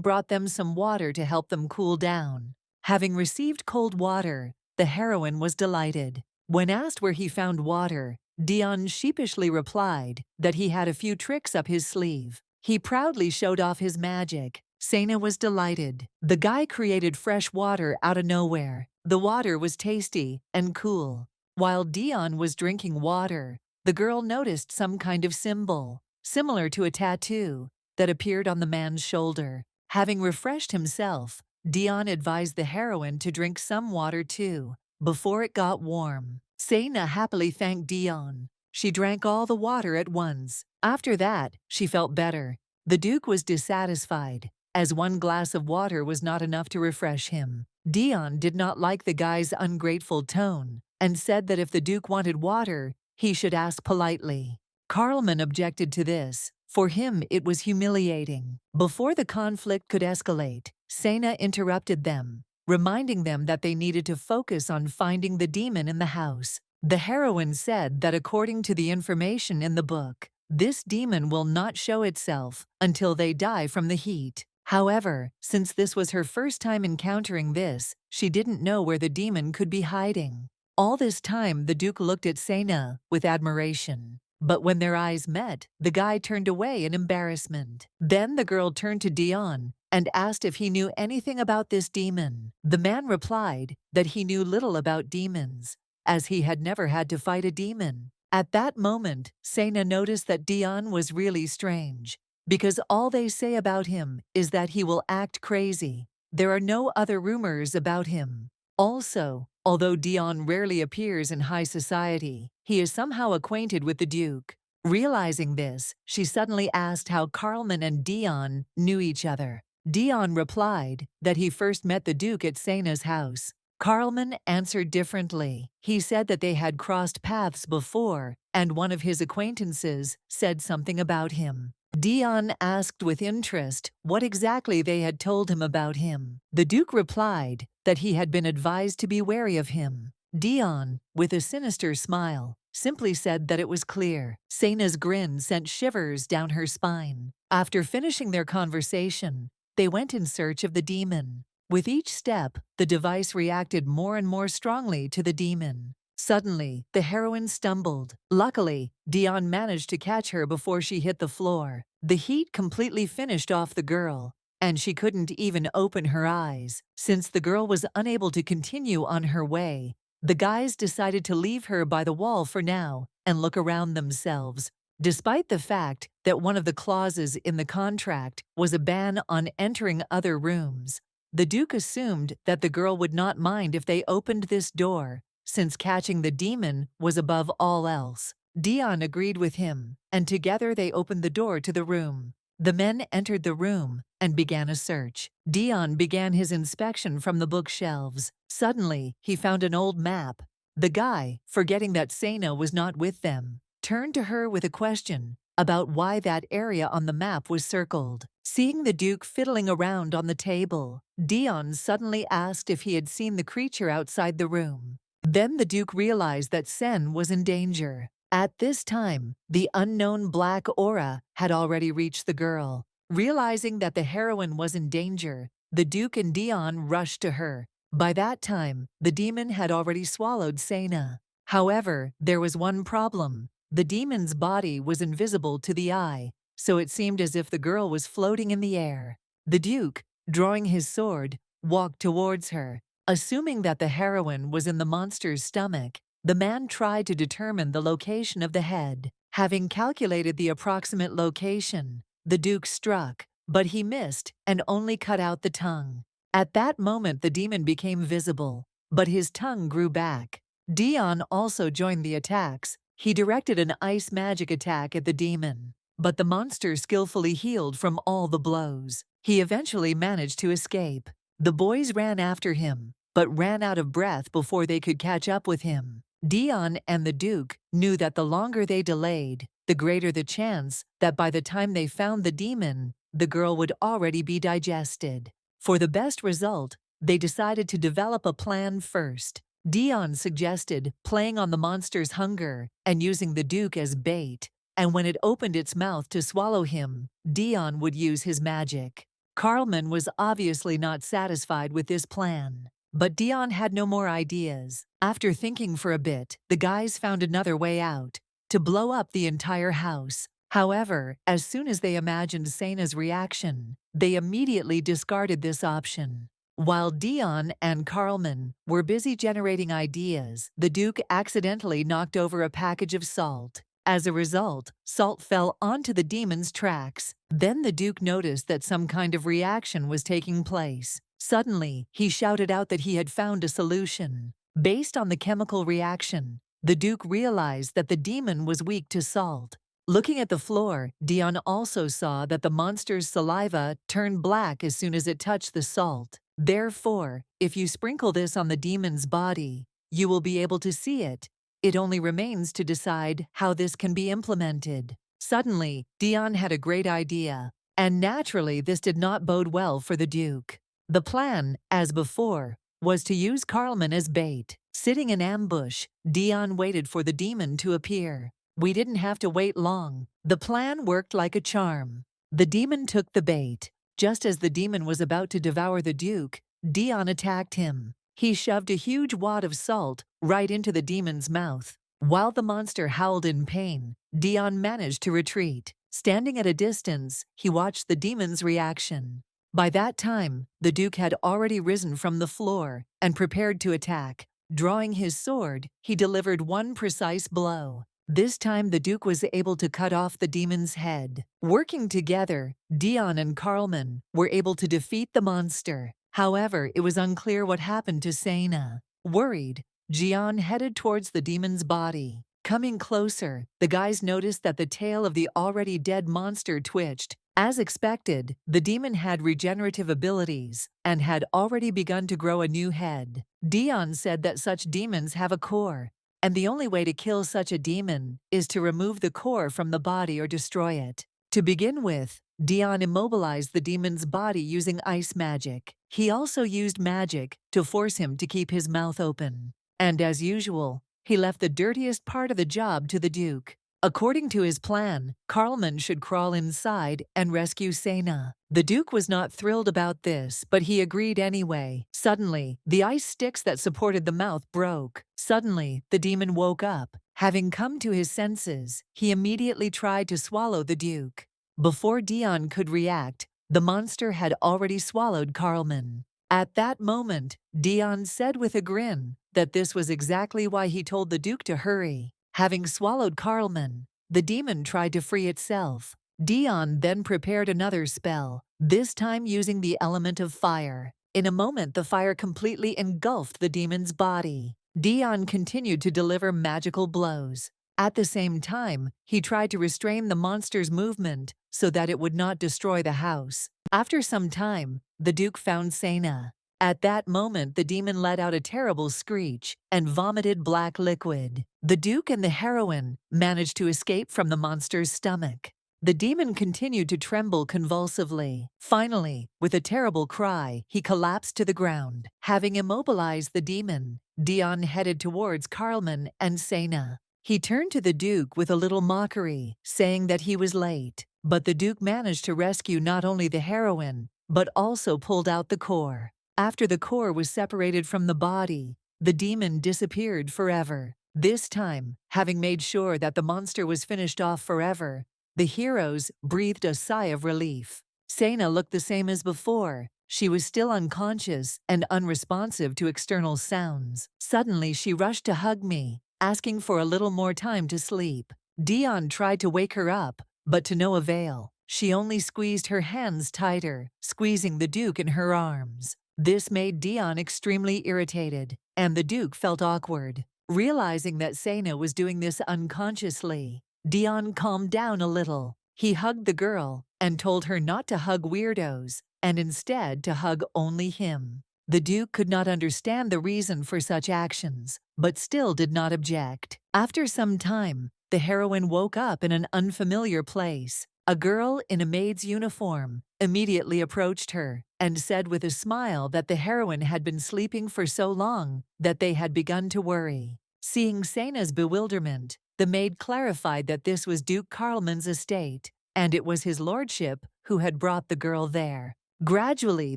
brought them some water to help them cool down. Having received cold water, the heroine was delighted. When asked where he found water, Dion sheepishly replied that he had a few tricks up his sleeve. He proudly showed off his magic. Sena was delighted. The guy created fresh water out of nowhere. The water was tasty and cool. While Dion was drinking water, the girl noticed some kind of symbol, similar to a tattoo, that appeared on the man's shoulder. Having refreshed himself, Dion advised the heroine to drink some water too, before it got warm. Sena happily thanked Dion. She drank all the water at once. After that, she felt better. The Duke was dissatisfied, as one glass of water was not enough to refresh him. Dion did not like the guy's ungrateful tone, and said that if the Duke wanted water, he should ask politely. Carlman objected to this. For him, it was humiliating. Before the conflict could escalate, Sena interrupted them, reminding them that they needed to focus on finding the demon in the house. The heroine said that according to the information in the book, this demon will not show itself until they die from the heat. However, since this was her first time encountering this, she didn't know where the demon could be hiding. All this time, the Duke looked at Sena with admiration. But when their eyes met, the guy turned away in embarrassment. Then the girl turned to Dion and asked if he knew anything about this demon. The man replied that he knew little about demons, as he had never had to fight a demon. At that moment, Sena noticed that Dion was really strange, because all they say about him is that he will act crazy. There are no other rumors about him. Also, although Dion rarely appears in high society, he is somehow acquainted with the Duke. Realizing this, she suddenly asked how Carlman and Dion knew each other. Dion replied that he first met the Duke at Sena's house. Carlman answered differently. He said that they had crossed paths before, and one of his acquaintances said something about him. Dion asked with interest what exactly they had told him about him. The Duke replied that he had been advised to be wary of him. Dion, with a sinister smile, simply said that it was clear. Sena's grin sent shivers down her spine. After finishing their conversation, they went in search of the demon. With each step, the device reacted more and more strongly to the demon. Suddenly, the heroine stumbled. Luckily, Dion managed to catch her before she hit the floor. The heat completely finished off the girl, and she couldn't even open her eyes. Since the girl was unable to continue on her way, the guys decided to leave her by the wall for now and look around themselves. Despite the fact that one of the clauses in the contract was a ban on entering other rooms, the Duke assumed that the girl would not mind if they opened this door, since catching the demon was above all else. Dion agreed with him, and together they opened the door to the room. The men entered the room and began a search. Dion began his inspection from the bookshelves. Suddenly, he found an old map. The guy, forgetting that Sena was not with them, turned to her with a question about why that area on the map was circled. Seeing the Duke fiddling around on the table, Dion suddenly asked if he had seen the creature outside the room. Then the Duke realized that Sen was in danger. At this time, the unknown black aura had already reached the girl. Realizing that the heroine was in danger, the Duke and Dion rushed to her. By that time, the demon had already swallowed Sena. However, there was one problem. The demon's body was invisible to the eye, so it seemed as if the girl was floating in the air. The Duke, drawing his sword, walked towards her. Assuming that the heroine was in the monster's stomach, The man tried to determine the location of the head. Having calculated the approximate location, the Duke struck, but he missed and only cut out the tongue. At that moment the demon became visible, but his tongue grew back. Dion also joined the attacks. He directed an ice magic attack at the demon, but the monster skillfully healed from all the blows. He eventually managed to escape. The boys ran after him, but ran out of breath before they could catch up with him. Dion and the Duke knew that the longer they delayed, the greater the chance that by the time they found the demon, the girl would already be digested. For the best result, they decided to develop a plan first. Dion suggested playing on the monster's hunger and using the Duke as bait, and when it opened its mouth to swallow him, Dion would use his magic. Carlman was obviously not satisfied with this plan, but Dion had no more ideas. After thinking for a bit, the guys found another way out: to blow up the entire house. However, as soon as they imagined Sena's reaction, they immediately discarded this option. While Dion and Carlman were busy generating ideas, the Duke accidentally knocked over a package of salt. As a result, salt fell onto the demon's tracks. Then the Duke noticed that some kind of reaction was taking place. Suddenly, he shouted out that he had found a solution. Based on the chemical reaction, the Duke realized that the demon was weak to salt. Looking at the floor, Dion also saw that the monster's saliva turned black as soon as it touched the salt. Therefore, if you sprinkle this on the demon's body, you will be able to see it. It only remains to decide how this can be implemented. Suddenly, Dion had a great idea, and naturally this did not bode well for the Duke. The plan, as before, was to use Carlman as bait. Sitting in ambush, Dion waited for the demon to appear. We didn't have to wait long. The plan worked like a charm. The demon took the bait. Just as the demon was about to devour the Duke, Dion attacked him. He shoved a huge wad of salt right into the demon's mouth. While the monster howled in pain, Dion managed to retreat. Standing at a distance, he watched the demon's reaction. By that time, the Duke had already risen from the floor and prepared to attack. Drawing his sword, he delivered one precise blow. This time the Duke was able to cut off the demon's head. Working together, Dion and Carlman were able to defeat the monster. However, it was unclear what happened to Sena. Worried, Dion headed towards the demon's body. Coming closer, the guys noticed that the tail of the already dead monster twitched. As expected, the demon had regenerative abilities and had already begun to grow a new head. Dion said that such demons have a core, and the only way to kill such a demon is to remove the core from the body or destroy it. To begin with, Dion immobilized the demon's body using ice magic. He also used magic to force him to keep his mouth open. And as usual, he left the dirtiest part of the job to the Duke. According to his plan, Carlman should crawl inside and rescue Sena. The Duke was not thrilled about this, but he agreed anyway. Suddenly, the ice sticks that supported the mouth broke. Suddenly, the demon woke up. Having come to his senses, he immediately tried to swallow the Duke. Before Dion could react, the monster had already swallowed Carlman. At that moment, Dion said with a grin that this was exactly why he told the Duke to hurry. Having swallowed Carlman, the demon tried to free itself. Dion then prepared another spell, this time using the element of fire. In a moment, the fire completely engulfed the demon's body. Dion continued to deliver magical blows. At the same time, he tried to restrain the monster's movement so that it would not destroy the house. After some time, the Duke found Sena. At that moment, the demon let out a terrible screech and vomited black liquid. The Duke and the heroine managed to escape from the monster's stomach. The demon continued to tremble convulsively. Finally, with a terrible cry, he collapsed to the ground. Having immobilized the demon, Dion headed towards Carlman and Sena. He turned to the Duke with a little mockery, saying that he was late. But the Duke managed to rescue not only the heroine, but also pulled out the core. After the core was separated from the body, the demon disappeared forever. This time, having made sure that the monster was finished off forever, the heroes breathed a sigh of relief. Sena looked the same as before. She was still unconscious and unresponsive to external sounds. Suddenly, she rushed to hug me, asking for a little more time to sleep. Dion tried to wake her up, but to no avail. She only squeezed her hands tighter, squeezing the Duke in her arms. This made Dion extremely irritated, and the Duke felt awkward. Realizing that Sena was doing this unconsciously, Dion calmed down a little. He hugged the girl and told her not to hug weirdos, and instead to hug only him. The Duke could not understand the reason for such actions, but still did not object. After some time, the heroine woke up in an unfamiliar place. A girl in a maid's uniform immediately approached her and said with a smile that the heroine had been sleeping for so long that they had begun to worry. Seeing Sena's bewilderment, the maid clarified that this was Duke Carlman's estate, and it was his lordship who had brought the girl there. Gradually,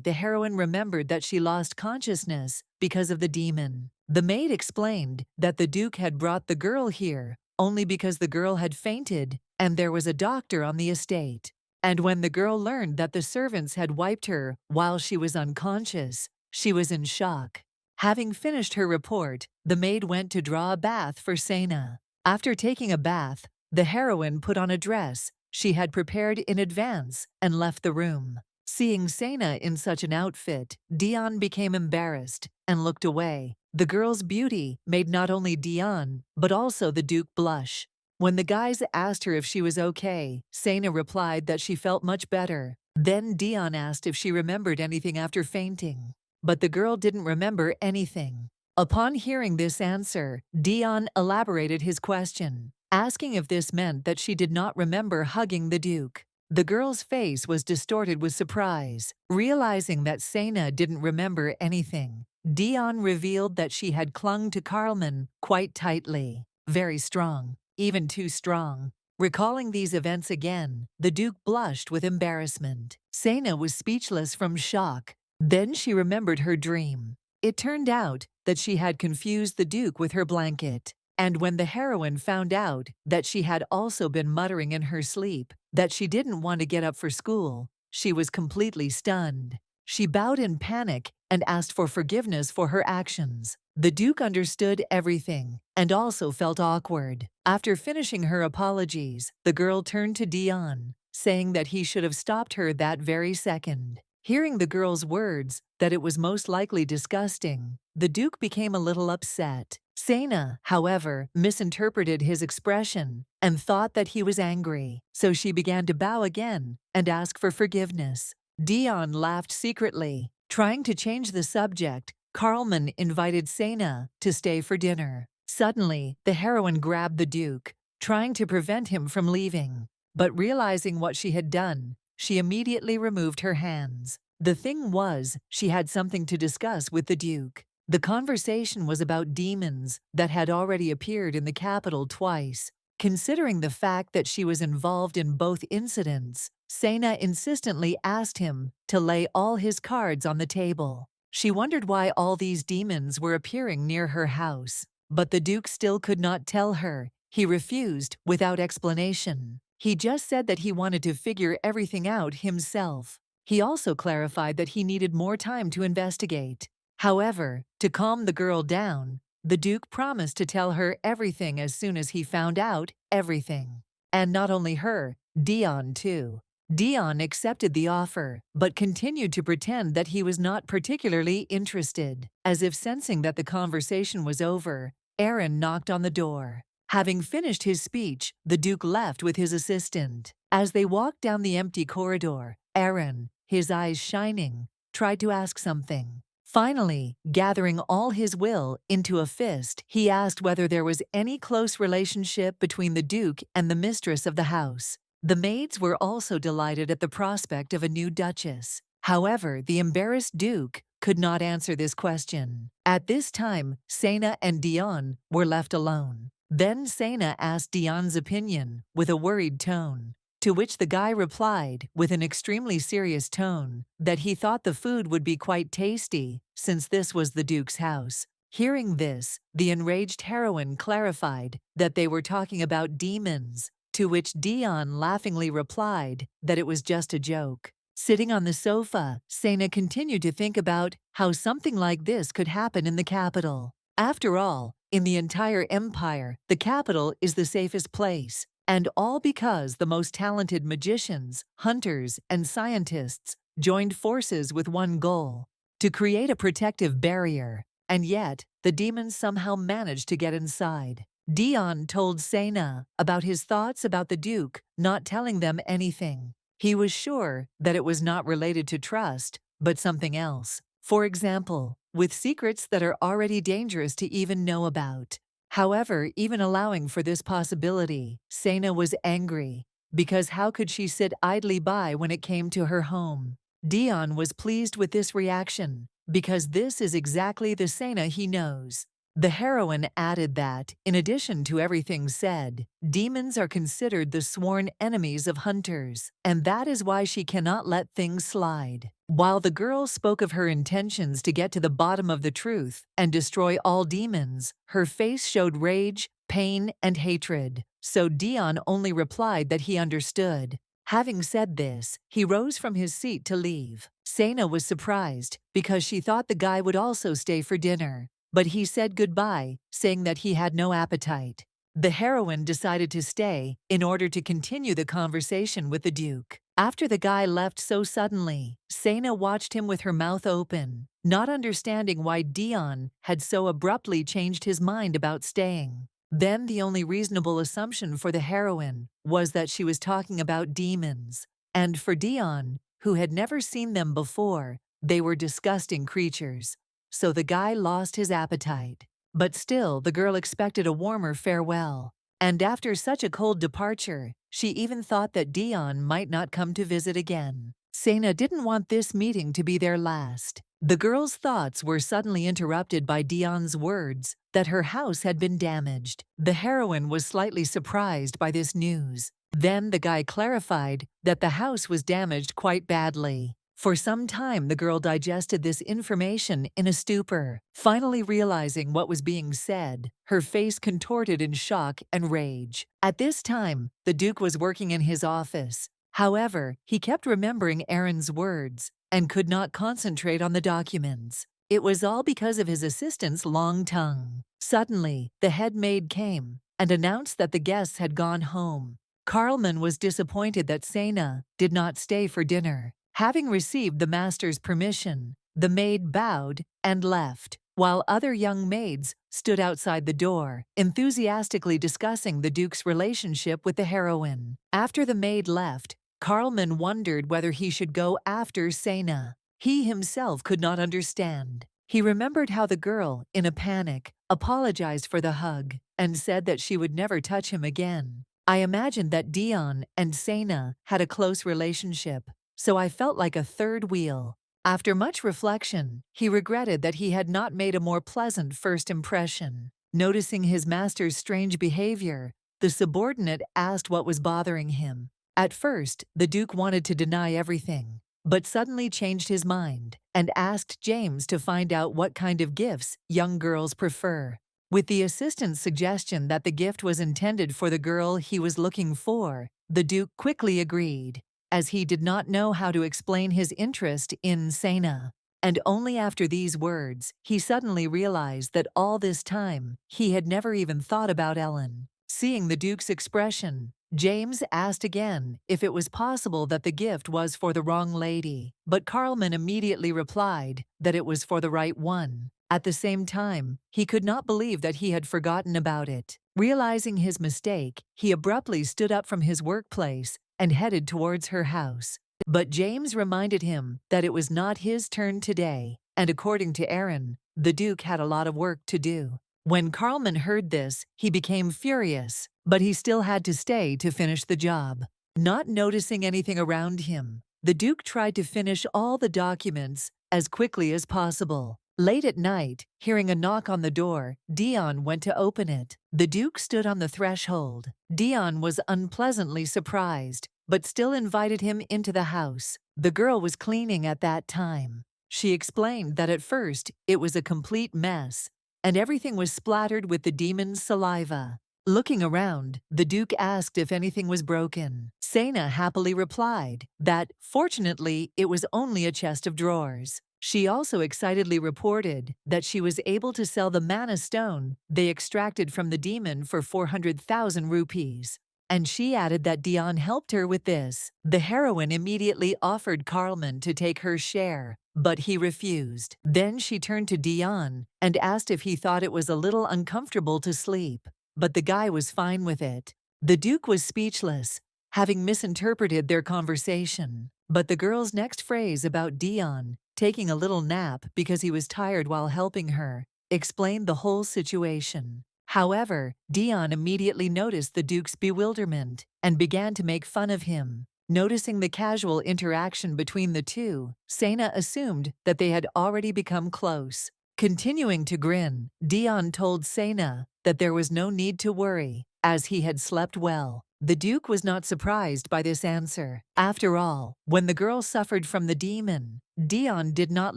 the heroine remembered that she lost consciousness because of the demon. The maid explained that the Duke had brought the girl here only because the girl had fainted and there was a doctor on the estate. And when the girl learned that the servants had wiped her while she was unconscious, she was in shock. Having finished her report, the maid went to draw a bath for Sena. After taking a bath, the heroine put on a dress she had prepared in advance and left the room. Seeing Sena in such an outfit, Dion became embarrassed and looked away. The girl's beauty made not only Dion, but also the Duke blush. When the guys asked her if she was okay, Sena replied that she felt much better. Then Dion asked if she remembered anything after fainting. But the girl didn't remember anything. Upon hearing this answer, Dion elaborated his question, asking if this meant that she did not remember hugging the Duke. The girl's face was distorted with surprise. Realizing that Sena didn't remember anything, Dion revealed that she had clung to Carlman quite tightly. Very strong, even too strong. Recalling these events again, the Duke blushed with embarrassment. Sena was speechless from shock. Then she remembered her dream. It turned out that she had confused the Duke with her blanket. And when the heroine found out that she had also been muttering in her sleep that she didn't want to get up for school, she was completely stunned. She bowed in panic and asked for forgiveness for her actions. The Duke understood everything and also felt awkward. After finishing her apologies, the girl turned to Dion, saying that he should have stopped her that very second. Hearing the girl's words that it was most likely disgusting, the Duke became a little upset. Sena, however, misinterpreted his expression and thought that he was angry, so she began to bow again and ask for forgiveness. Dion laughed secretly. Trying to change the subject, Carlman invited Sena to stay for dinner. Suddenly, the heroine grabbed the Duke, trying to prevent him from leaving. But realizing what she had done, she immediately removed her hands. The thing was, she had something to discuss with the Duke. The conversation was about demons that had already appeared in the capital twice. Considering the fact that she was involved in both incidents, Sena insistently asked him to lay all his cards on the table. She wondered why all these demons were appearing near her house, but the Duke still could not tell her. He refused without explanation. He just said that he wanted to figure everything out himself. He also clarified that he needed more time to investigate. However, to calm the girl down, the Duke promised to tell her everything as soon as he found out everything. And not only her, Dion too. Dion accepted the offer, but continued to pretend that he was not particularly interested. As if sensing that the conversation was over, Aaron knocked on the door. Having finished his speech, the Duke left with his assistant. As they walked down the empty corridor, Aaron, his eyes shining, tried to ask something. Finally, gathering all his will into a fist, he asked whether there was any close relationship between the Duke and the mistress of the house. The maids were also delighted at the prospect of a new duchess. However, the embarrassed Duke could not answer this question. At this time, Sena and Dion were left alone. Then Sena asked Dion's opinion with a worried tone, to which the guy replied with an extremely serious tone that he thought the food would be quite tasty since this was the Duke's house. Hearing this, the enraged heroine clarified that they were talking about demons, to which Dion laughingly replied that it was just a joke. Sitting on the sofa, Sena continued to think about how something like this could happen in the capital. After all, In the entire empire, the capital is the safest place. And all because the most talented magicians, hunters, and scientists joined forces with one goal: to create a protective barrier. And yet, the demons somehow managed to get inside. Dion told Sena about his thoughts about the Duke not telling them anything. He was sure that it was not related to trust, but something else. For example, with secrets that are already dangerous to even know about. However, even allowing for this possibility, Sena was angry, because how could she sit idly by when it came to her home? Dion was pleased with this reaction, because this is exactly the Sena he knows. The heroine added that, in addition to everything said, demons are considered the sworn enemies of hunters, and that is why she cannot let things slide. While the girl spoke of her intentions to get to the bottom of the truth and destroy all demons, her face showed rage, pain, and hatred. So Dion only replied that he understood. Having said this, he rose from his seat to leave. Sena was surprised, because she thought the guy would also stay for dinner. But he said goodbye, saying that he had no appetite. The heroine decided to stay in order to continue the conversation with the Duke. After the guy left so suddenly, Sena watched him with her mouth open, not understanding why Dion had so abruptly changed his mind about staying. Then the only reasonable assumption for the heroine was that she was talking about demons. And for Dion, who had never seen them before, they were disgusting creatures. So the guy lost his appetite. But still, the girl expected a warmer farewell. And after such a cold departure, she even thought that Dion might not come to visit again. Sena didn't want this meeting to be their last. The girl's thoughts were suddenly interrupted by Dion's words that her house had been damaged. The heroine was slightly surprised by this news. Then the guy clarified that the house was damaged quite badly. For some time, the girl digested this information in a stupor. Finally realizing what was being said, her face contorted in shock and rage. At this time, the Duke was working in his office. However, he kept remembering Aaron's words and could not concentrate on the documents. It was all because of his assistant's long tongue. Suddenly, the head maid came and announced that the guests had gone home. Carlman was disappointed that Sena did not stay for dinner. Having received the master's permission, the maid bowed and left, while other young maids stood outside the door, enthusiastically discussing the Duke's relationship with the heroine. After the maid left, Carlman wondered whether he should go after Sena. He himself could not understand. He remembered how the girl, in a panic, apologized for the hug and said that she would never touch him again. I imagined that Dion and Sena had a close relationship, so I felt like a third wheel. After much reflection, he regretted that he had not made a more pleasant first impression. Noticing his master's strange behavior, the subordinate asked what was bothering him. At first, the Duke wanted to deny everything, but suddenly changed his mind and asked James to find out what kind of gifts young girls prefer. With the assistant's suggestion that the gift was intended for the girl he was looking for, the Duke quickly agreed, as he did not know how to explain his interest in Sena. And only after these words, he suddenly realized that all this time, he had never even thought about Ellen. Seeing the Duke's expression, James asked again if it was possible that the gift was for the wrong lady, but Carlman immediately replied that it was for the right one. At the same time, he could not believe that he had forgotten about it. Realizing his mistake, he abruptly stood up from his workplace and headed towards her house. But James reminded him that it was not his turn today, and according to Aaron, the Duke had a lot of work to do. When Carlman heard this, he became furious, but he still had to stay to finish the job. Not noticing anything around him, the Duke tried to finish all the documents as quickly as possible. Late at night, hearing a knock on the door, Dion went to open it. The Duke stood on the threshold. Dion was unpleasantly surprised, but still invited him into the house. The girl was cleaning at that time. She explained that at first, it was a complete mess, and everything was splattered with the demon's saliva. Looking around, the Duke asked if anything was broken. Sena happily replied that, fortunately, it was only a chest of drawers. She also excitedly reported that she was able to sell the manna stone they extracted from the demon for 400,000 rupees. And she added that Dion helped her with this. The heroine immediately offered Carlman to take her share, but he refused. Then she turned to Dion and asked if he thought it was a little uncomfortable to sleep, but the guy was fine with it. The Duke was speechless, having misinterpreted their conversation. But the girl's next phrase about Dion taking a little nap because he was tired while helping her explained the whole situation. However, Dion immediately noticed the Duke's bewilderment and began to make fun of him. Noticing the casual interaction between the two, Sena assumed that they had already become close. Continuing to grin, Dion told Sena that there was no need to worry, as he had slept well. The Duke was not surprised by this answer. After all, when the girl suffered from the demon, Dion did not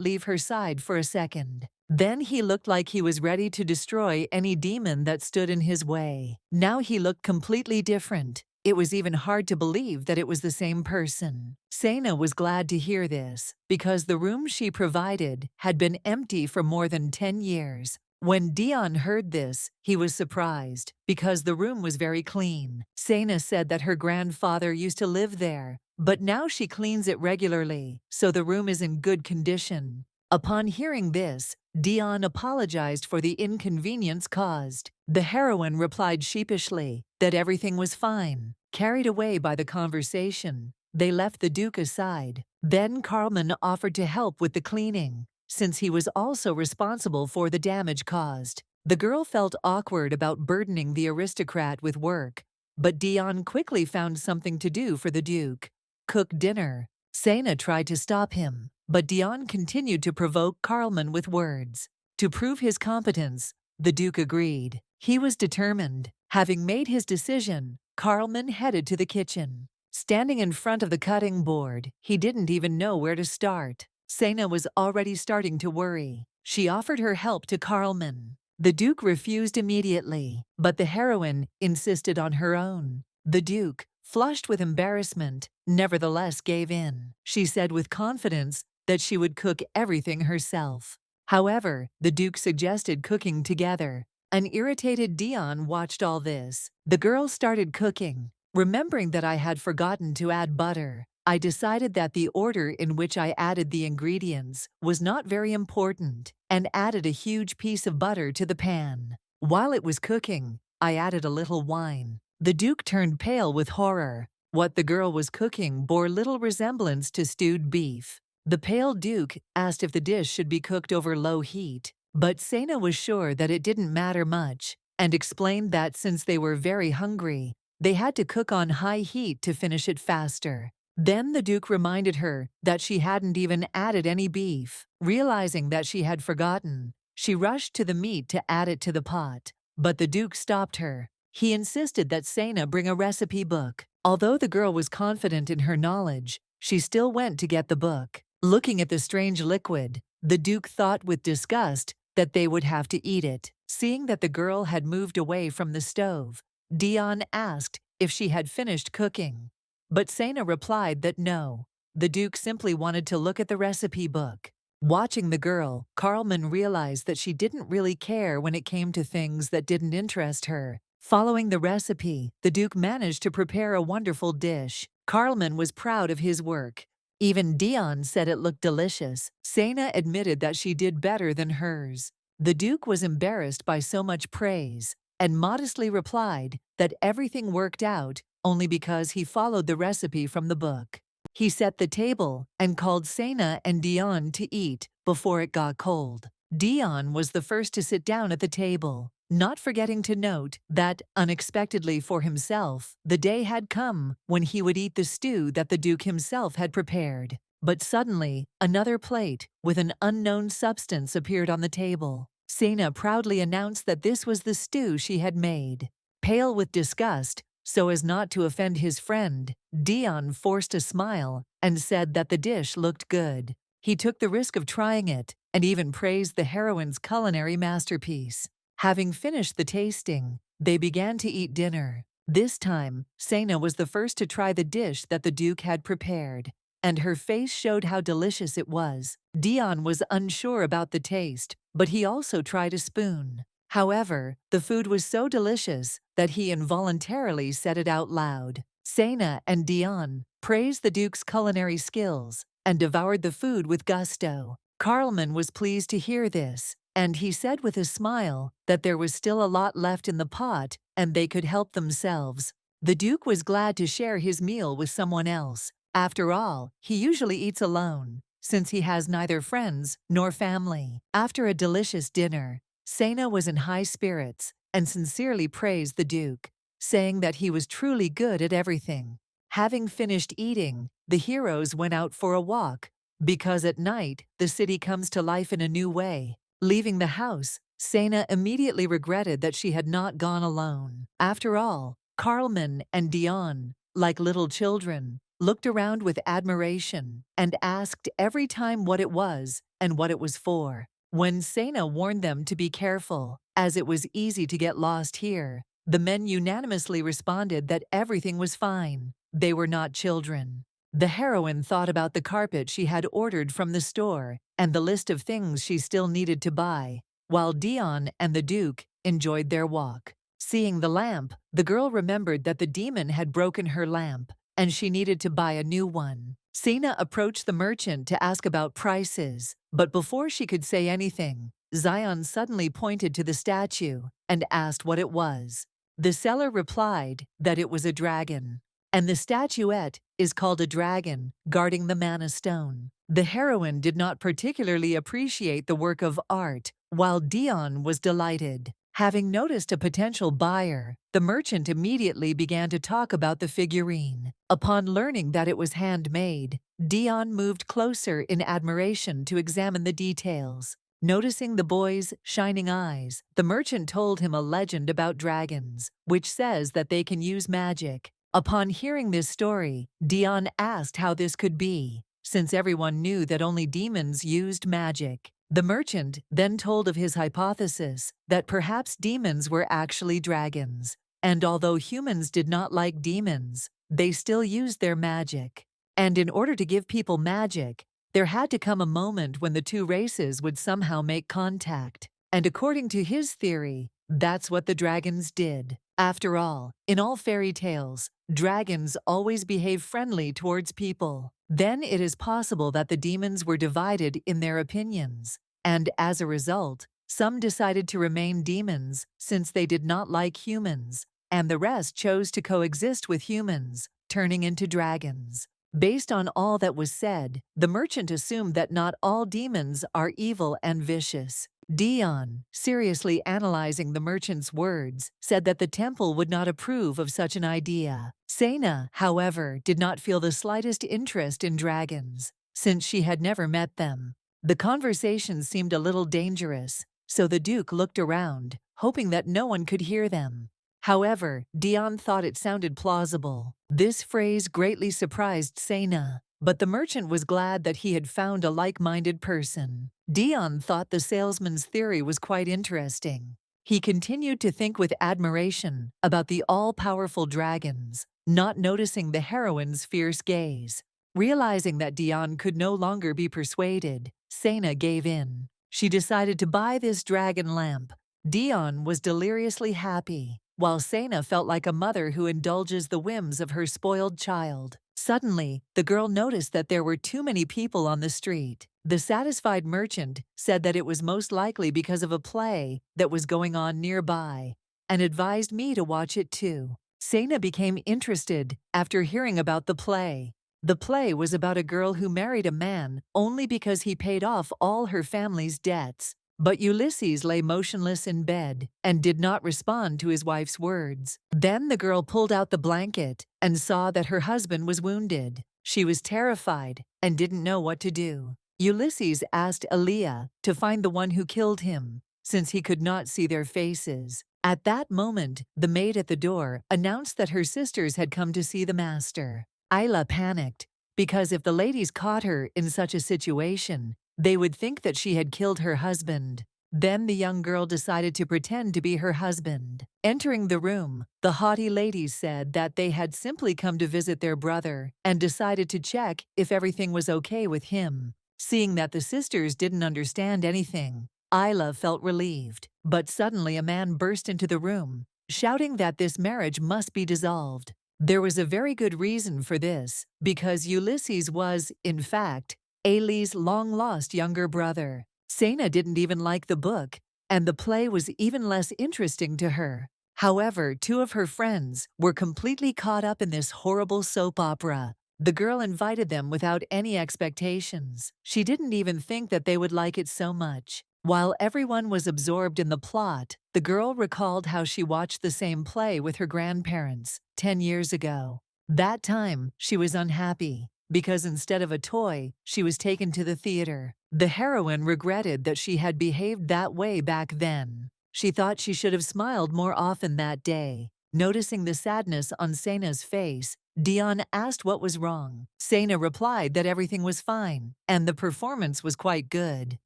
leave her side for a second. Then he looked like he was ready to destroy any demon that stood in his way. Now he looked completely different. It was even hard to believe that it was the same person. Sena was glad to hear this, because the room she provided had been empty for more than 10 years. When Dion heard this, he was surprised, because the room was very clean. Sena said that her grandfather used to live there, but now she cleans it regularly, so the room is in good condition. Upon hearing this, Dion apologized for the inconvenience caused. The heroine replied sheepishly that everything was fine. Carried away by the conversation, they left the Duke aside. Then Carlman offered to help with the cleaning, since he was also responsible for the damage caused. The girl felt awkward about burdening the aristocrat with work, but Dion quickly found something to do for the Duke: cook dinner. Sena tried to stop him, but Dion continued to provoke Carlman with words. To prove his competence, the Duke agreed. He was determined. Having made his decision, Carlman headed to the kitchen. Standing in front of the cutting board, he didn't even know where to start. Sena was already starting to worry. She offered her help to Carlman. The Duke refused immediately, but the heroine insisted on her own. The Duke, flushed with embarrassment, nevertheless gave in. She said with confidence that she would cook everything herself. However, the Duke suggested cooking together. An irritated Dion watched all this. The girl started cooking. Remembering that I had forgotten to add butter, I decided that the order in which I added the ingredients was not very important, and added a huge piece of butter to the pan. While it was cooking, I added a little wine. The Duke turned pale with horror. What the girl was cooking bore little resemblance to stewed beef. The pale Duke asked if the dish should be cooked over low heat, but Sena was sure that it didn't matter much, and explained that since they were very hungry, they had to cook on high heat to finish it faster. Then the Duke reminded her that she hadn't even added any beef. Realizing that she had forgotten, she rushed to the meat to add it to the pot, but the Duke stopped her. He insisted that Sena bring a recipe book. Although the girl was confident in her knowledge, she still went to get the book. Looking at the strange liquid, the Duke thought with disgust that they would have to eat it. Seeing that the girl had moved away from the stove, Dion asked if she had finished cooking. But Sena replied that no. The Duke simply wanted to look at the recipe book. Watching the girl, Carlman realized that she didn't really care when it came to things that didn't interest her. Following the recipe, the Duke managed to prepare a wonderful dish. Carlman was proud of his work. Even Dion said it looked delicious. Sena admitted that she did better than hers. The Duke was embarrassed by so much praise, and modestly replied that everything worked out only because he followed the recipe from the book. He set the table and called Sena and Dion to eat before it got cold. Dion was the first to sit down at the table, not forgetting to note that, unexpectedly for himself, the day had come when he would eat the stew that the Duke himself had prepared. But suddenly, another plate with an unknown substance appeared on the table. Sena proudly announced that this was the stew she had made. Pale with disgust, so as not to offend his friend, Dion forced a smile and said that the dish looked good. He took the risk of trying it and even praised the heroine's culinary masterpiece. Having finished the tasting, they began to eat dinner. This time, Sena was the first to try the dish that the Duke had prepared. and her face showed how delicious it was. Dion was unsure about the taste, but he also tried a spoon. However, the food was so delicious that he involuntarily said it out loud. Sena and Dion praised the Duke's culinary skills and devoured the food with gusto. Carlman was pleased to hear this, and he said with a smile that there was still a lot left in the pot and they could help themselves. The Duke was glad to share his meal with someone else. After all, he usually eats alone, since he has neither friends nor family. After a delicious dinner, Sena was in high spirits and sincerely praised the Duke, saying that he was truly good at everything. Having finished eating, the heroes went out for a walk, because at night the city comes to life in a new way. Leaving the house, Sena immediately regretted that she had not gone alone. After all, Carlman and Dion, like little children, looked around with admiration and asked every time what it was and what it was for. When Sena warned them to be careful, as it was easy to get lost here, the men unanimously responded that everything was fine. They were not children. The heroine thought about the carpet she had ordered from the store and the list of things she still needed to buy, while Dion and the Duke enjoyed their walk. Seeing the lamp, the girl remembered that the demon had broken her lamp, and she needed to buy a new one. Sena approached the merchant to ask about prices, but before she could say anything, Zion suddenly pointed to the statue and asked what it was. The seller replied that it was a dragon, and the statuette is called a dragon guarding the Mana Stone. The heroine did not particularly appreciate the work of art, while Dion was delighted. Having noticed a potential buyer, the merchant immediately began to talk about the figurine. Upon learning that it was handmade, Dion moved closer in admiration to examine the details. Noticing the boy's shining eyes, the merchant told him a legend about dragons, which says that they can use magic. Upon hearing this story, Dion asked how this could be, since everyone knew that only demons used magic. The merchant then told of his hypothesis that perhaps demons were actually dragons, and although humans did not like demons, they still used their magic. And in order to give people magic, there had to come a moment when the two races would somehow make contact. And according to his theory, that's what the dragons did. After all, in all fairy tales, dragons always behave friendly towards people. Then it is possible that the demons were divided in their opinions, and as a result, some decided to remain demons since they did not like humans, and the rest chose to coexist with humans, turning into dragons. Based on all that was said, the merchant assumed that not all demons are evil and vicious. Dion, seriously analyzing the merchant's words, said that the temple would not approve of such an idea. Sena, however, did not feel the slightest interest in dragons, since she had never met them. The conversation seemed a little dangerous, so the Duke looked around, hoping that no one could hear them. However, Dion thought it sounded plausible. This phrase greatly surprised Sena, but the merchant was glad that he had found a like-minded person. Dion thought the salesman's theory was quite interesting. He continued to think with admiration about the all-powerful dragons, not noticing the heroine's fierce gaze. Realizing that Dion could no longer be persuaded, Sena gave in. She decided to buy this dragon lamp. Dion was deliriously happy, while Sena felt like a mother who indulges the whims of her spoiled child. Suddenly, the girl noticed that there were too many people on the street. The satisfied merchant said that it was most likely because of a play that was going on nearby, and advised me to watch it too. Sena became interested after hearing about the play. The play was about a girl who married a man only because he paid off all her family's debts. But Ulysses lay motionless in bed and did not respond to his wife's words. Then the girl pulled out the blanket and saw that her husband was wounded. She was terrified and didn't know what to do. Ulysses asked Aaliyah to find the one who killed him, since he could not see their faces. At that moment, the maid at the door announced that her sisters had come to see the master. Isla panicked, because if the ladies caught her in such a situation, they would think that she had killed her husband. Then the young girl decided to pretend to be her husband. Entering the room, the haughty ladies said that they had simply come to visit their brother and decided to check if everything was okay with him. Seeing that the sisters didn't understand anything, Isla felt relieved. But suddenly a man burst into the room, shouting that this marriage must be dissolved. There was a very good reason for this, because Ulysses was, in fact, Ailey's long-lost younger brother. Sena didn't even like the book, and the play was even less interesting to her. However, two of her friends were completely caught up in this horrible soap opera. The girl invited them without any expectations. She didn't even think that they would like it so much. While everyone was absorbed in the plot, the girl recalled how she watched the same play with her grandparents 10 years ago. That time, she was unhappy because instead of a toy, she was taken to the theater. The heroine regretted that she had behaved that way back then. She thought she should have smiled more often that day. Noticing the sadness on Sena's face, Dion asked what was wrong. Sena replied that everything was fine, and the performance was quite good.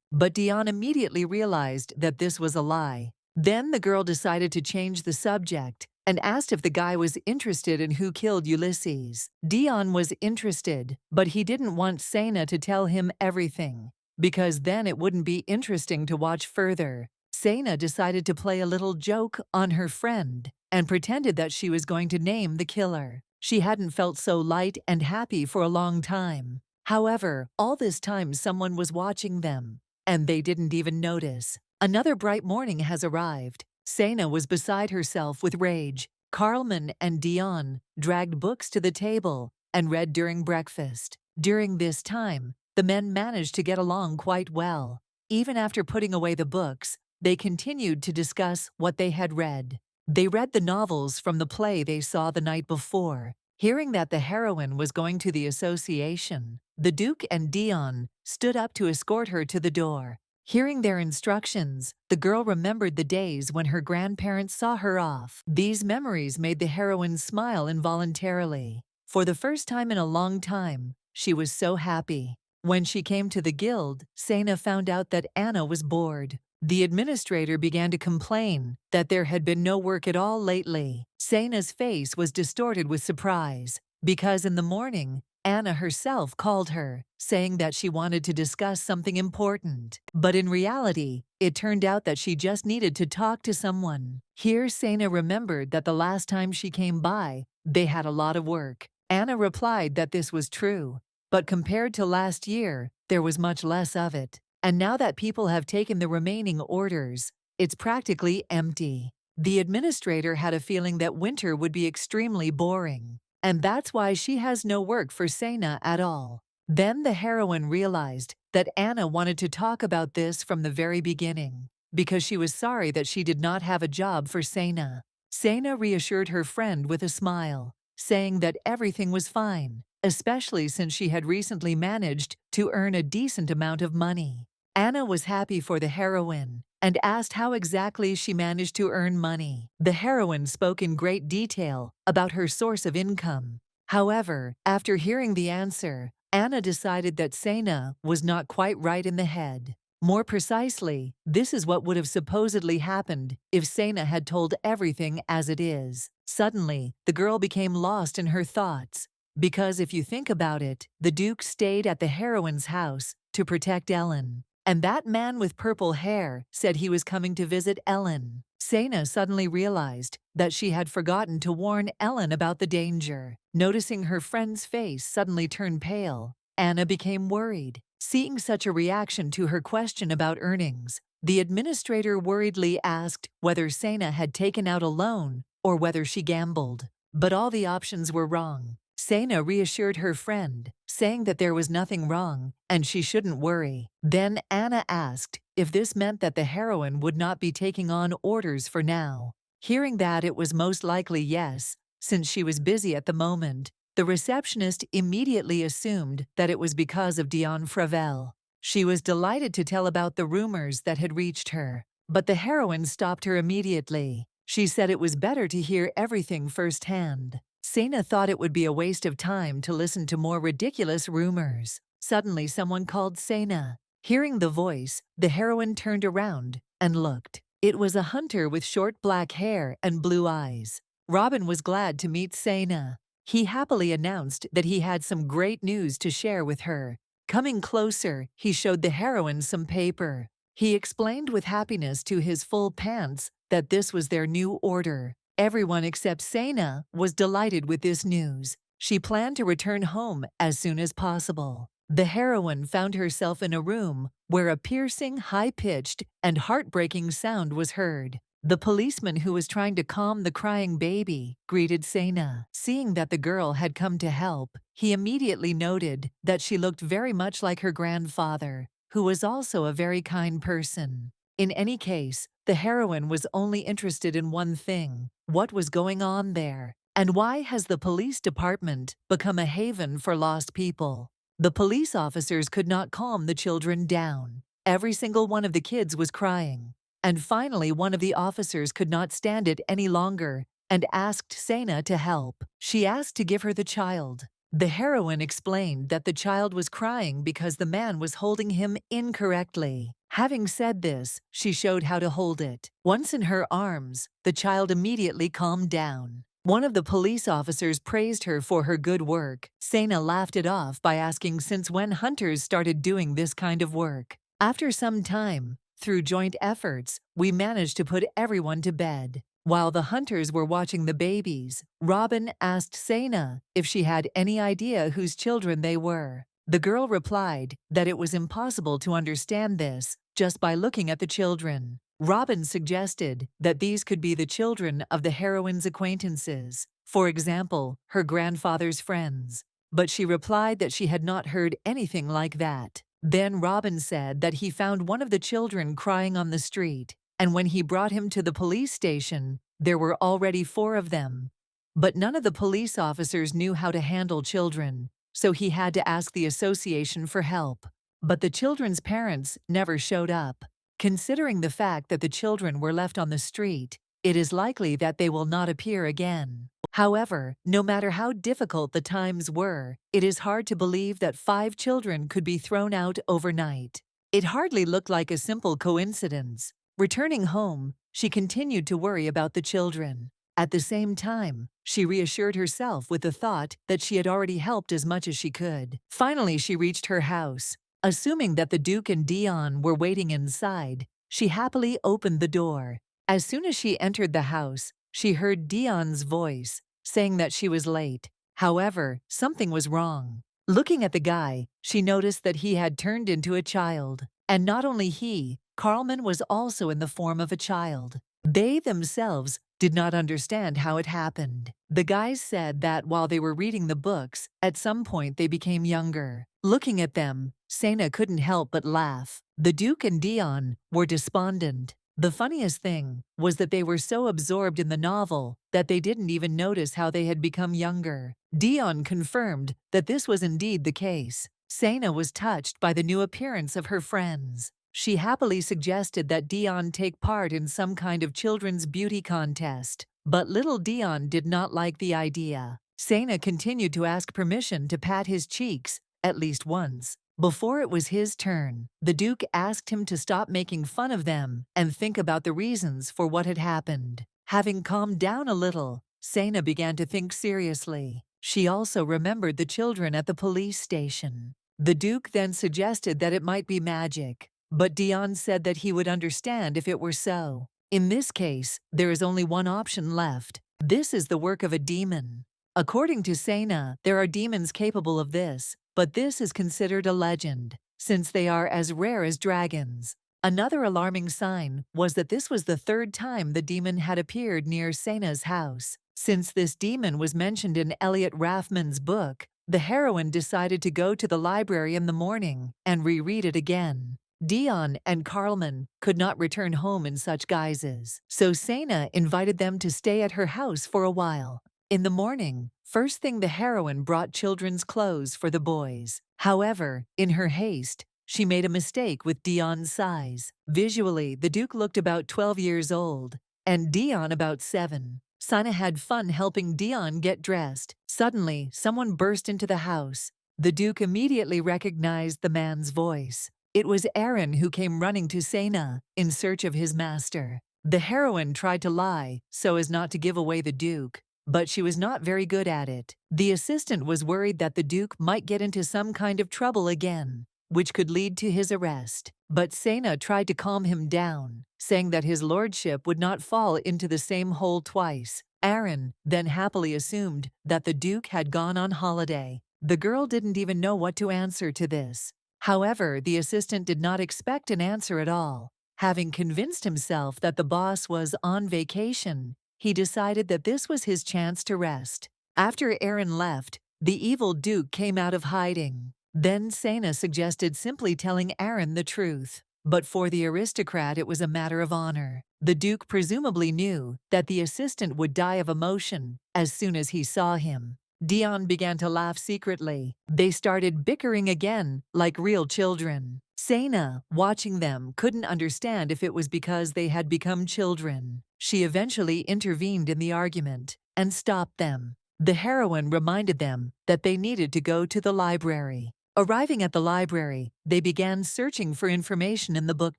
But Dion immediately realized that this was a lie. Then the girl decided to change the subject and asked if the guy was interested in who killed Ulysses. Dion was interested, but he didn't want Sena to tell him everything, because then it wouldn't be interesting to watch further. Sena decided to play a little joke on her friend and pretended that she was going to name the killer. She hadn't felt so light and happy for a long time. However, all this time someone was watching them, and they didn't even notice. Another bright morning has arrived. Sena was beside herself with rage. Carlman and Dion dragged books to the table and read during breakfast. During this time, the men managed to get along quite well. Even after putting away the books, they continued to discuss what they had read. They read the novels from the play they saw the night before. Hearing that the heroine was going to the association, the Duke and Dion stood up to escort her to the door. Hearing their instructions, the girl remembered the days when her grandparents saw her off. These memories made the heroine smile involuntarily. For the first time in a long time, she was so happy. When she came to the guild, Sena found out that Anna was bored. The administrator began to complain that there had been no work at all lately. Sena's face was distorted with surprise, because in the morning, Anna herself called her, saying that she wanted to discuss something important. But in reality, it turned out that she just needed to talk to someone. Here Sena remembered that the last time she came by, they had a lot of work. Anna replied that this was true, but compared to last year, there was much less of it. And now that people have taken the remaining orders, it's practically empty. The administrator had a feeling that winter would be extremely boring, and that's why she has no work for Sena at all. Then the heroine realized that Anna wanted to talk about this from the very beginning, because she was sorry that she did not have a job for Sena. Sena reassured her friend with a smile, saying that everything was fine, especially since she had recently managed to earn a decent amount of money. Anna was happy for the heroine and asked how exactly she managed to earn money. The heroine spoke in great detail about her source of income. However, after hearing the answer, Anna decided that Sena was not quite right in the head. More precisely, this is what would have supposedly happened if Sena had told everything as it is. Suddenly, the girl became lost in her thoughts, because if you think about it, the Duke stayed at the heroine's house to protect Ellen. And that man with purple hair said he was coming to visit Ellen. Sena suddenly realized that she had forgotten to warn Ellen about the danger. Noticing her friend's face suddenly turn pale, Anna became worried. Seeing such a reaction to her question about earnings, the administrator worriedly asked whether Sena had taken out a loan or whether she gambled. But all the options were wrong. Sena reassured her friend, saying that there was nothing wrong and she shouldn't worry. Then Anna asked if this meant that the heroine would not be taking on orders for now. Hearing that it was most likely yes, since she was busy at the moment, the receptionist immediately assumed that it was because of Dion Fravel. She was delighted to tell about the rumors that had reached her, but the heroine stopped her immediately. She said it was better to hear everything firsthand. Sena thought it would be a waste of time to listen to more ridiculous rumors. Suddenly someone called Sena. Hearing the voice, the heroine turned around and looked. It was a hunter with short black hair and blue eyes. Robin was glad to meet Sena. He happily announced that he had some great news to share with her. Coming closer, he showed the heroine some paper. He explained with happiness to his full pants that this was their new order. Everyone except Sena was delighted with this news. She planned to return home as soon as possible. The heroine found herself in a room where a piercing, high-pitched, and heartbreaking sound was heard. The policeman who was trying to calm the crying baby greeted Sena. Seeing that the girl had come to help, he immediately noted that she looked very much like her grandfather, who was also a very kind person. In any case, the heroine was only interested in one thing: what was going on there, and why has the police department become a haven for lost people? The police officers could not calm the children down. Every single one of the kids was crying. And finally, one of the officers could not stand it any longer and asked Sena to help. She asked to give her the child. The heroine explained that the child was crying because the man was holding him incorrectly. Having said this, she showed how to hold it. Once in her arms, the child immediately calmed down. One of the police officers praised her for her good work. Sena laughed it off by asking since when hunters started doing this kind of work. After some time, through joint efforts, we managed to put everyone to bed. While the hunters were watching the babies, Robin asked Sena if she had any idea whose children they were. The girl replied that it was impossible to understand this just by looking at the children. Robin suggested that these could be the children of the heroine's acquaintances, for example, her grandfather's friends. But she replied that she had not heard anything like that. Then Robin said that he found one of the children crying on the street, and when he brought him to the police station, there were already 4 of them. But none of the police officers knew how to handle children, so he had to ask the association for help. But the children's parents never showed up. Considering the fact that the children were left on the street, it is likely that they will not appear again. However, no matter how difficult the times were, it is hard to believe that 5 children could be thrown out overnight. It hardly looked like a simple coincidence. Returning home, she continued to worry about the children. At the same time, she reassured herself with the thought that she had already helped as much as she could. Finally, she reached her house. Assuming that the Duke and Dion were waiting inside, she happily opened the door. As soon as she entered the house, she heard Dion's voice, saying that she was late. However, something was wrong. Looking at the guy, she noticed that he had turned into a child. And not only he, Carlman was also in the form of a child. They themselves did not understand how it happened. The guys said that while they were reading the books, at some point they became younger. Looking at them, Sena couldn't help but laugh. The Duke and Dion were despondent. The funniest thing was that they were so absorbed in the novel that they didn't even notice how they had become younger. Dion confirmed that this was indeed the case. Sena was touched by the new appearance of her friends. She happily suggested that Dion take part in some kind of children's beauty contest, but little Dion did not like the idea. Sena continued to ask permission to pat his cheeks at least once. Before it was his turn, the Duke asked him to stop making fun of them and think about the reasons for what had happened. Having calmed down a little, Sena began to think seriously. She also remembered the children at the police station. The Duke then suggested that it might be magic, but Dion said that he would understand if it were so. In this case, there is only one option left. This is the work of a demon. According to Sena, there are demons capable of this, but this is considered a legend, since they are as rare as dragons. Another alarming sign was that this was the 3rd time the demon had appeared near Sena's house. Since this demon was mentioned in Elliot Raffman's book, the heroine decided to go to the library in the morning and reread it again. Dion and Carlman could not return home in such guises, so Sena invited them to stay at her house for a while. In the morning, first thing the heroine brought children's clothes for the boys. However, in her haste, she made a mistake with Dion's size. Visually, the Duke looked about 12 years old, and Dion about 7. Sena had fun helping Dion get dressed. Suddenly, someone burst into the house. The Duke immediately recognized the man's voice. It was Aaron who came running to Sena in search of his master. The heroine tried to lie so as not to give away the Duke, but she was not very good at it. The assistant was worried that the Duke might get into some kind of trouble again, which could lead to his arrest. But Sena tried to calm him down, saying that his lordship would not fall into the same hole twice. Aaron then happily assumed that the Duke had gone on holiday. The girl didn't even know what to answer to this. However, the assistant did not expect an answer at all. Having convinced himself that the boss was on vacation, he decided that this was his chance to rest. After Aaron left, the evil Duke came out of hiding. Then Sena suggested simply telling Aaron the truth. But for the aristocrat, it was a matter of honor. The Duke presumably knew that the assistant would die of emotion as soon as he saw him. Dion began to laugh secretly. They started bickering again, like real children. Sena, watching them, couldn't understand if it was because they had become children. She eventually intervened in the argument and stopped them. The heroine reminded them that they needed to go to the library. Arriving at the library, they began searching for information in the book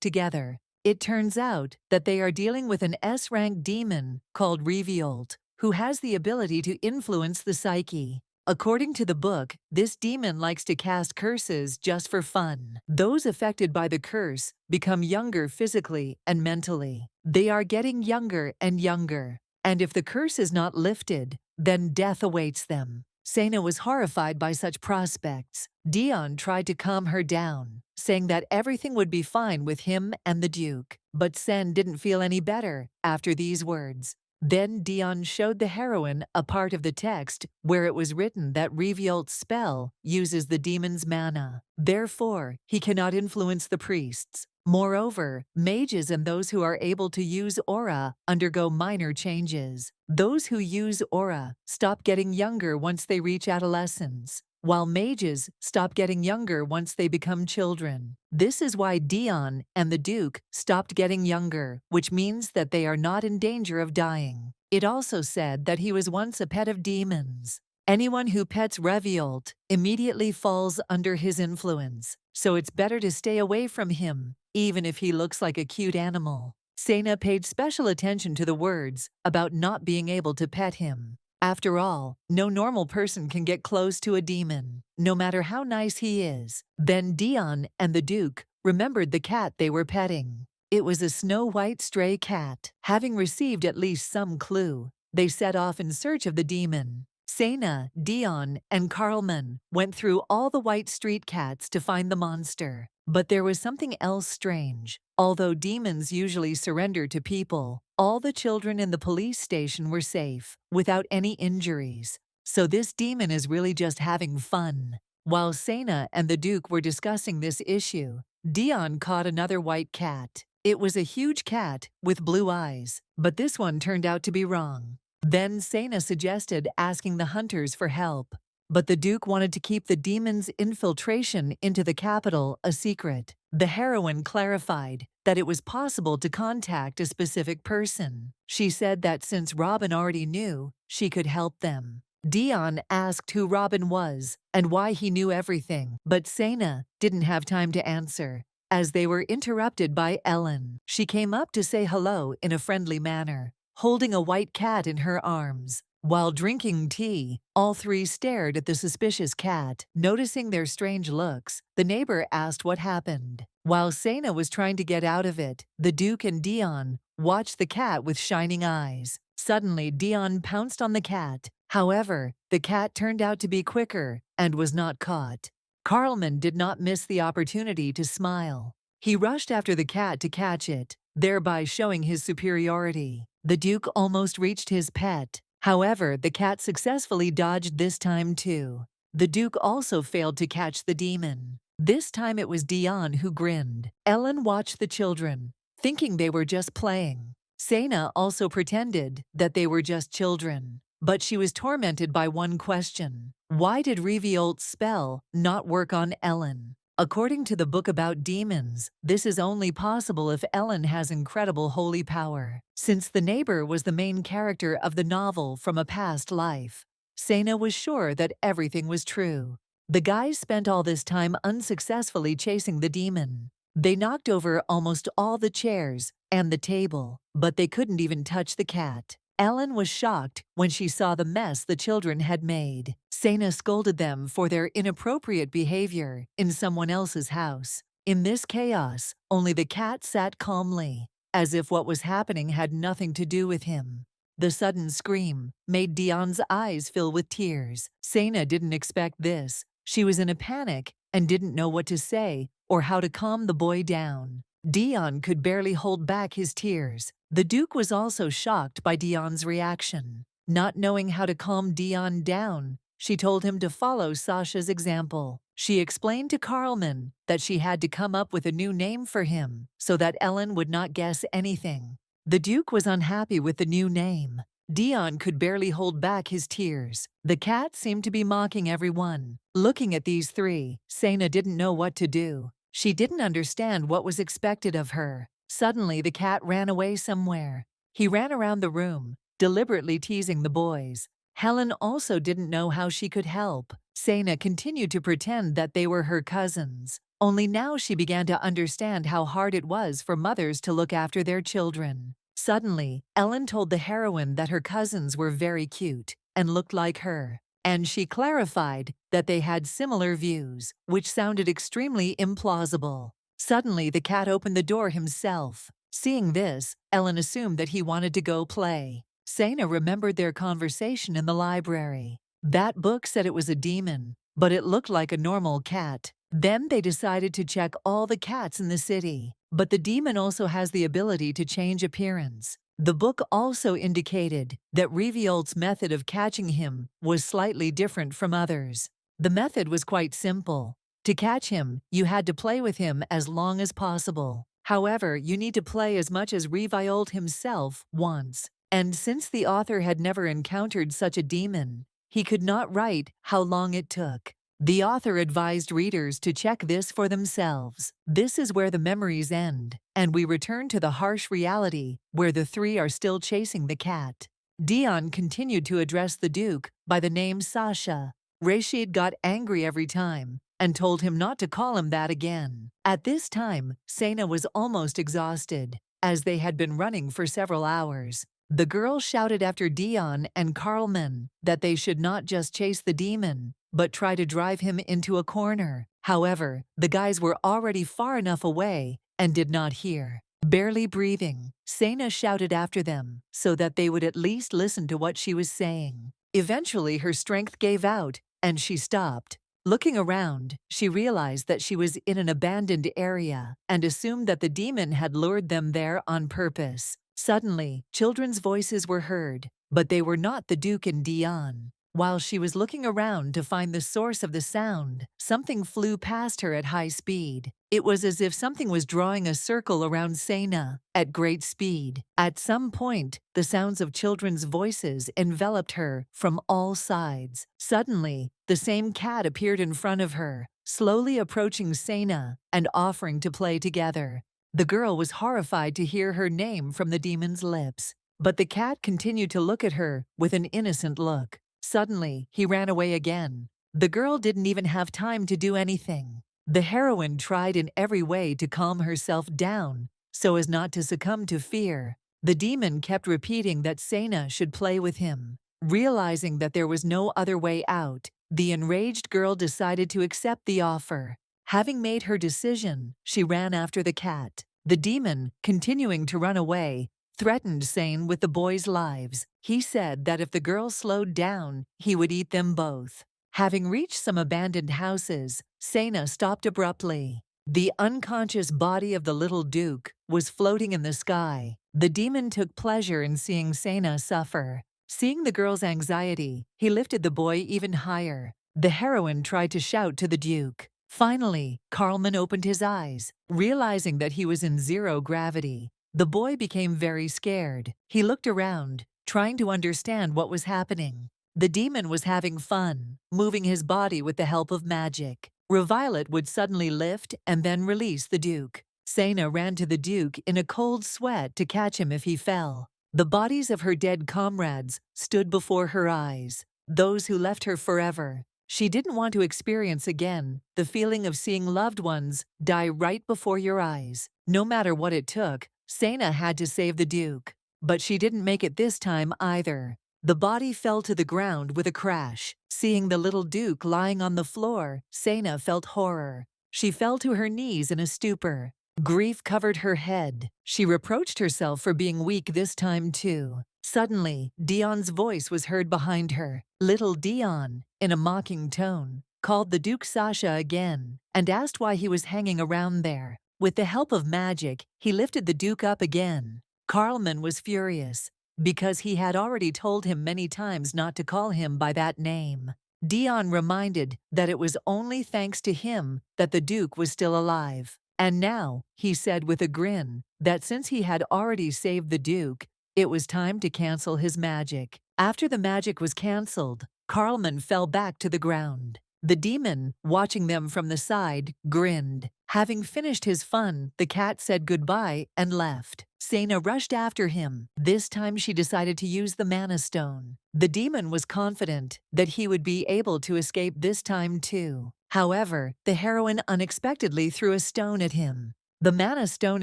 together. It turns out that they are dealing with an S-rank demon called Reviolt, who has the ability to influence the psyche. According to the book, this demon likes to cast curses just for fun. Those affected by the curse become younger physically and mentally. They are getting younger and younger, and if the curse is not lifted, then death awaits them. Sena was horrified by such prospects. Dion tried to calm her down, saying that everything would be fine with him and the Duke. But Sen didn't feel any better after these words. Then Dion showed the heroine a part of the text where it was written that Reviolt's spell uses the demon's mana. Therefore, he cannot influence the priests. Moreover, mages and those who are able to use aura undergo minor changes. Those who use aura stop getting younger once they reach adolescence, while mages stop getting younger once they become children. This is why Dion and the Duke stopped getting younger, which means that they are not in danger of dying. It also said that he was once a pet of demons. Anyone who pets Reviolt immediately falls under his influence, so it's better to stay away from him, even if he looks like a cute animal. Sena paid special attention to the words about not being able to pet him. After all, no normal person can get close to a demon, no matter how nice he is. Then Dion and the Duke remembered the cat they were petting. It was a snow-white stray cat. Having received at least some clue, they set off in search of the demon. Sena, Dion, and Carlman went through all the white street cats to find the monster. But there was something else strange. Although demons usually surrender to people, all the children in the police station were safe, without any injuries. So this demon is really just having fun. While Sena and the Duke were discussing this issue, Dion caught another white cat. It was a huge cat with blue eyes, but this one turned out to be wrong. Then Sena suggested asking the hunters for help, but the Duke wanted to keep the demon's infiltration into the capital a secret. The heroine clarified that it was possible to contact a specific person. She said that since Robin already knew, she could help them. Dion asked who Robin was and why he knew everything, but Sena didn't have time to answer, as they were interrupted by Ellen. She came up to say hello in a friendly manner, holding a white cat in her arms. While drinking tea, all three stared at the suspicious cat. Noticing their strange looks, the neighbor asked what happened. While Sena was trying to get out of it, the Duke and Dion watched the cat with shining eyes. Suddenly, Dion pounced on the cat. However, the cat turned out to be quicker and was not caught. Carlman did not miss the opportunity to smile. He rushed after the cat to catch it, thereby showing his superiority. The Duke almost reached his pet. However, the cat successfully dodged this time too. The Duke also failed to catch the demon. This time it was Dion who grinned. Ellen watched the children, thinking they were just playing. Sena also pretended that they were just children. But she was tormented by one question. Why did Reviolt's spell not work on Ellen? According to the book about demons, this is only possible if Ellen has incredible holy power. Since the neighbor was the main character of the novel from a past life, Sena was sure that everything was true. The guys spent all this time unsuccessfully chasing the demon. They knocked over almost all the chairs and the table, but they couldn't even touch the cat. Ellen was shocked when she saw the mess the children had made. Sana scolded them for their inappropriate behavior in someone else's house. In this chaos, only the cat sat calmly, as if what was happening had nothing to do with him. The sudden scream made Dion's eyes fill with tears. Sana didn't expect this. She was in a panic and didn't know what to say or how to calm the boy down. Dion could barely hold back his tears. The Duke was also shocked by Dion's reaction. Not knowing how to calm Dion down, she told him to follow Sasha's example. She explained to Carlman that she had to come up with a new name for him so that Ellen would not guess anything. The Duke was unhappy with the new name. Dion could barely hold back his tears. The cat seemed to be mocking everyone. Looking at these three, Sana didn't know what to do. She didn't understand what was expected of her. Suddenly, the cat ran away somewhere. He ran around the room, deliberately teasing the boys. Helen also didn't know how she could help. Sana continued to pretend that they were her cousins. Only now she began to understand how hard it was for mothers to look after their children. Suddenly, Ellen told the heroine that her cousins were very cute and looked like her. And she clarified that they had similar views, which sounded extremely implausible. Suddenly, the cat opened the door himself. Seeing this, Ellen assumed that he wanted to go play. Sana remembered their conversation in the library. That book said it was a demon, but it looked like a normal cat. Then they decided to check all the cats in the city. But the demon also has the ability to change appearance. The book also indicated that Riviolt's method of catching him was slightly different from others. The method was quite simple. To catch him, you had to play with him as long as possible. However, you need to play as much as Riviolt himself once. And since the author had never encountered such a demon, he could not write how long it took. The author advised readers to check this for themselves. This is where the memories end, and we return to the harsh reality where the three are still chasing the cat. Dion continued to address the Duke by the name Sasha. Rashid got angry every time and told him not to call him that again. At this time, Sana was almost exhausted, as they had been running for several hours. The girl shouted after Dion and Carlman that they should not just chase the demon, but try to drive him into a corner. However, the guys were already far enough away and did not hear. Barely breathing, Sana shouted after them so that they would at least listen to what she was saying. Eventually, her strength gave out and she stopped. Looking around, she realized that she was in an abandoned area and assumed that the demon had lured them there on purpose. Suddenly, children's voices were heard, but they were not the Duke and Dion. While she was looking around to find the source of the sound, something flew past her at high speed. It was as if something was drawing a circle around Sana at great speed. At some point, the sounds of children's voices enveloped her from all sides. Suddenly, the same cat appeared in front of her, slowly approaching Sana and offering to play together. The girl was horrified to hear her name from the demon's lips, but the cat continued to look at her with an innocent look. Suddenly, he ran away again. The girl didn't even have time to do anything. The heroine tried in every way to calm herself down so as not to succumb to fear. The demon kept repeating that Sana should play with him. Realizing that there was no other way out, the enraged girl decided to accept the offer. Having made her decision, she ran after the cat. The demon, continuing to run away, threatened Sana with the boys' lives. He said that if the girl slowed down, he would eat them both. Having reached some abandoned houses, Sana stopped abruptly. The unconscious body of the little Duke was floating in the sky. The demon took pleasure in seeing Sana suffer. Seeing the girl's anxiety, he lifted the boy even higher. The heroine tried to shout to the Duke. Finally, Carlman opened his eyes, realizing that he was in zero gravity. The boy became very scared. He looked around, trying to understand what was happening. The demon was having fun, moving his body with the help of magic. Reviolet would suddenly lift and then release the Duke. Sana ran to the Duke in a cold sweat to catch him if he fell. The bodies of her dead comrades stood before her eyes, those who left her forever. She didn't want to experience again the feeling of seeing loved ones die right before your eyes. No matter what it took, Sena had to save the Duke. But she didn't make it this time either. The body fell to the ground with a crash. Seeing the little Duke lying on the floor, Sena felt horror. She fell to her knees in a stupor. Grief covered her head. She reproached herself for being weak this time too. Suddenly, Dion's voice was heard behind her. Little Dion, in a mocking tone, called the Duke Sasha again and asked why he was hanging around there. With the help of magic, he lifted the Duke up again. Carlman was furious because he had already told him many times not to call him by that name. Dion reminded that it was only thanks to him that the Duke was still alive. And now, he said with a grin, that since he had already saved the Duke, it was time to cancel his magic. After the magic was cancelled, Carlman fell back to the ground. The demon, watching them from the side, grinned. Having finished his fun, the cat said goodbye and left. Sena rushed after him. This time she decided to use the Mana Stone. The demon was confident that he would be able to escape this time too. However, the heroine unexpectedly threw a stone at him. The Mana Stone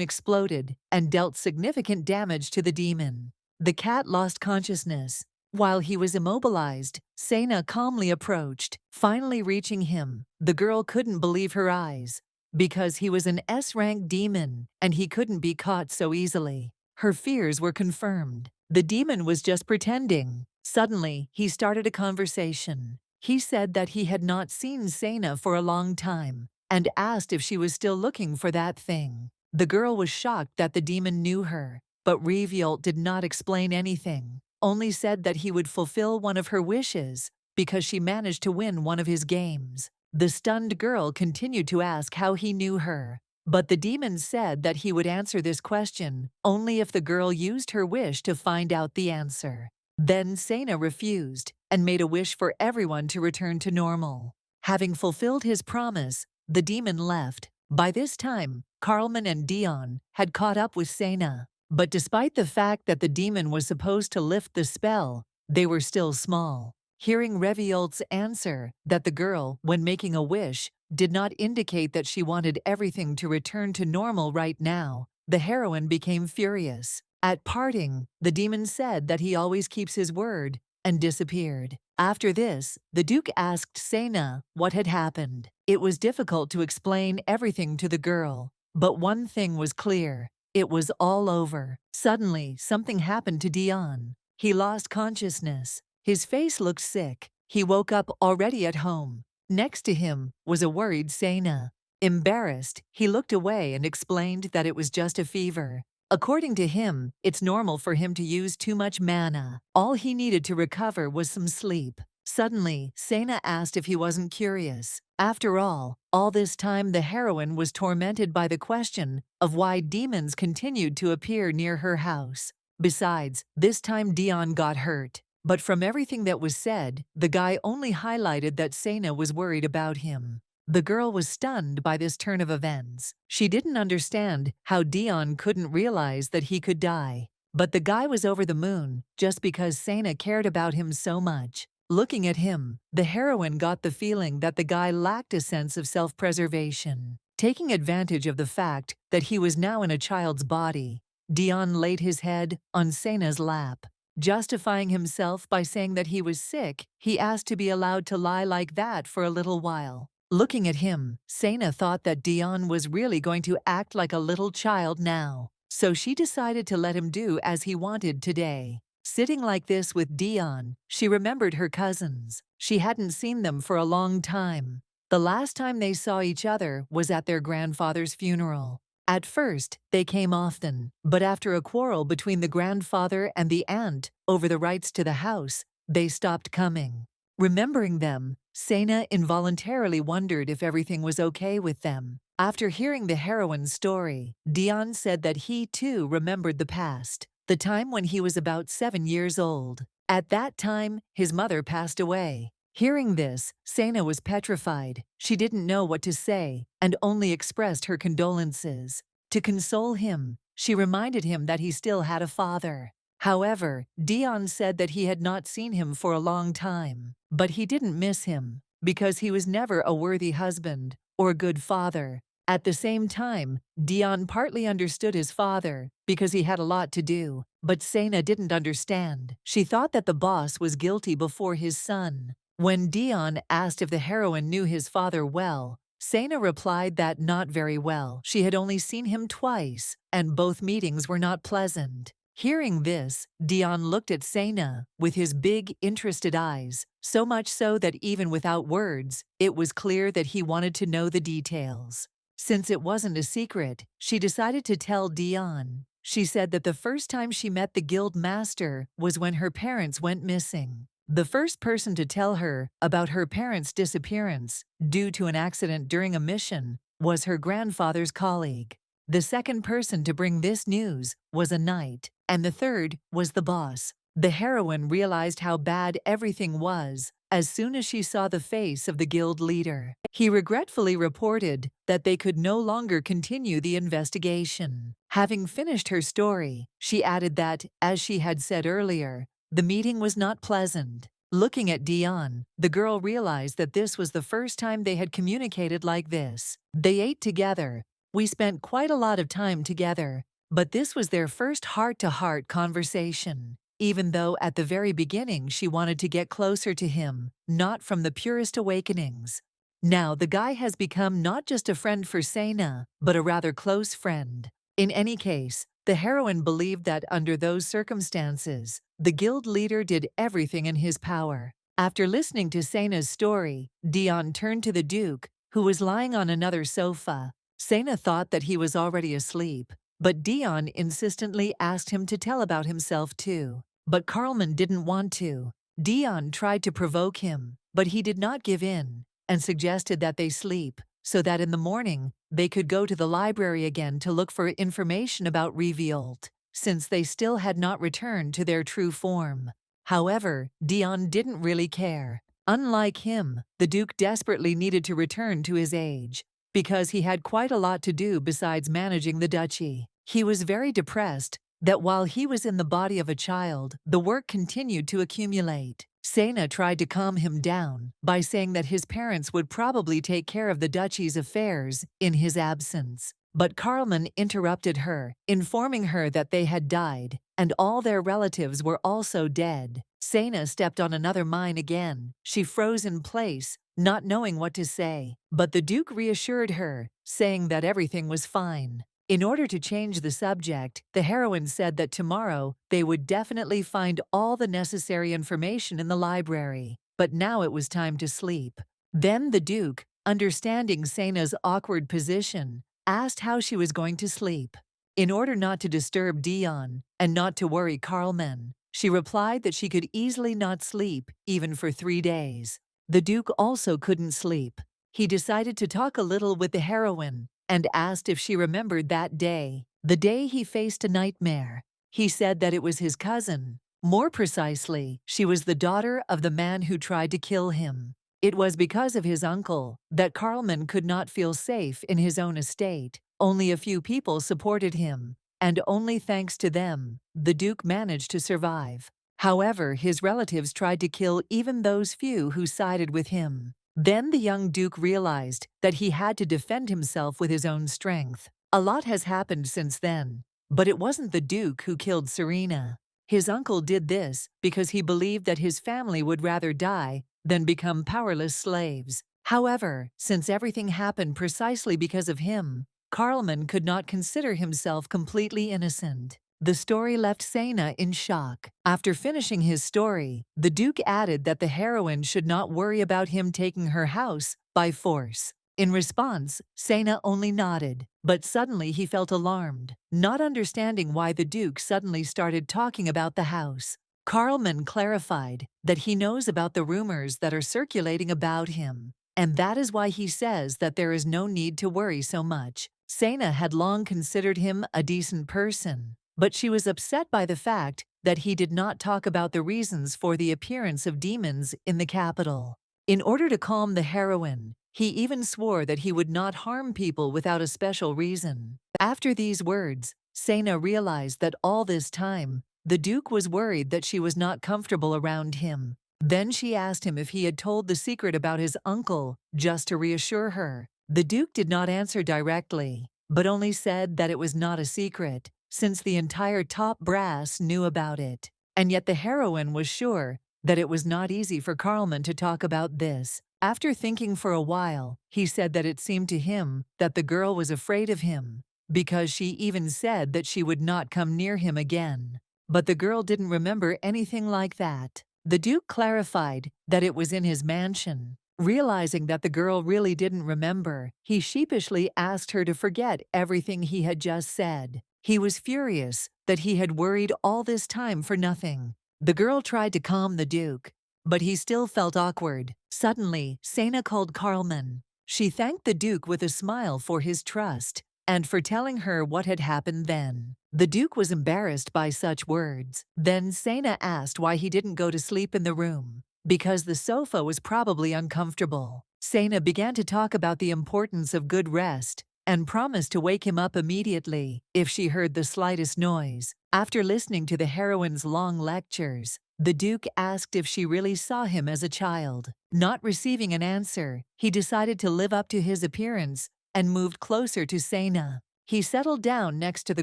exploded and dealt significant damage to the demon. The cat lost consciousness. While he was immobilized, Sena calmly approached. Finally reaching him, the girl couldn't believe her eyes. Because he was an S-rank demon, and he couldn't be caught so easily. Her fears were confirmed. The demon was just pretending. Suddenly, he started a conversation. He said that he had not seen Sena for a long time, and asked if she was still looking for that thing. The girl was shocked that the demon knew her, but Reviol did not explain anything, only said that he would fulfill one of her wishes because she managed to win one of his games. The stunned girl continued to ask how he knew her, but the demon said that he would answer this question only if the girl used her wish to find out the answer. Then Sena refused and made a wish for everyone to return to normal. Having fulfilled his promise, the demon left. By this time, Carlman and Dion had caught up with Sena. But despite the fact that the demon was supposed to lift the spell, they were still small. Hearing Reviolt's answer that the girl, when making a wish, did not indicate that she wanted everything to return to normal right now, the heroine became furious. At parting, the demon said that he always keeps his word and disappeared. After this, the Duke asked Sena what had happened. It was difficult to explain everything to the girl, but one thing was clear. It was all over. Suddenly, something happened to Dion. He lost consciousness. His face looked sick. He woke up already at home. Next to him was a worried Sena. Embarrassed, he looked away and explained that it was just a fever. According to him, it's normal for him to use too much mana. All he needed to recover was some sleep. Suddenly, Sena asked if he wasn't curious. After all this time the heroine was tormented by the question of why demons continued to appear near her house. Besides, this time Dion got hurt. But from everything that was said, the guy only highlighted that Sena was worried about him. The girl was stunned by this turn of events. She didn't understand how Dion couldn't realize that he could die. But the guy was over the moon just because Sena cared about him so much. Looking at him, the heroine got the feeling that the guy lacked a sense of self-preservation. Taking advantage of the fact that he was now in a child's body, Dion laid his head on Sena's lap. Justifying himself by saying that he was sick, he asked to be allowed to lie like that for a little while. Looking at him, Sena thought that Dion was really going to act like a little child now. So she decided to let him do as he wanted today. Sitting like this with Dion, she remembered her cousins. She hadn't seen them for a long time. The last time they saw each other was at their grandfather's funeral. At first, they came often, but after a quarrel between the grandfather and the aunt over the rights to the house, they stopped coming. Remembering them, Sena involuntarily wondered if everything was okay with them. After hearing the heroine's story, Dion said that he too remembered the past, the time when he was about 7 years old. At that time, his mother passed away. Hearing this, Sena was petrified. She didn't know what to say and only expressed her condolences. To console him, she reminded him that he still had a father. However, Dion said that he had not seen him for a long time, but he didn't miss him. because he was never a worthy husband or good father. At the same time, Dion partly understood his father because he had a lot to do, but Sena didn't understand. She thought that the boss was guilty before his son. When Dion asked if the heroine knew his father well, Sena replied that not very well. She had only seen him twice, and both meetings were not pleasant. Hearing this, Dion looked at Sena with his big, interested eyes, so much so that even without words, it was clear that he wanted to know the details. Since it wasn't a secret, she decided to tell Dion. She said that the first time she met the guild master was when her parents went missing. The first person to tell her about her parents' disappearance due to an accident during a mission was her grandfather's colleague. The second person to bring this news was a knight, and the third was the boss. The heroine realized how bad everything was as soon as she saw the face of the guild leader. He regretfully reported that they could no longer continue the investigation. Having finished her story, she added that, as she had said earlier, the meeting was not pleasant. Looking at Dion, the girl realized that this was the first time they had communicated like this. They ate together. We spent quite a lot of time together, but this was their first heart-to-heart conversation. Even though at the very beginning she wanted to get closer to him, not from the purest awakenings. Now the guy has become not just a friend for Sena, but a rather close friend. In any case, the heroine believed that under those circumstances, the guild leader did everything in his power. After listening to Sena's story, Dion turned to the Duke, who was lying on another sofa. Sena thought that he was already asleep, but Dion insistently asked him to tell about himself too. But Carlman didn't want to. Dion tried to provoke him, but he did not give in, and suggested that they sleep, so that in the morning they could go to the library again to look for information about Revealed, since they still had not returned to their true form. However, Dion didn't really care. Unlike him, the Duke desperately needed to return to his age, because he had quite a lot to do besides managing the duchy. He was very depressed that while he was in the body of a child, the work continued to accumulate. Sena tried to calm him down by saying that his parents would probably take care of the duchy's affairs in his absence. But Carlman interrupted her, informing her that they had died, and all their relatives were also dead. Sena stepped on another mine again. She froze in place, not knowing what to say. But the Duke reassured her, saying that everything was fine. In order to change the subject, the heroine said that tomorrow they would definitely find all the necessary information in the library, but now it was time to sleep. Then the Duke, understanding Sena's awkward position, asked how she was going to sleep. In order not to disturb Dion and not to worry Carlman, she replied that she could easily not sleep even for 3 days. The Duke also couldn't sleep. He decided to talk a little with the heroine and asked if she remembered that day, the day he faced a nightmare. He said that it was his cousin. More precisely, she was the daughter of the man who tried to kill him. It was because of his uncle that Carlman could not feel safe in his own estate. Only a few people supported him, and only thanks to them, the Duke managed to survive. However, his relatives tried to kill even those few who sided with him. Then the young Duke realized that he had to defend himself with his own strength. A lot has happened since then, but it wasn't the Duke who killed Serena. His uncle did this because he believed that his family would rather die than become powerless slaves. However, since everything happened precisely because of him, Carlman could not consider himself completely innocent. The story left Sena in shock. After finishing his story, the Duke added that the heroine should not worry about him taking her house by force. In response, Sena only nodded, but suddenly he felt alarmed, not understanding why the Duke suddenly started talking about the house. Carlman clarified that he knows about the rumors that are circulating about him, and that is why he says that there is no need to worry so much. Sena had long considered him a decent person, but she was upset by the fact that he did not talk about the reasons for the appearance of demons in the capital. In order to calm the heroine, he even swore that he would not harm people without a special reason. After these words, Sena realized that all this time, the Duke was worried that she was not comfortable around him. Then she asked him if he had told the secret about his uncle, just to reassure her. The Duke did not answer directly, but only said that it was not a secret, since the entire top brass knew about it. And yet the heroine was sure that it was not easy for Carlman to talk about this. After thinking for a while, he said that it seemed to him that the girl was afraid of him, because she even said that she would not come near him again. But the girl didn't remember anything like that. The Duke clarified that it was in his mansion. Realizing that the girl really didn't remember, he sheepishly asked her to forget everything he had just said. He was furious that he had worried all this time for nothing. The girl tried to calm the Duke, but he still felt awkward. Suddenly, Sena called Carlman. She thanked the Duke with a smile for his trust and for telling her what had happened then. The Duke was embarrassed by such words. Then Sena asked why he didn't go to sleep in the room. Because the sofa was probably uncomfortable. Sena began to talk about the importance of good rest and promised to wake him up immediately if she heard the slightest noise. After listening to the heroine's long lectures, the Duke asked if she really saw him as a child. Not receiving an answer, he decided to live up to his appearance and moved closer to Sena. He settled down next to the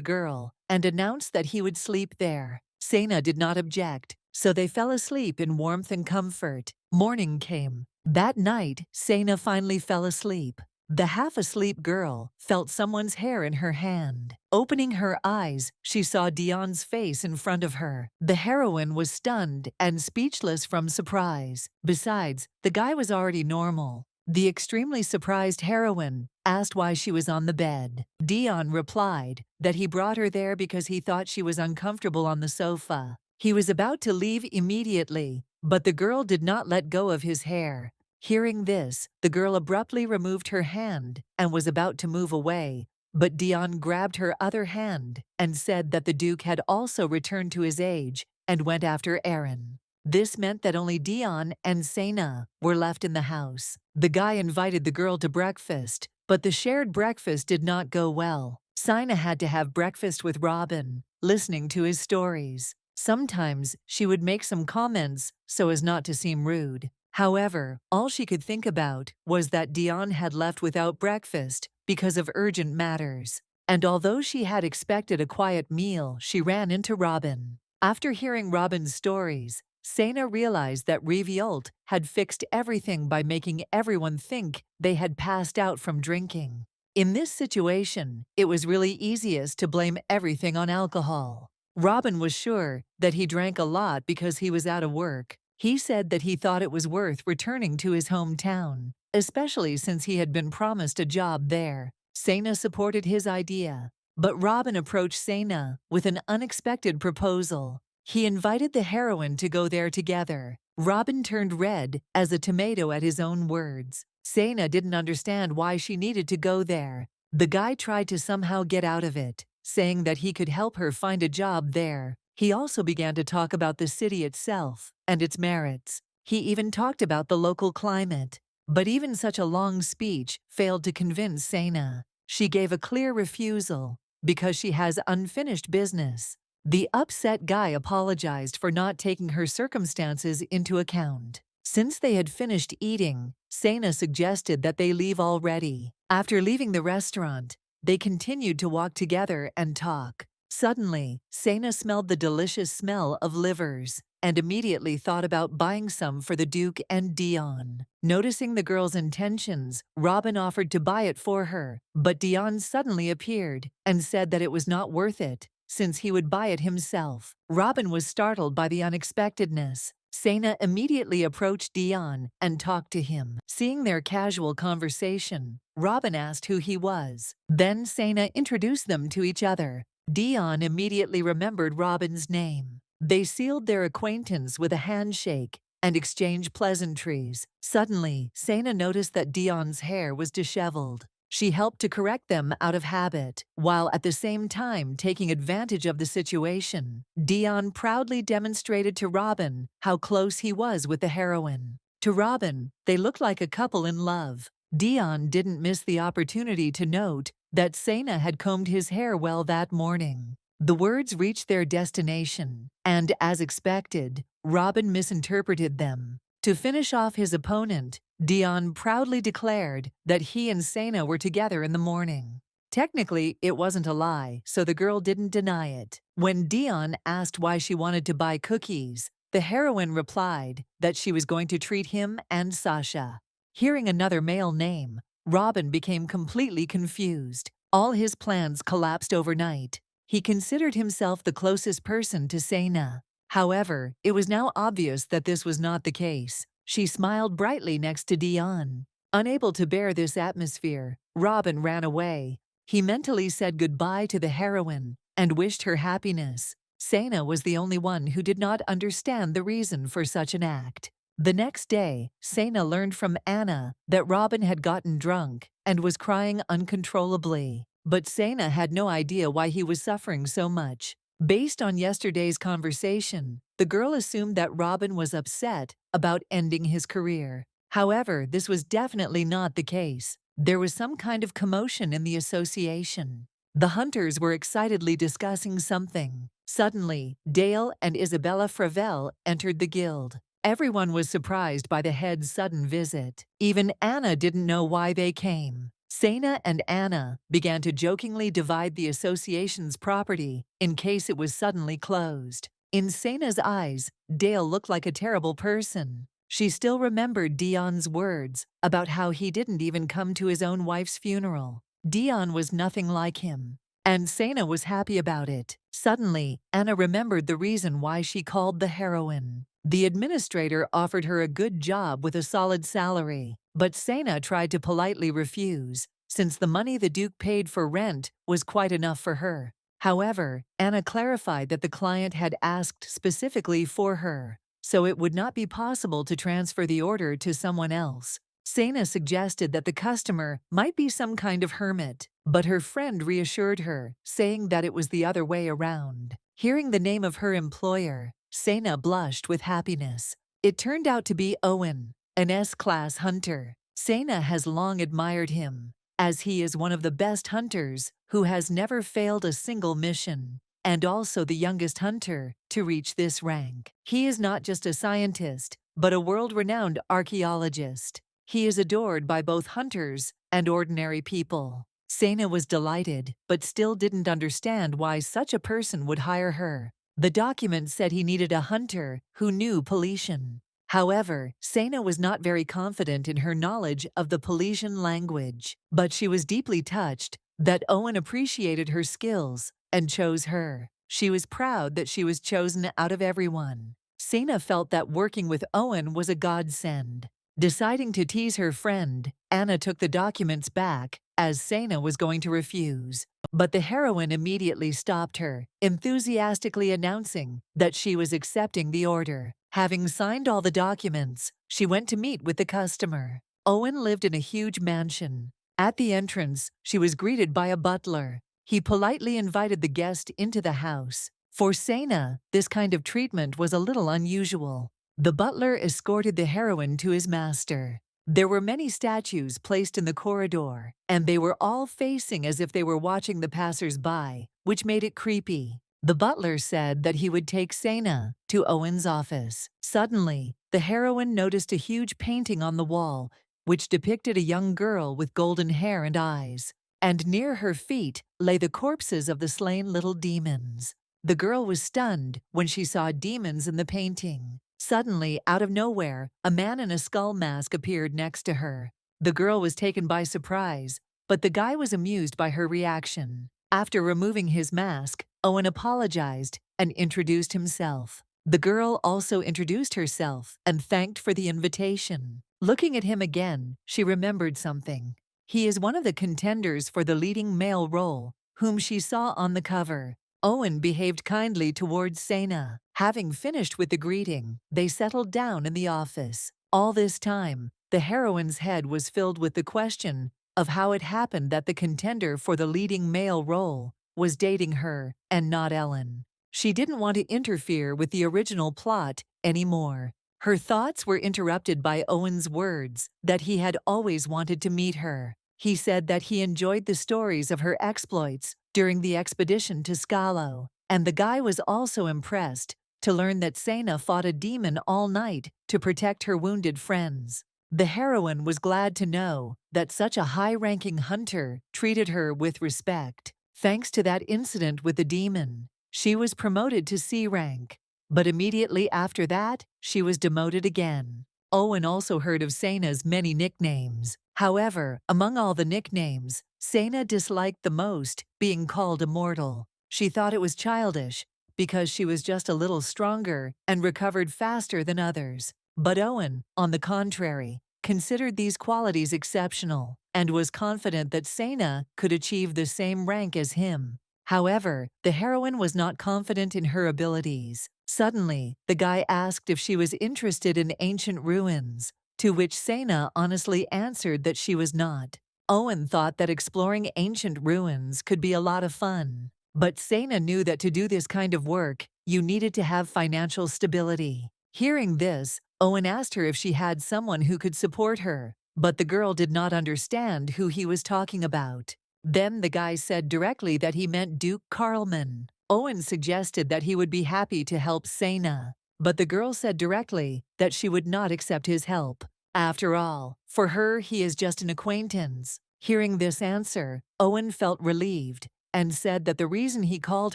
girl and announced that he would sleep there. Sena did not object, so they fell asleep in warmth and comfort. Morning came. That night, Sena finally fell asleep. The half-asleep girl felt someone's hair in her hand. Opening her eyes, she saw Dion's face in front of her. The heroine was stunned and speechless from surprise. Besides, the guy was already normal. The extremely surprised heroine asked why she was on the bed. Dion replied that he brought her there because he thought she was uncomfortable on the sofa. He was about to leave immediately, but the girl did not let go of his hair. Hearing this, the girl abruptly removed her hand and was about to move away, but Dion grabbed her other hand and said that the Duke had also returned to his age and went after Aaron. This meant that only Dion and Sena were left in the house. The guy invited the girl to breakfast, but the shared breakfast did not go well. Sena had to have breakfast with Robin, listening to his stories. Sometimes she would make some comments so as not to seem rude. However, all she could think about was that Dion had left without breakfast because of urgent matters. And although she had expected a quiet meal, she ran into Robin. After hearing Robin's stories, Sena realized that Riviult had fixed everything by making everyone think they had passed out from drinking. In this situation, it was really easiest to blame everything on alcohol. Robin was sure that he drank a lot because he was out of work. He said that he thought it was worth returning to his hometown, especially since he had been promised a job there. Sena supported his idea, but Robin approached Sena with an unexpected proposal. He invited the heroine to go there together. Robin turned red as a tomato at his own words. Sena didn't understand why she needed to go there. The guy tried to somehow get out of it, saying that he could help her find a job there. He also began to talk about the city itself and its merits. He even talked about the local climate. But even such a long speech failed to convince Sena. She gave a clear refusal because she has unfinished business. The upset guy apologized for not taking her circumstances into account. Since they had finished eating, Sena suggested that they leave already. After leaving the restaurant, they continued to walk together and talk. Suddenly, Sena smelled the delicious smell of livers and immediately thought about buying some for the Duke and Dion. Noticing the girl's intentions, Robin offered to buy it for her, but Dion suddenly appeared and said that it was not worth it, since he would buy it himself. Robin was startled by the unexpectedness. Sena immediately approached Dion and talked to him. Seeing their casual conversation, Robin asked who he was. Then Sena introduced them to each other. Dion immediately remembered Robin's name. They sealed their acquaintance with a handshake and exchanged pleasantries. Suddenly, Sena noticed that Dion's hair was disheveled. She helped to correct them out of habit, while at the same time taking advantage of the situation. Dion proudly demonstrated to Robin how close he was with the heroine. To Robin, they looked like a couple in love. Dion didn't miss the opportunity to note that Sena had combed his hair well that morning. The words reached their destination, and as expected, Robin misinterpreted them. To finish off his opponent, Dion proudly declared that he and Sena were together in the morning. Technically, it wasn't a lie, so the girl didn't deny it. When Dion asked why she wanted to buy cookies, the heroine replied that she was going to treat him and Sasha. Hearing another male name, Robin became completely confused. All his plans collapsed overnight. He considered himself the closest person to Sena. However, it was now obvious that this was not the case. She smiled brightly next to Dion. Unable to bear this atmosphere, Robin ran away. He mentally said goodbye to the heroine and wished her happiness. Sena was the only one who did not understand the reason for such an act. The next day, Sena learned from Anna that Robin had gotten drunk and was crying uncontrollably. But Sena had no idea why he was suffering so much. Based on yesterday's conversation, the girl assumed that Robin was upset about ending his career. However, this was definitely not the case. There was some kind of commotion in the association. The hunters were excitedly discussing something. Suddenly, Dale and Isabella Fravel entered the guild. Everyone was surprised by the head's sudden visit. Even Anna didn't know why they came. Sena and Anna began to jokingly divide the association's property in case it was suddenly closed. In Sena's eyes, Dale looked like a terrible person. She still remembered Dion's words about how he didn't even come to his own wife's funeral. Dion was nothing like him, and Sena was happy about it. Suddenly, Anna remembered the reason why she called the heroine. The administrator offered her a good job with a solid salary, but Sena tried to politely refuse, since the money the Duke paid for rent was quite enough for her. However, Anna clarified that the client had asked specifically for her, so it would not be possible to transfer the order to someone else. Sena suggested that the customer might be some kind of hermit, but her friend reassured her, saying that it was the other way around. Hearing the name of her employer, Sena blushed with happiness. It turned out to be Owen, an S-class hunter. Sena has long admired him, as he is one of the best hunters who has never failed a single mission, and also the youngest hunter to reach this rank. He is not just a scientist, but a world-renowned archaeologist. He is adored by both hunters and ordinary people. Sena was delighted, but still didn't understand why such a person would hire her. The document said he needed a hunter who knew Polynesian. However, Sena was not very confident in her knowledge of the Polynesian language, but she was deeply touched that Owen appreciated her skills and chose her. She was proud that she was chosen out of everyone. Sena felt that working with Owen was a godsend. Deciding to tease her friend, Anna took the documents back, as Sena was going to refuse. But the heroine immediately stopped her, enthusiastically announcing that she was accepting the order. Having signed all the documents, she went to meet with the customer. Owen lived in a huge mansion. At the entrance, she was greeted by a butler. He politely invited the guest into the house. For Sena, this kind of treatment was a little unusual. The butler escorted the heroine to his master. There were many statues placed in the corridor, and they were all facing as if they were watching the passers-by, which made it creepy. The butler said that he would take Sena to Owen's office. Suddenly, the heroine noticed a huge painting on the wall, which depicted a young girl with golden hair and eyes, and near her feet lay the corpses of the slain little demons. The girl was stunned when she saw demons in the painting. Suddenly, out of nowhere, a man in a skull mask appeared next to her. The girl was taken by surprise, but the guy was amused by her reaction. After removing his mask, Owen apologized and introduced himself. The girl also introduced herself and thanked for the invitation. Looking at him again, she remembered something. He is one of the contenders for the leading male role, whom she saw on the cover. Owen behaved kindly towards Sena. Having finished with the greeting, they settled down in the office. All this time, the heroine's head was filled with the question of how it happened that the contender for the leading male role was dating her and not Ellen. She didn't want to interfere with the original plot anymore. Her thoughts were interrupted by Owen's words that he had always wanted to meet her. He said that he enjoyed the stories of her exploits during the expedition to Skalo, and the guy was also impressed to learn that Sena fought a demon all night to protect her wounded friends. The heroine was glad to know that such a high-ranking hunter treated her with respect. Thanks to that incident with the demon, she was promoted to C rank. But immediately after that, she was demoted again. Owen also heard of Sena's many nicknames. However, among all the nicknames, Sena disliked the most being called immortal. She thought it was childish because she was just a little stronger and recovered faster than others. But Owen, on the contrary, considered these qualities exceptional and was confident that Sena could achieve the same rank as him. However, the heroine was not confident in her abilities. Suddenly, the guy asked if she was interested in ancient ruins, to which Sena honestly answered that she was not. Owen thought that exploring ancient ruins could be a lot of fun, but Sena knew that to do this kind of work, you needed to have financial stability. Hearing this, Owen asked her if she had someone who could support her, but the girl did not understand who he was talking about. Then the guy said directly that he meant Duke Carlman. Owen suggested that he would be happy to help Sena, but the girl said directly that she would not accept his help. After all, for her he is just an acquaintance. Hearing this answer, Owen felt relieved and said that the reason he called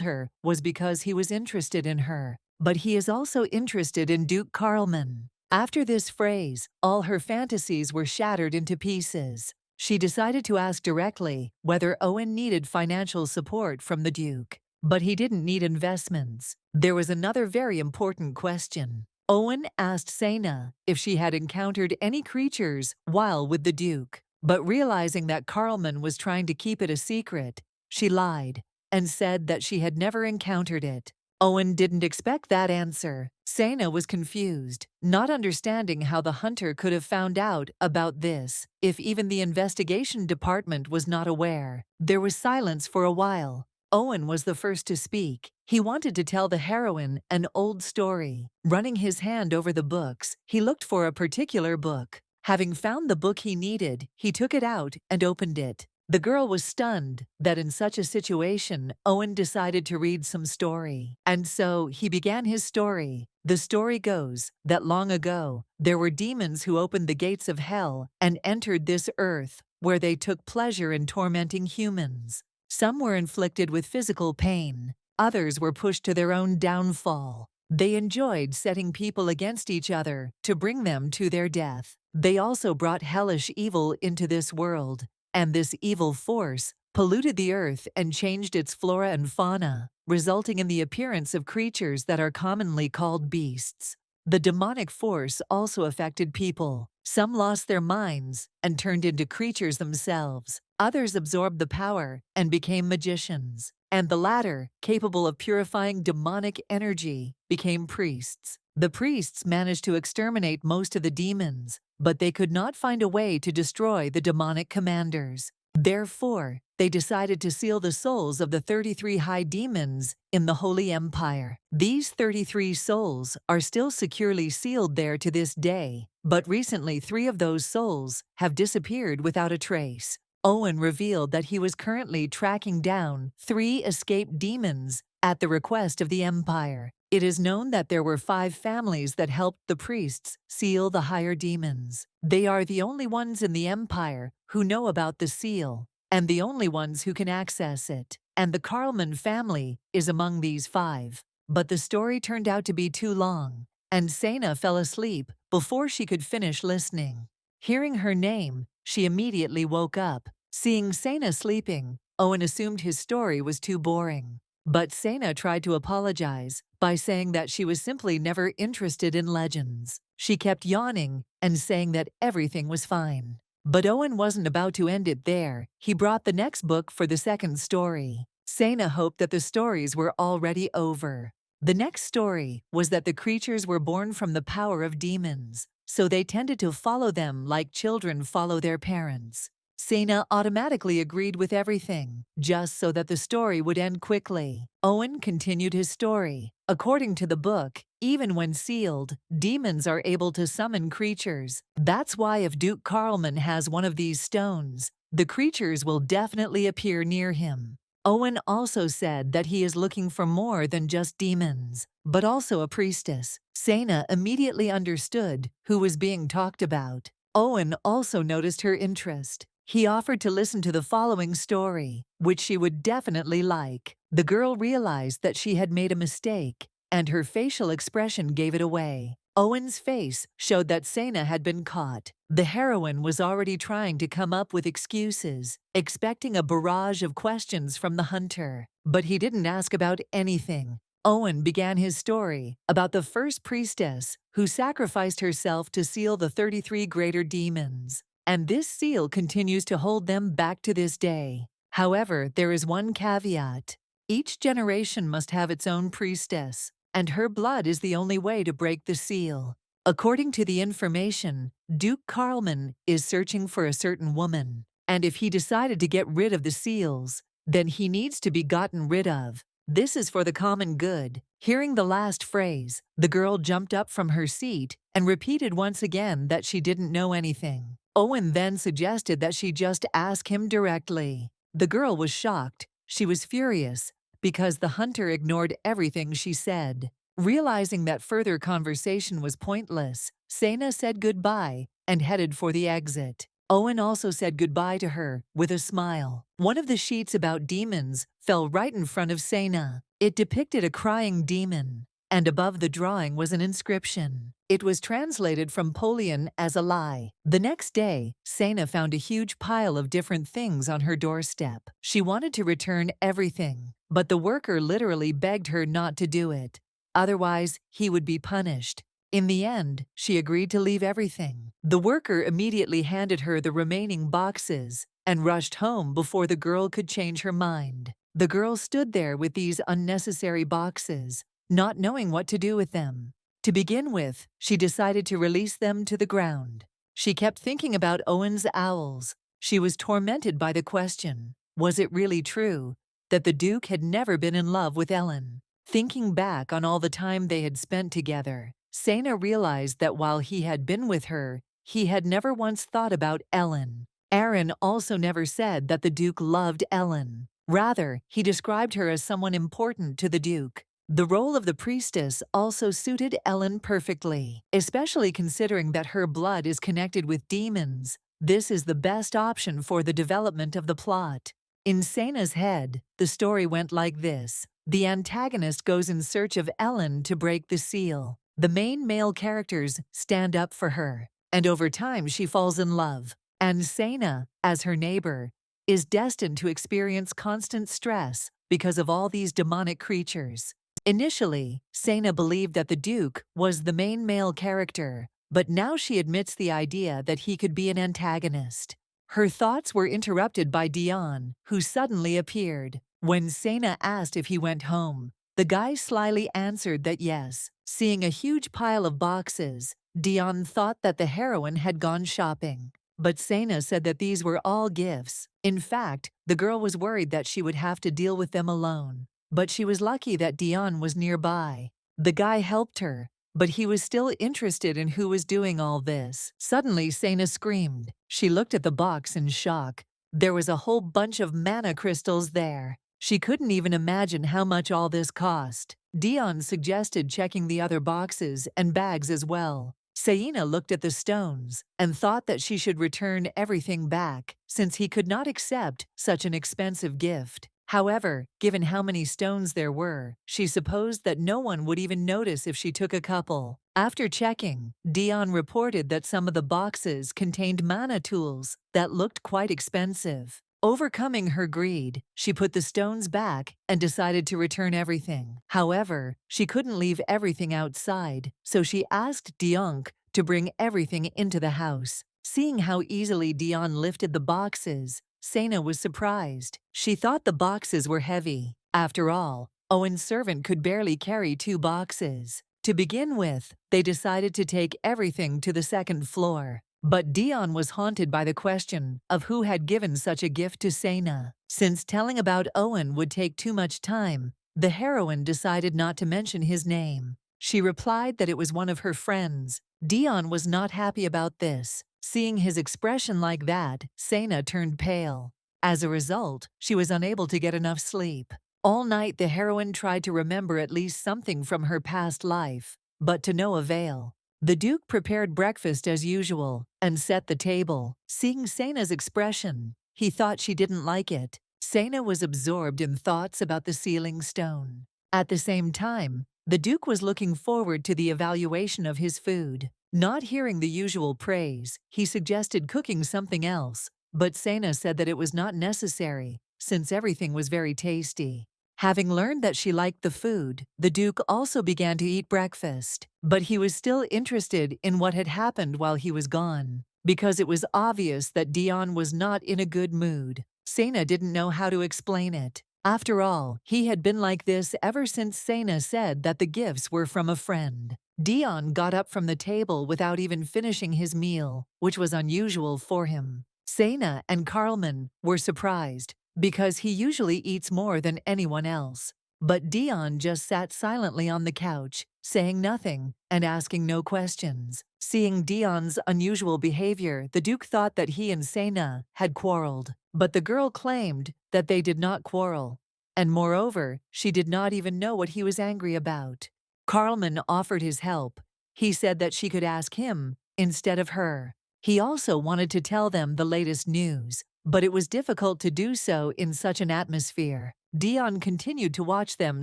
her was because he was interested in her, but he is also interested in Duke Carlman. After this phrase, all her fantasies were shattered into pieces. She decided to ask directly whether Owen needed financial support from the Duke. But he didn't need investments. There was another very important question. Owen asked Sena if she had encountered any creatures while with the Duke, but realizing that Carlman was trying to keep it a secret, she lied and said that she had never encountered it. Owen didn't expect that answer. Sena was confused, not understanding how the hunter could have found out about this if even the investigation department was not aware. There was silence for a while. Owen was the first to speak. He wanted to tell the heroine an old story. Running his hand over the books, he looked for a particular book. Having found the book he needed, he took it out and opened it. The girl was stunned that in such a situation, Owen decided to read some story. And so he began his story. The story goes that long ago, there were demons who opened the gates of hell and entered this earth, where they took pleasure in tormenting humans. Some were inflicted with physical pain. Others were pushed to their own downfall. They enjoyed setting people against each other to bring them to their death. They also brought hellish evil into this world, and this evil force polluted the earth and changed its flora and fauna, resulting in the appearance of creatures that are commonly called beasts. The demonic force also affected people. Some lost their minds and turned into creatures themselves. Others absorbed the power and became magicians. And the latter, capable of purifying demonic energy, became priests. The priests managed to exterminate most of the demons, but they could not find a way to destroy the demonic commanders. Therefore, they decided to seal the souls of the 33 high demons in the Holy Empire. These 33 souls are still securely sealed there to this day, but recently 3 of those souls have disappeared without a trace. Owen revealed that he was currently tracking down 3 escaped demons at the request of the Empire. It is known that there were 5 families that helped the priests seal the higher demons. They are the only ones in the Empire who know about the seal, and the only ones who can access it. And the Carlman family is among these 5. But the story turned out to be too long, and Sena fell asleep before she could finish listening. Hearing her name, she immediately woke up. Seeing Sena sleeping, Owen assumed his story was too boring. But Sena tried to apologize by saying that she was simply never interested in legends. She kept yawning and saying that everything was fine. But Owen wasn't about to end it there. He brought the next book for the second story. Sena hoped that the stories were already over. The next story was that the creatures were born from the power of demons, so they tended to follow them like children follow their parents. Sena automatically agreed with everything, just so that the story would end quickly. Owen continued his story. According to the book, even when sealed, demons are able to summon creatures. That's why if Duke Carlman has one of these stones, The creatures will definitely appear near him. Owen also said that he is looking for more than just demons, but also a priestess. Sena immediately understood who was being talked about. Owen also noticed her interest. He offered to listen to the following story, which she would definitely like. The girl realized that she had made a mistake, and her facial expression gave it away. Owen's face showed that Sena had been caught. The heroine was already trying to come up with excuses, expecting a barrage of questions from the hunter. But he didn't ask about anything. Owen began his story about the first priestess who sacrificed herself to seal the 33 greater demons. And this seal continues to hold them back to this day. However, there is one caveat. Each generation must have its own priestess, and her blood is the only way to break the seal. According to the information, Duke Carlman is searching for a certain woman, and if he decided to get rid of the seals, then he needs to be gotten rid of. This is for the common good. Hearing the last phrase, the girl jumped up from her seat and repeated once again that she didn't know anything. Owen then suggested that she just ask him directly. The girl was shocked. She was furious because the hunter ignored everything she said. Realizing that further conversation was pointless, Sena said goodbye and headed for the exit. Owen also said goodbye to her with a smile. One of the sheets about demons fell right in front of Sena. It depicted a crying demon, and above the drawing was an inscription. It was translated from Polian as a lie. The next day, Sena found a huge pile of different things on her doorstep. She wanted to return everything, but the worker literally begged her not to do it. Otherwise, he would be punished. In the end, she agreed to leave everything. The worker immediately handed her the remaining boxes and rushed home before the girl could change her mind. The girl stood there with these unnecessary boxes, not knowing what to do with them. To begin with, she decided to release them to the ground. She kept thinking about Owen's owls. She was tormented by the question, was it really true that the Duke had never been in love with Ellen? Thinking back on all the time they had spent together, Sena realized that while he had been with her, he had never once thought about Ellen. Aaron also never said that the Duke loved Ellen. Rather, he described her as someone important to the Duke. The role of the priestess also suited Ellen perfectly, especially considering that her blood is connected with demons. This is the best option for the development of the plot. In Sena's head, the story went like this. The antagonist goes in search of Ellen to break the seal. The main male characters stand up for her, and over time she falls in love. And Sena, as her neighbor, is destined to experience constant stress because of all these demonic creatures. Initially, Sena believed that the Duke was the main male character, but now she admits the idea that he could be an antagonist. Her thoughts were interrupted by Dion, who suddenly appeared. When Sena asked if he went home, the guy slyly answered that yes. Seeing a huge pile of boxes, Dion thought that the heroine had gone shopping. But Sena said that these were all gifts. In fact, the girl was worried that she would have to deal with them alone. But she was lucky that Dion was nearby. The guy helped her, but he was still interested in who was doing all this. Suddenly, Sena screamed. She looked at the box in shock. There was a whole bunch of mana crystals there. She couldn't even imagine how much all this cost. Dion suggested checking the other boxes and bags as well. Sena looked at the stones and thought that she should return everything back, since he could not accept such an expensive gift. However, given how many stones there were, she supposed that no one would even notice if she took a couple. After checking, Dion reported that some of the boxes contained mana tools that looked quite expensive. Overcoming her greed, she put the stones back and decided to return everything. However, she couldn't leave everything outside, so she asked Dion to bring everything into the house. Seeing how easily Dion lifted the boxes, Sena was surprised. She thought the boxes were heavy. After all, Owen's servant could barely carry 2 boxes. To begin with, they decided to take everything to the second floor. But Dion was haunted by the question of who had given such a gift to Sena. Since telling about Owen would take too much time, the heroine decided not to mention his name. She replied that it was one of her friends. Dion was not happy about this. Seeing his expression like that, Sena turned pale. As a result, she was unable to get enough sleep. All night the heroine tried to remember at least something from her past life, but to no avail. The Duke prepared breakfast as usual and set the table. Seeing Sena's expression, he thought she didn't like it. Sena was absorbed in thoughts about the sealing stone. At the same time, the Duke was looking forward to the evaluation of his food. Not hearing the usual praise, he suggested cooking something else, but Sena said that it was not necessary, since everything was very tasty. Having learned that she liked the food, the Duke also began to eat breakfast, but he was still interested in what had happened while he was gone. Because it was obvious that Dion was not in a good mood, Sena didn't know how to explain it. After all, he had been like this ever since Sena said that the gifts were from a friend. Dion got up from the table without even finishing his meal, which was unusual for him. Sena and Carlman were surprised, because he usually eats more than anyone else. But Dion just sat silently on the couch, saying nothing and asking no questions. Seeing Dion's unusual behavior, the Duke thought that he and Sena had quarreled. But the girl claimed that they did not quarrel. And moreover, she did not even know what he was angry about. Carlman offered his help. He said that she could ask him instead of her. He also wanted to tell them the latest news, but it was difficult to do so in such an atmosphere. Dion continued to watch them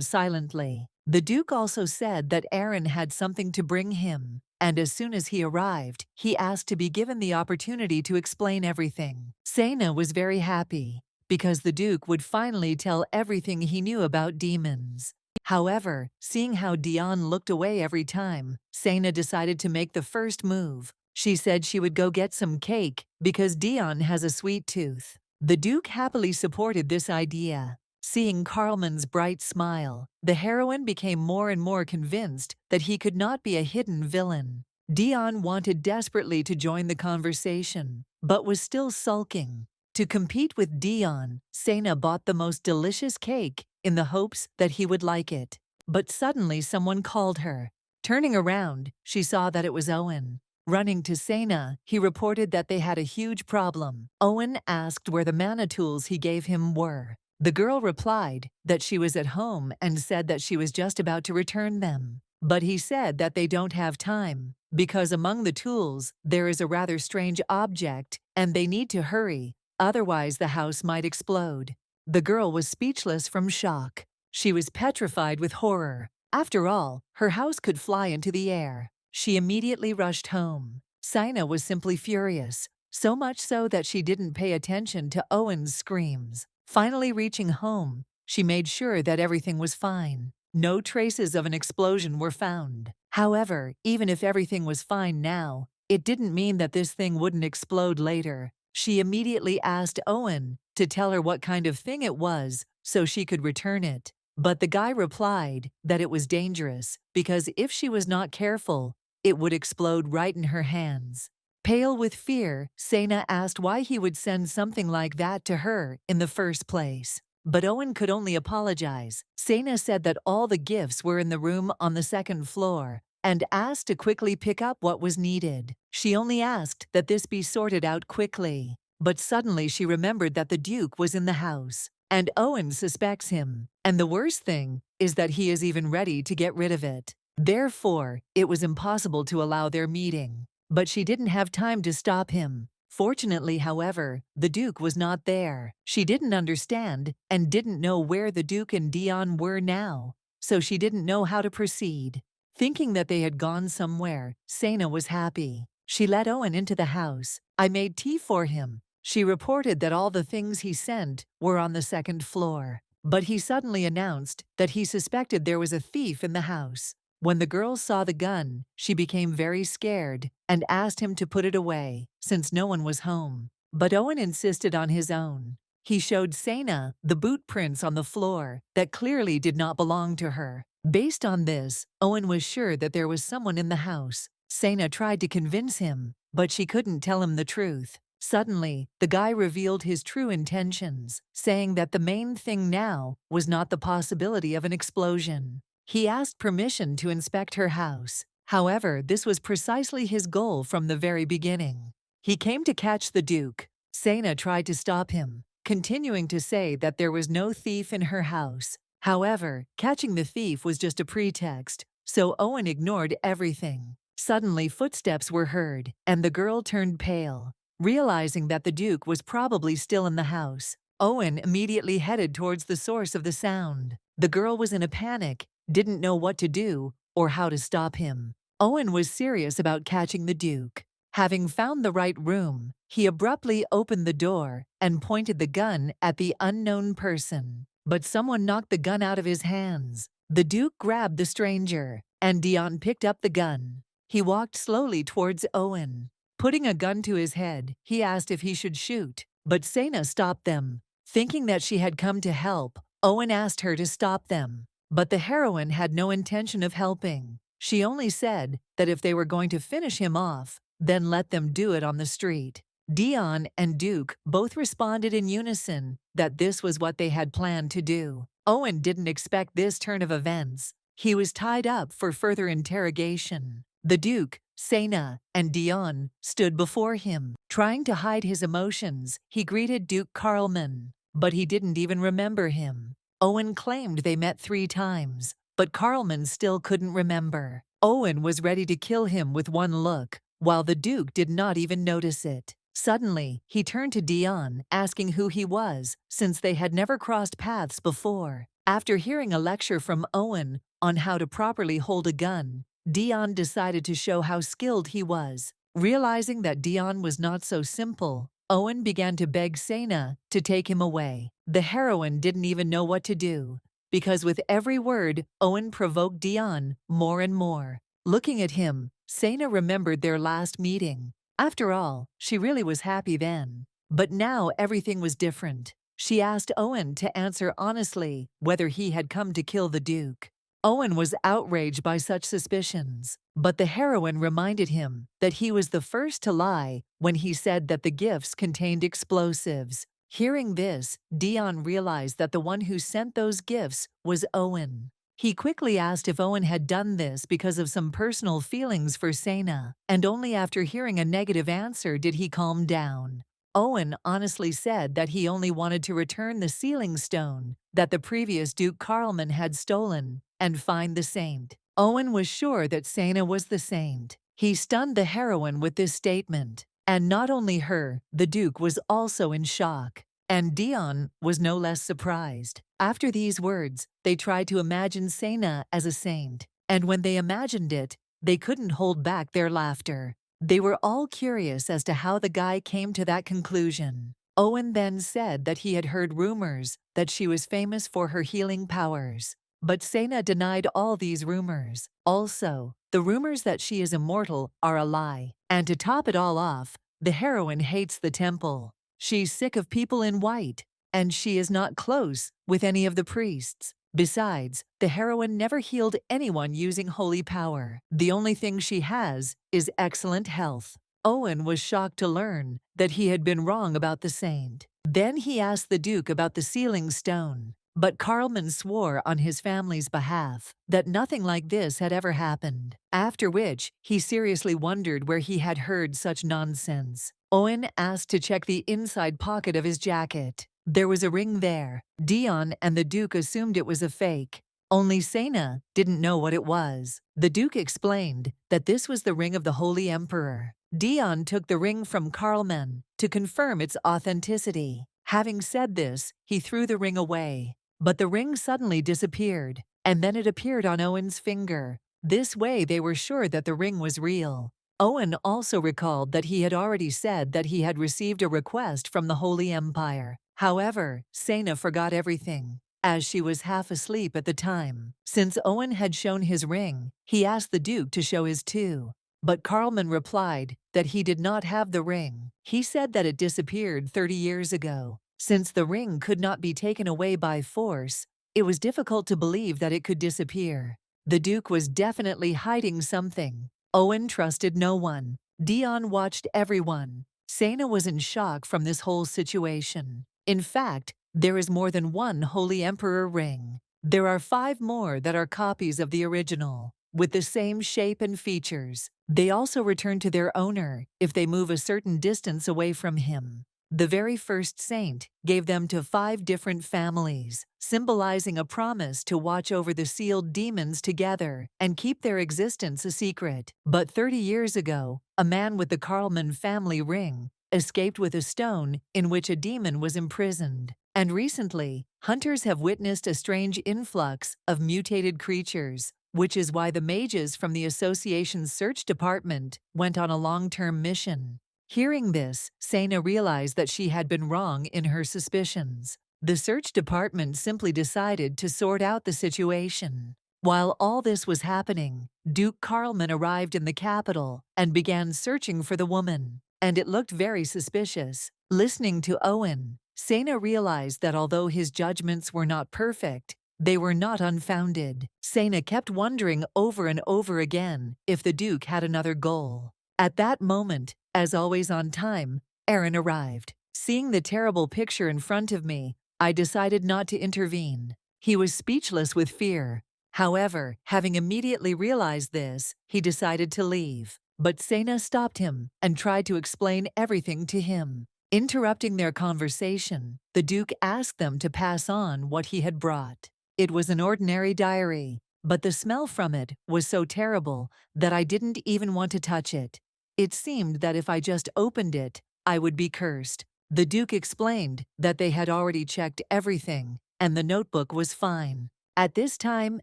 silently. The Duke also said that Aaron had something to bring him, and as soon as he arrived, he asked to be given the opportunity to explain everything. Sena was very happy, because the Duke would finally tell everything he knew about demons. However, seeing how Dion looked away every time, Sena decided to make the first move. She said she would go get some cake because Dion has a sweet tooth. The Duke happily supported this idea. Seeing Carlman's bright smile, the heroine became more and more convinced that he could not be a hidden villain. Dion wanted desperately to join the conversation, but was still sulking. To compete with Dion, Sena bought the most delicious cake in the hopes that he would like it. But suddenly someone called her. Turning around, she saw that it was Owen. Running to Sena, he reported that they had a huge problem. Owen asked where the mana tools he gave him were. The girl replied that she was at home and said that she was just about to return them. But he said that they don't have time, because among the tools there is a rather strange object and they need to hurry, otherwise the house might explode. The girl was speechless from shock. She was petrified with horror. After all, her house could fly into the air. She immediately rushed home. Sena was simply furious, so much so that she didn't pay attention to Owen's screams. Finally reaching home, she made sure that everything was fine. No traces of an explosion were found. However, even if everything was fine now, it didn't mean that this thing wouldn't explode later. She immediately asked Owen to tell her what kind of thing it was so she could return it. But the guy replied that it was dangerous because if she was not careful, it would explode right in her hands. Pale with fear, Sena asked why he would send something like that to her in the first place. But Owen could only apologize. Sena said that all the gifts were in the room on the second floor and asked to quickly pick up what was needed. She only asked that this be sorted out quickly. But suddenly she remembered that the Duke was in the house, and Owen suspects him. And the worst thing is that he is even ready to get rid of it. Therefore, it was impossible to allow their meeting. But she didn't have time to stop him. Fortunately, however, the Duke was not there. She didn't understand and didn't know where the Duke and Dion were now, so she didn't know how to proceed. Thinking that they had gone somewhere, Sena was happy. She let Owen into the house. I made tea for him. She reported that all the things he sent were on the second floor. But he suddenly announced that he suspected there was a thief in the house. When the girl saw the gun, she became very scared and asked him to put it away, since no one was home. But Owen insisted on his own. He showed Sena the boot prints on the floor that clearly did not belong to her. Based on this, Owen was sure that there was someone in the house. Sena tried to convince him, but she couldn't tell him the truth. Suddenly, the guy revealed his true intentions, saying that the main thing now was not the possibility of an explosion. He asked permission to inspect her house. However, this was precisely his goal from the very beginning. He came to catch the Duke. Sena tried to stop him, continuing to say that there was no thief in her house. However, catching the thief was just a pretext, so Owen ignored everything. Suddenly, footsteps were heard, and the girl turned pale. Realizing that the Duke was probably still in the house, Owen immediately headed towards the source of the sound. The girl was in a panic, didn't know what to do or how to stop him. Owen was serious about catching the Duke. Having found the right room, he abruptly opened the door and pointed the gun at the unknown person. But someone knocked the gun out of his hands. The Duke grabbed the stranger, and Dion picked up the gun. He walked slowly towards Owen. Putting a gun to his head, he asked if he should shoot, but Sena stopped them. Thinking that she had come to help, Owen asked her to stop them. But the heroine had no intention of helping. She only said that if they were going to finish him off, then let them do it on the street. Dion and Duke both responded in unison that this was what they had planned to do. Owen didn't expect this turn of events. He was tied up for further interrogation. The Duke, Sena, and Dion stood before him. Trying to hide his emotions, he greeted Duke Carlman, but he didn't even remember him. Owen claimed they met 3 times, but Carlman still couldn't remember. Owen was ready to kill him with one look, while the Duke did not even notice it. Suddenly, he turned to Dion, asking who he was, since they had never crossed paths before. After hearing a lecture from Owen on how to properly hold a gun, Dion decided to show how skilled he was. Realizing that Dion was not so simple, Owen began to beg Sena to take him away. The heroine didn't even know what to do, because with every word, Owen provoked Dion more and more. Looking at him, Sena remembered their last meeting. After all, she really was happy then. But now everything was different. She asked Owen to answer honestly whether he had come to kill the Duke. Owen was outraged by such suspicions, but the heroine reminded him that he was the first to lie when he said that the gifts contained explosives. Hearing this, Dion realized that the one who sent those gifts was Owen. He quickly asked if Owen had done this because of some personal feelings for Sena, and only after hearing a negative answer did he calm down. Owen honestly said that he only wanted to return the sealing stone that the previous Duke Carlman had stolen and find the saint. Owen was sure that Sena was the saint. He stunned the heroine with this statement, and not only her, the Duke was also in shock. And Dion was no less surprised. After these words, they tried to imagine Sena as a saint, and when they imagined it, they couldn't hold back their laughter. They were all curious as to how the guy came to that conclusion. Owen then said that he had heard rumors that she was famous for her healing powers, but Sena denied all these rumors. Also, the rumors that she is immortal are a lie. And to top it all off, the heroine hates the temple. She's sick of people in white, and she is not close with any of the priests. Besides, the heroine never healed anyone using holy power. The only thing she has is excellent health. Owen was shocked to learn that he had been wrong about the saint. Then he asked the Duke about the sealing stone, but Carlman swore on his family's behalf that nothing like this had ever happened, after which he seriously wondered where he had heard such nonsense. Owen asked to check the inside pocket of his jacket. There was a ring there. Dion and the Duke assumed it was a fake. Only Sena didn't know what it was. The Duke explained that this was the ring of the Holy Emperor. Dion took the ring from Carlman to confirm its authenticity. Having said this, he threw the ring away. But the ring suddenly disappeared, and then it appeared on Owen's finger. This way they were sure that the ring was real. Owen also recalled that he had already said that he had received a request from the Holy Empire. However, Sena forgot everything, as she was half asleep at the time. Since Owen had shown his ring, he asked the Duke to show his too. But Carlman replied that he did not have the ring. He said that it disappeared 30 years ago. Since the ring could not be taken away by force, it was difficult to believe that it could disappear. The Duke was definitely hiding something. Owen trusted no one. Dion watched everyone. Sena was in shock from this whole situation. In fact, there is more than one Holy Emperor ring. There are 5 more that are copies of the original. with the same shape and features. They also return to their owner if they move a certain distance away from him. The very first saint gave them to 5 different families, symbolizing a promise to watch over the sealed demons together and keep their existence a secret. But 30 years ago, a man with the Karlman family ring escaped with a stone in which a demon was imprisoned. And recently, hunters have witnessed a strange influx of mutated creatures, which is why the mages from the association's search department went on a long-term mission. Hearing this, Sena realized that she had been wrong in her suspicions. The search department simply decided to sort out the situation. While all this was happening, Duke Karlman arrived in the capital and began searching for the woman, and it looked very suspicious. Listening to Owen, Sena realized that although his judgments were not perfect, they were not unfounded. Sena kept wondering over and over again if the Duke had another goal. At that moment, as always on time, Aaron arrived. Seeing the terrible picture in front of me, I decided not to intervene. He was speechless with fear. However, having immediately realized this, he decided to leave. But Sena stopped him and tried to explain everything to him. Interrupting their conversation, the Duke asked them to pass on what he had brought. It was an ordinary diary, but the smell from it was so terrible that I didn't even want to touch it. It seemed that if I just opened it, I would be cursed. The Duke explained that they had already checked everything, and the notebook was fine. At this time,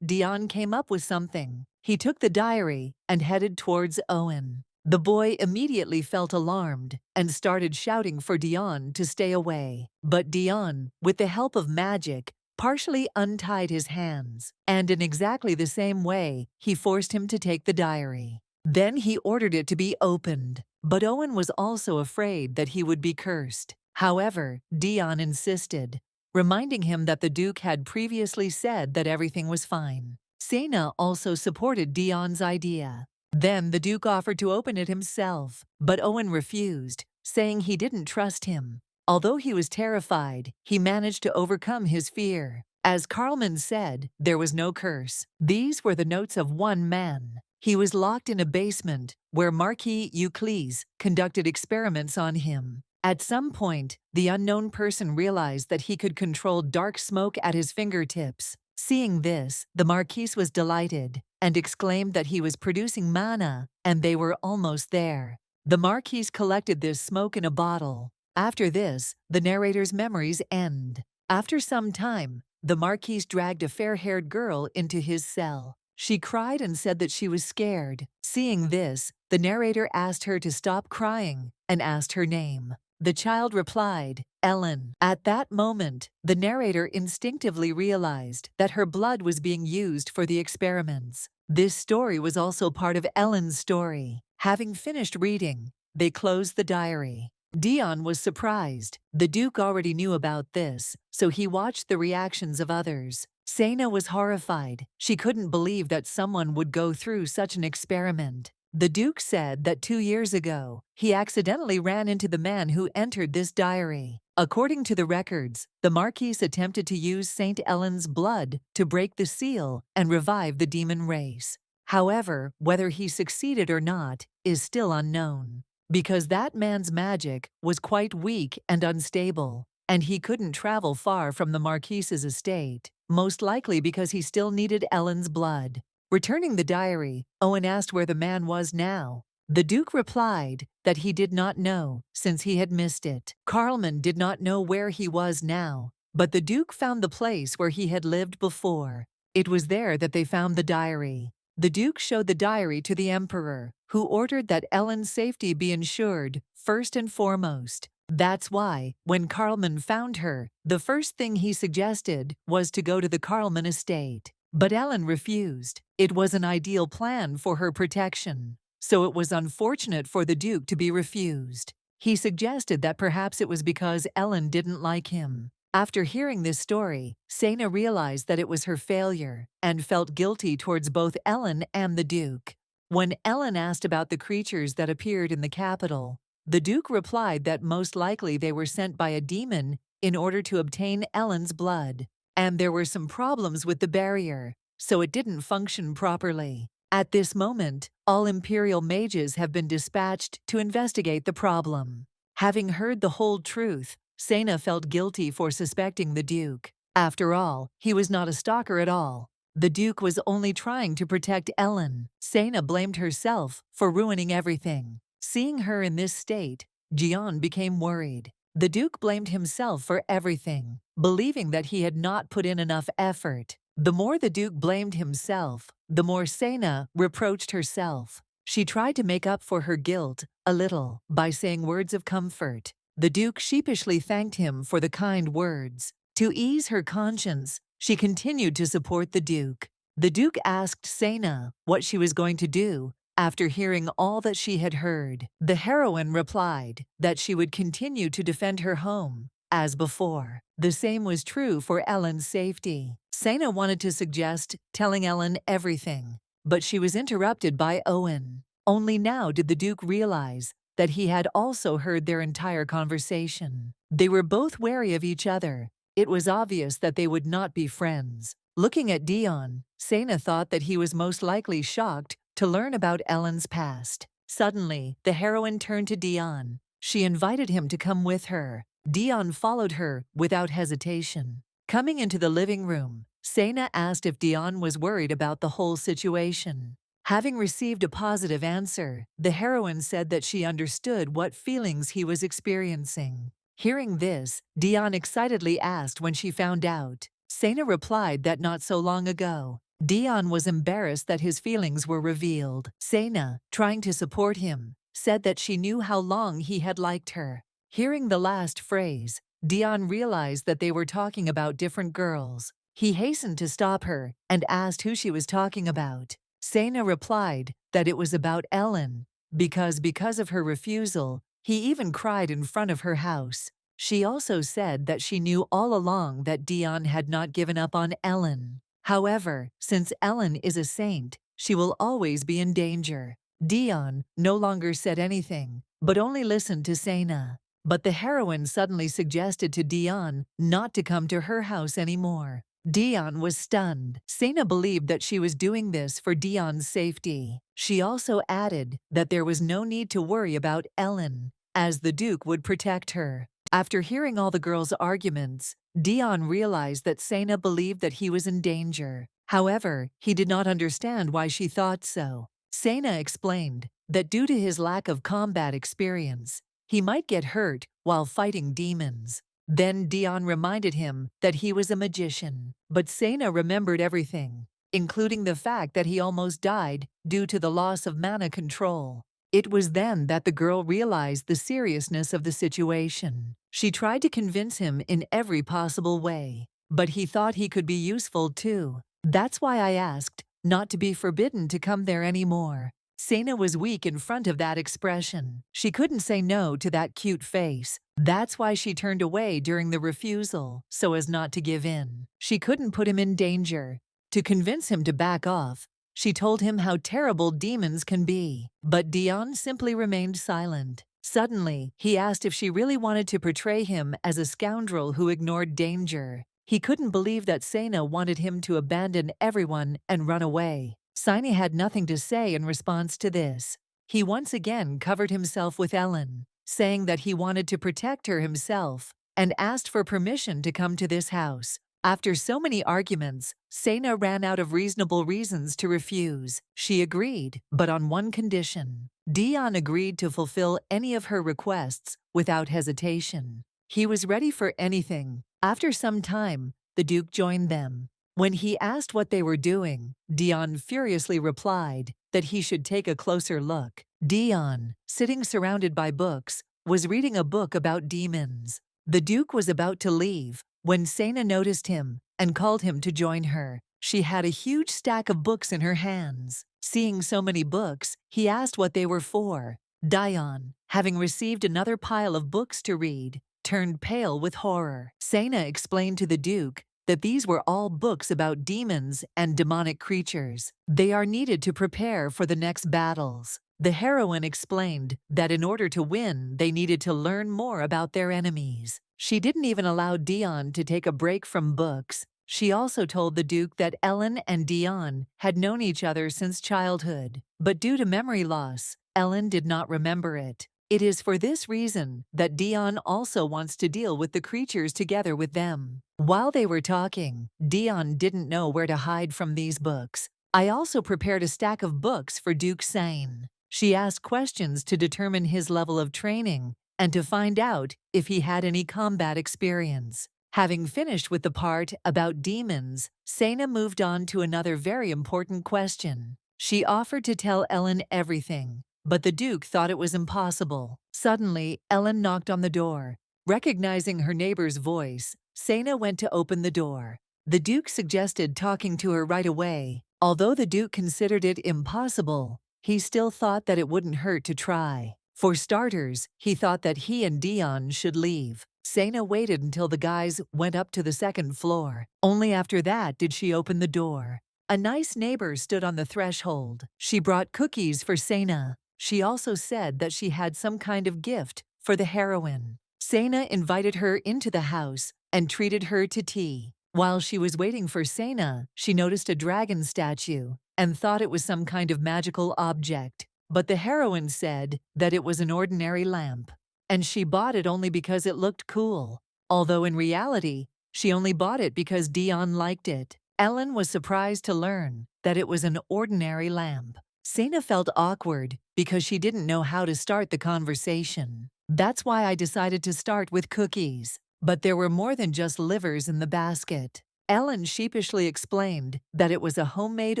Dion came up with something. He took the diary and headed towards Owen. The boy immediately felt alarmed and started shouting for Dion to stay away. But Dion, with the help of magic, partially untied his hands, and in exactly the same way, he forced him to take the diary. Then he ordered it to be opened, but Owen was also afraid that he would be cursed. However, Dion insisted, reminding him that the Duke had previously said that everything was fine. Sena also supported Dion's idea. Then the Duke offered to open it himself, but Owen refused, saying he didn't trust him. Although he was terrified, he managed to overcome his fear. As Karlman said, there was no curse. These were the notes of one man. He was locked in a basement where Marquis Euclides conducted experiments on him. At some point, the unknown person realized that he could control dark smoke at his fingertips. Seeing this, the Marquis was delighted and exclaimed that he was producing mana, and they were almost there. The Marquis collected this smoke in a bottle. After this, the narrator's memories end. After some time, the Marquis dragged a fair-haired girl into his cell. She cried and said that she was scared. Seeing this, the narrator asked her to stop crying and asked her name. The child replied, Ellen. At that moment, the narrator instinctively realized that her blood was being used for the experiments. This story was also part of Ellen's story. Having finished reading, they closed the diary. Dion was surprised. The Duke already knew about this, so he watched the reactions of others. Sena was horrified. She couldn't believe that someone would go through such an experiment. The Duke said that 2 years ago, he accidentally ran into the man who entered this diary. According to the records, the Marquis attempted to use Saint Ellen's blood to break the seal and revive the demon race. However, whether he succeeded or not is still unknown, because that man's magic was quite weak and unstable, and he couldn't travel far from the Marquis's estate, most likely because he still needed Ellen's blood. Returning the diary, Owen asked where the man was now. The Duke replied that he did not know, since he had missed it. Karlman did not know where he was now, but the Duke found the place where he had lived before. It was there that they found the diary. The Duke showed the diary to the Emperor, who ordered that Ellen's safety be ensured first and foremost. That's why, when Karlman found her, the first thing he suggested was to go to the Karlman estate. But Ellen refused. It was an ideal plan for her protection, so it was unfortunate for the Duke to be refused. He suggested that perhaps it was because Ellen didn't like him. After hearing this story, Sena realized that it was her failure and felt guilty towards both Ellen and the Duke. When Ellen asked about the creatures that appeared in the capital, the Duke replied that most likely they were sent by a demon in order to obtain Ellen's blood, and there were some problems with the barrier, so it didn't function properly. At this moment, all Imperial mages have been dispatched to investigate the problem. Having heard the whole truth, Sena felt guilty for suspecting the Duke. After all, he was not a stalker at all. The Duke was only trying to protect Ellen. Sena blamed herself for ruining everything. Seeing her in this state, Jian became worried. The Duke blamed himself for everything, believing that he had not put in enough effort. The more the Duke blamed himself, the more Sena reproached herself. She tried to make up for her guilt a little by saying words of comfort. The Duke sheepishly thanked him for the kind words. To ease her conscience, she continued to support the Duke. The Duke asked Sena what she was going to do after hearing all that she had heard. The heroine replied that she would continue to defend her home, as before. The same was true for Ellen's safety. Sena wanted to suggest telling Ellen everything, but she was interrupted by Owen. Only now did the Duke realize that he had also heard their entire conversation. They were both wary of each other. It was obvious that they would not be friends. Looking at Dion, Sena thought that he was most likely shocked to learn about Ellen's past. Suddenly, the heroine turned to Dion. She invited him to come with her. Dion followed her without hesitation. Coming into the living room, Sena asked if Dion was worried about the whole situation. Having received a positive answer, the heroine said that she understood what feelings he was experiencing. Hearing this, Dion excitedly asked when she found out. Sena replied that not so long ago. Dion was embarrassed that his feelings were revealed. Sena, trying to support him, said that she knew how long he had liked her. Hearing the last phrase, Dion realized that they were talking about different girls. He hastened to stop her and asked who she was talking about. Sena replied that it was about Ellen, because of her refusal, he even cried in front of her house. She also said that she knew all along that Dion had not given up on Ellen. However, since Ellen is a saint, she will always be in danger. Dion no longer said anything, but only listened to Sena. But the heroine suddenly suggested to Dion not to come to her house anymore. Dion was stunned. Sena believed that she was doing this for Dion's safety. She also added that there was no need to worry about Ellen, as the Duke would protect her. After hearing all the girls' arguments, Dion realized that Sena believed that he was in danger. However, he did not understand why she thought so. Sena explained that due to his lack of combat experience, he might get hurt while fighting demons. Then Dion reminded him that he was a magician. But Sena remembered everything, including the fact that he almost died due to the loss of mana control. It was then that the girl realized the seriousness of the situation. She tried to convince him in every possible way, but he thought he could be useful too. That's why I asked not to be forbidden to come there anymore. Sena was weak in front of that expression. She couldn't say no to that cute face. That's why she turned away during the refusal, so as not to give in. She couldn't put him in danger. To convince him to back off, she told him how terrible demons can be. But Dion simply remained silent. Suddenly, he asked if she really wanted to portray him as a scoundrel who ignored danger. He couldn't believe that Sena wanted him to abandon everyone and run away. Sena had nothing to say in response to this. He once again covered himself with Ellen, saying that he wanted to protect her himself, and asked for permission to come to this house. After so many arguments, Sena ran out of reasonable reasons to refuse. She agreed, but on one condition. Dion agreed to fulfill any of her requests without hesitation. He was ready for anything. After some time, the Duke joined them. When he asked what they were doing, Dion furiously replied that he should take a closer look. Dion, sitting surrounded by books, was reading a book about demons. The Duke was about to leave when Sena noticed him and called him to join her. She had a huge stack of books in her hands. Seeing so many books, he asked what they were for. Dion, having received another pile of books to read, turned pale with horror. Sena explained to the Duke that these were all books about demons and demonic creatures. They are needed to prepare for the next battles. The heroine explained that in order to win, they needed to learn more about their enemies. She didn't even allow Dion to take a break from books. She also told the Duke that Ellen and Dion had known each other since childhood, but due to memory loss, Ellen did not remember it. It is for this reason that Dion also wants to deal with the creatures together with them. While they were talking, Dion didn't know where to hide from these books. I also prepared a stack of books for Duke Sane. She asked questions to determine his level of training and to find out if he had any combat experience. Having finished with the part about demons, Sena moved on to another very important question. She offered to tell Ellen everything, but the Duke thought it was impossible. Suddenly, Ellen knocked on the door. Recognizing her neighbor's voice, Sena went to open the door. The Duke suggested talking to her right away. Although the Duke considered it impossible, he still thought that it wouldn't hurt to try. For starters, he thought that he and Dion should leave. Sena waited until the guys went up to the second floor. Only after that did she open the door. A nice neighbor stood on the threshold. She brought cookies for Sena. She also said that she had some kind of gift for the heroine. Sena invited her into the house and treated her to tea. While she was waiting for Sena, she noticed a dragon statue and thought it was some kind of magical object. But the heroine said that it was an ordinary lamp, and she bought it only because it looked cool, although in reality, she only bought it because Dion liked it. Ellen was surprised to learn that it was an ordinary lamp. Sena felt awkward because she didn't know how to start the conversation. That's why I decided to start with cookies. But there were more than just livers in the basket. Ellen sheepishly explained that it was a homemade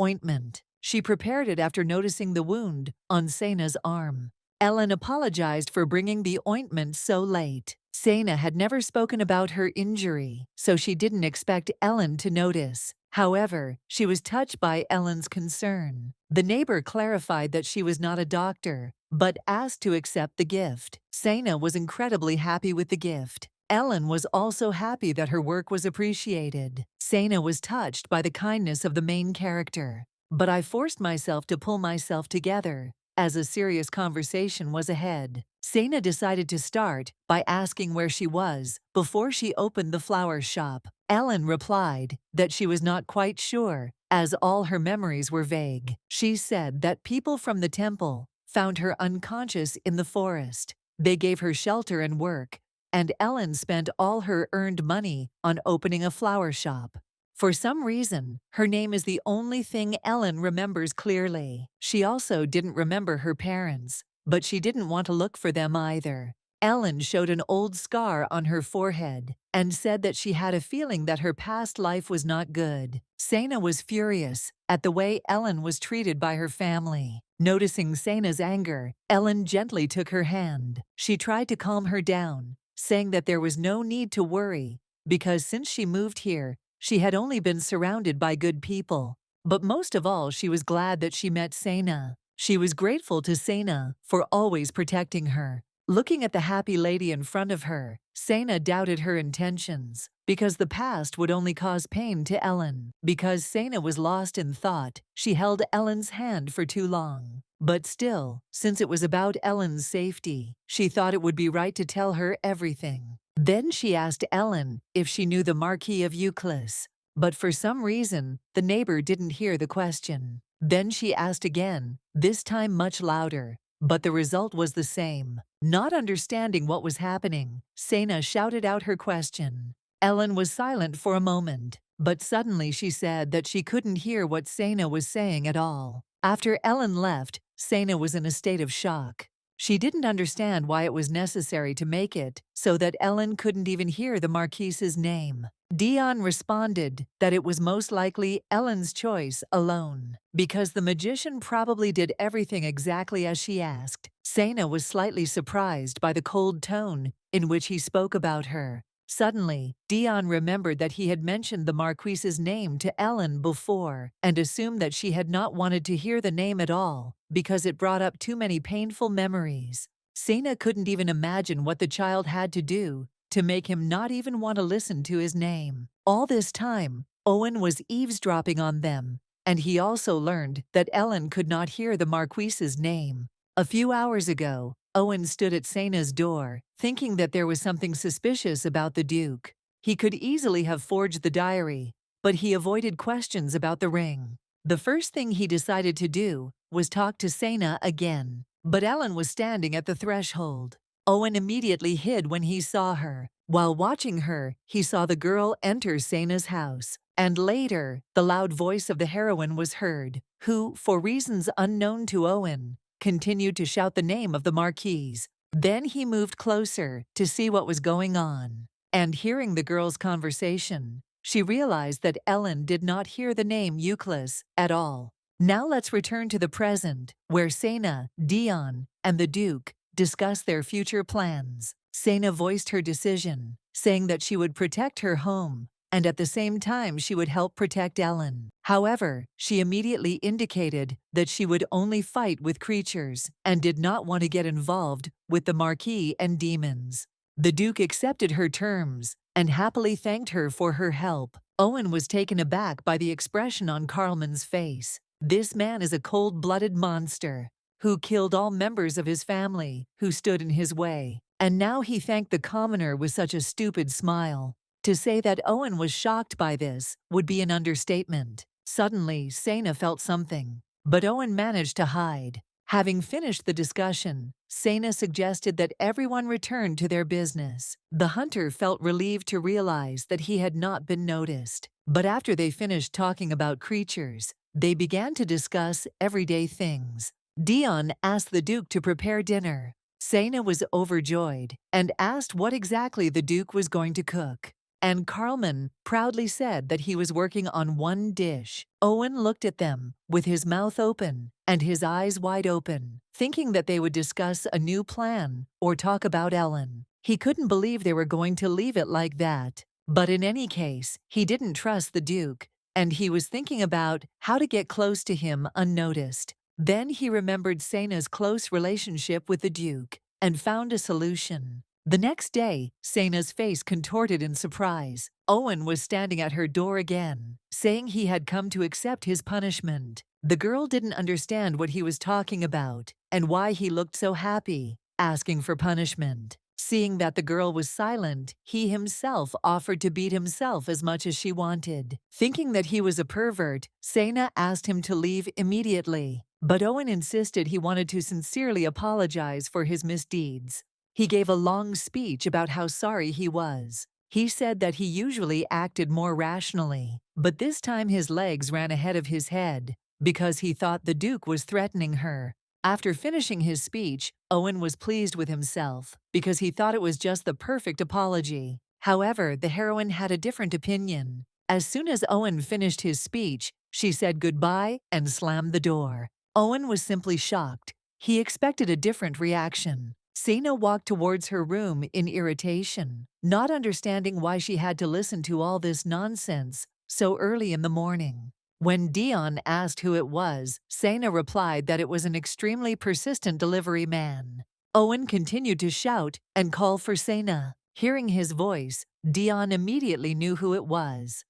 ointment. She prepared it after noticing the wound on Sena's arm. Ellen apologized for bringing the ointment so late. Sena had never spoken about her injury, so she didn't expect Ellen to notice. However, she was touched by Ellen's concern. The neighbor clarified that she was not a doctor, but asked to accept the gift. Sena was incredibly happy with the gift. Ellen was also happy that her work was appreciated. Sena was touched by the kindness of the main character. But I forced myself to pull myself together, as a serious conversation was ahead. Sena decided to start by asking where she was before she opened the flower shop. Ellen replied that she was not quite sure, as all her memories were vague. She said that people from the temple found her unconscious in the forest. They gave her shelter and work, and Ellen spent all her earned money on opening a flower shop. For some reason, her name is the only thing Ellen remembers clearly. She also didn't remember her parents, but she didn't want to look for them either. Ellen showed an old scar on her forehead and said that she had a feeling that her past life was not good. Sena was furious at the way Ellen was treated by her family. Noticing Sena's anger, Ellen gently took her hand. She tried to calm her down, saying that there was no need to worry because since she moved here, she had only been surrounded by good people. But most of all, she was glad that she met Sena. She was grateful to Sena for always protecting her. Looking at the happy lady in front of her, Sena doubted her intentions, because the past would only cause pain to Ellen. Because Sena was lost in thought, she held Ellen's hand for too long. But still, since it was about Ellen's safety, she thought it would be right to tell her everything. Then she asked Ellen if she knew the Marquis of Euclid, but for some reason, the neighbor didn't hear the question. Then she asked again, this time much louder, but the result was the same. Not understanding what was happening, Sena shouted out her question. Ellen was silent for a moment, but suddenly she said that she couldn't hear what Sena was saying at all. After Ellen left, Sena was in a state of shock. She didn't understand why it was necessary to make it so that Ellen couldn't even hear the Marquise's name. Dion responded that it was most likely Ellen's choice alone, because the magician probably did everything exactly as she asked. Sena was slightly surprised by the cold tone in which he spoke about her. Suddenly, Dion remembered that he had mentioned the Marquise's name to Ellen before and assumed that she had not wanted to hear the name at all because it brought up too many painful memories. Sena couldn't even imagine what the child had to do to make him not even want to listen to his name. All this time, Owen was eavesdropping on them, and he also learned that Ellen could not hear the Marquise's name. A few hours ago, Owen stood at Sena's door, thinking that there was something suspicious about the Duke. He could easily have forged the diary, but he avoided questions about the ring. The first thing he decided to do was talk to Sena again, but Ellen was standing at the threshold. Owen immediately hid when he saw her. While watching her, he saw the girl enter Sena's house. And later, the loud voice of the heroine was heard, who, for reasons unknown to Owen, continued to shout the name of the Marquise. Then he moved closer to see what was going on. And hearing the girl's conversation, she realized that Ellen did not hear the name Euclid at all. Now let's return to the present, where Sena, Dion, and the Duke discuss their future plans. Sena voiced her decision, saying that she would protect her home, and at the same time she would help protect Ellen. However, she immediately indicated that she would only fight with creatures and did not want to get involved with the Marquis and demons. The Duke accepted her terms and happily thanked her for her help. Owen was taken aback by the expression on Carlman's face. This man is a cold-blooded monster who killed all members of his family who stood in his way. And now he thanked the commoner with such a stupid smile. To say that Owen was shocked by this would be an understatement. Suddenly, Sena felt something, but Owen managed to hide. Having finished the discussion, Sena suggested that everyone return to their business. The hunter felt relieved to realize that he had not been noticed. But after they finished talking about creatures, they began to discuss everyday things. Dion asked the Duke to prepare dinner. Sena was overjoyed and asked what exactly the Duke was going to cook. And Carlman proudly said that he was working on one dish. Owen looked at them with his mouth open and his eyes wide open, thinking that they would discuss a new plan or talk about Ellen. He couldn't believe they were going to leave it like that. But in any case, he didn't trust the Duke, and he was thinking about how to get close to him unnoticed. Then he remembered Sena's close relationship with the Duke and found a solution. The next day, Sena's face contorted in surprise. Owen was standing at her door again, saying he had come to accept his punishment. The girl didn't understand what he was talking about and why he looked so happy, asking for punishment. Seeing that the girl was silent, he himself offered to beat himself as much as she wanted. Thinking that he was a pervert, Sena asked him to leave immediately. But Owen insisted he wanted to sincerely apologize for his misdeeds. He gave a long speech about how sorry he was. He said that he usually acted more rationally, but this time his legs ran ahead of his head because he thought the Duke was threatening her. After finishing his speech, Owen was pleased with himself because he thought it was just the perfect apology. However, the heroine had a different opinion. As soon as Owen finished his speech, she said goodbye and slammed the door. Owen was simply shocked. He expected a different reaction. Sena walked towards her room in irritation, not understanding why she had to listen to all this nonsense so early in the morning. When Dion asked who it was, Sena replied that it was an extremely persistent delivery man. Owen continued to shout and call for Sena. Hearing his voice, Dion immediately knew who it was.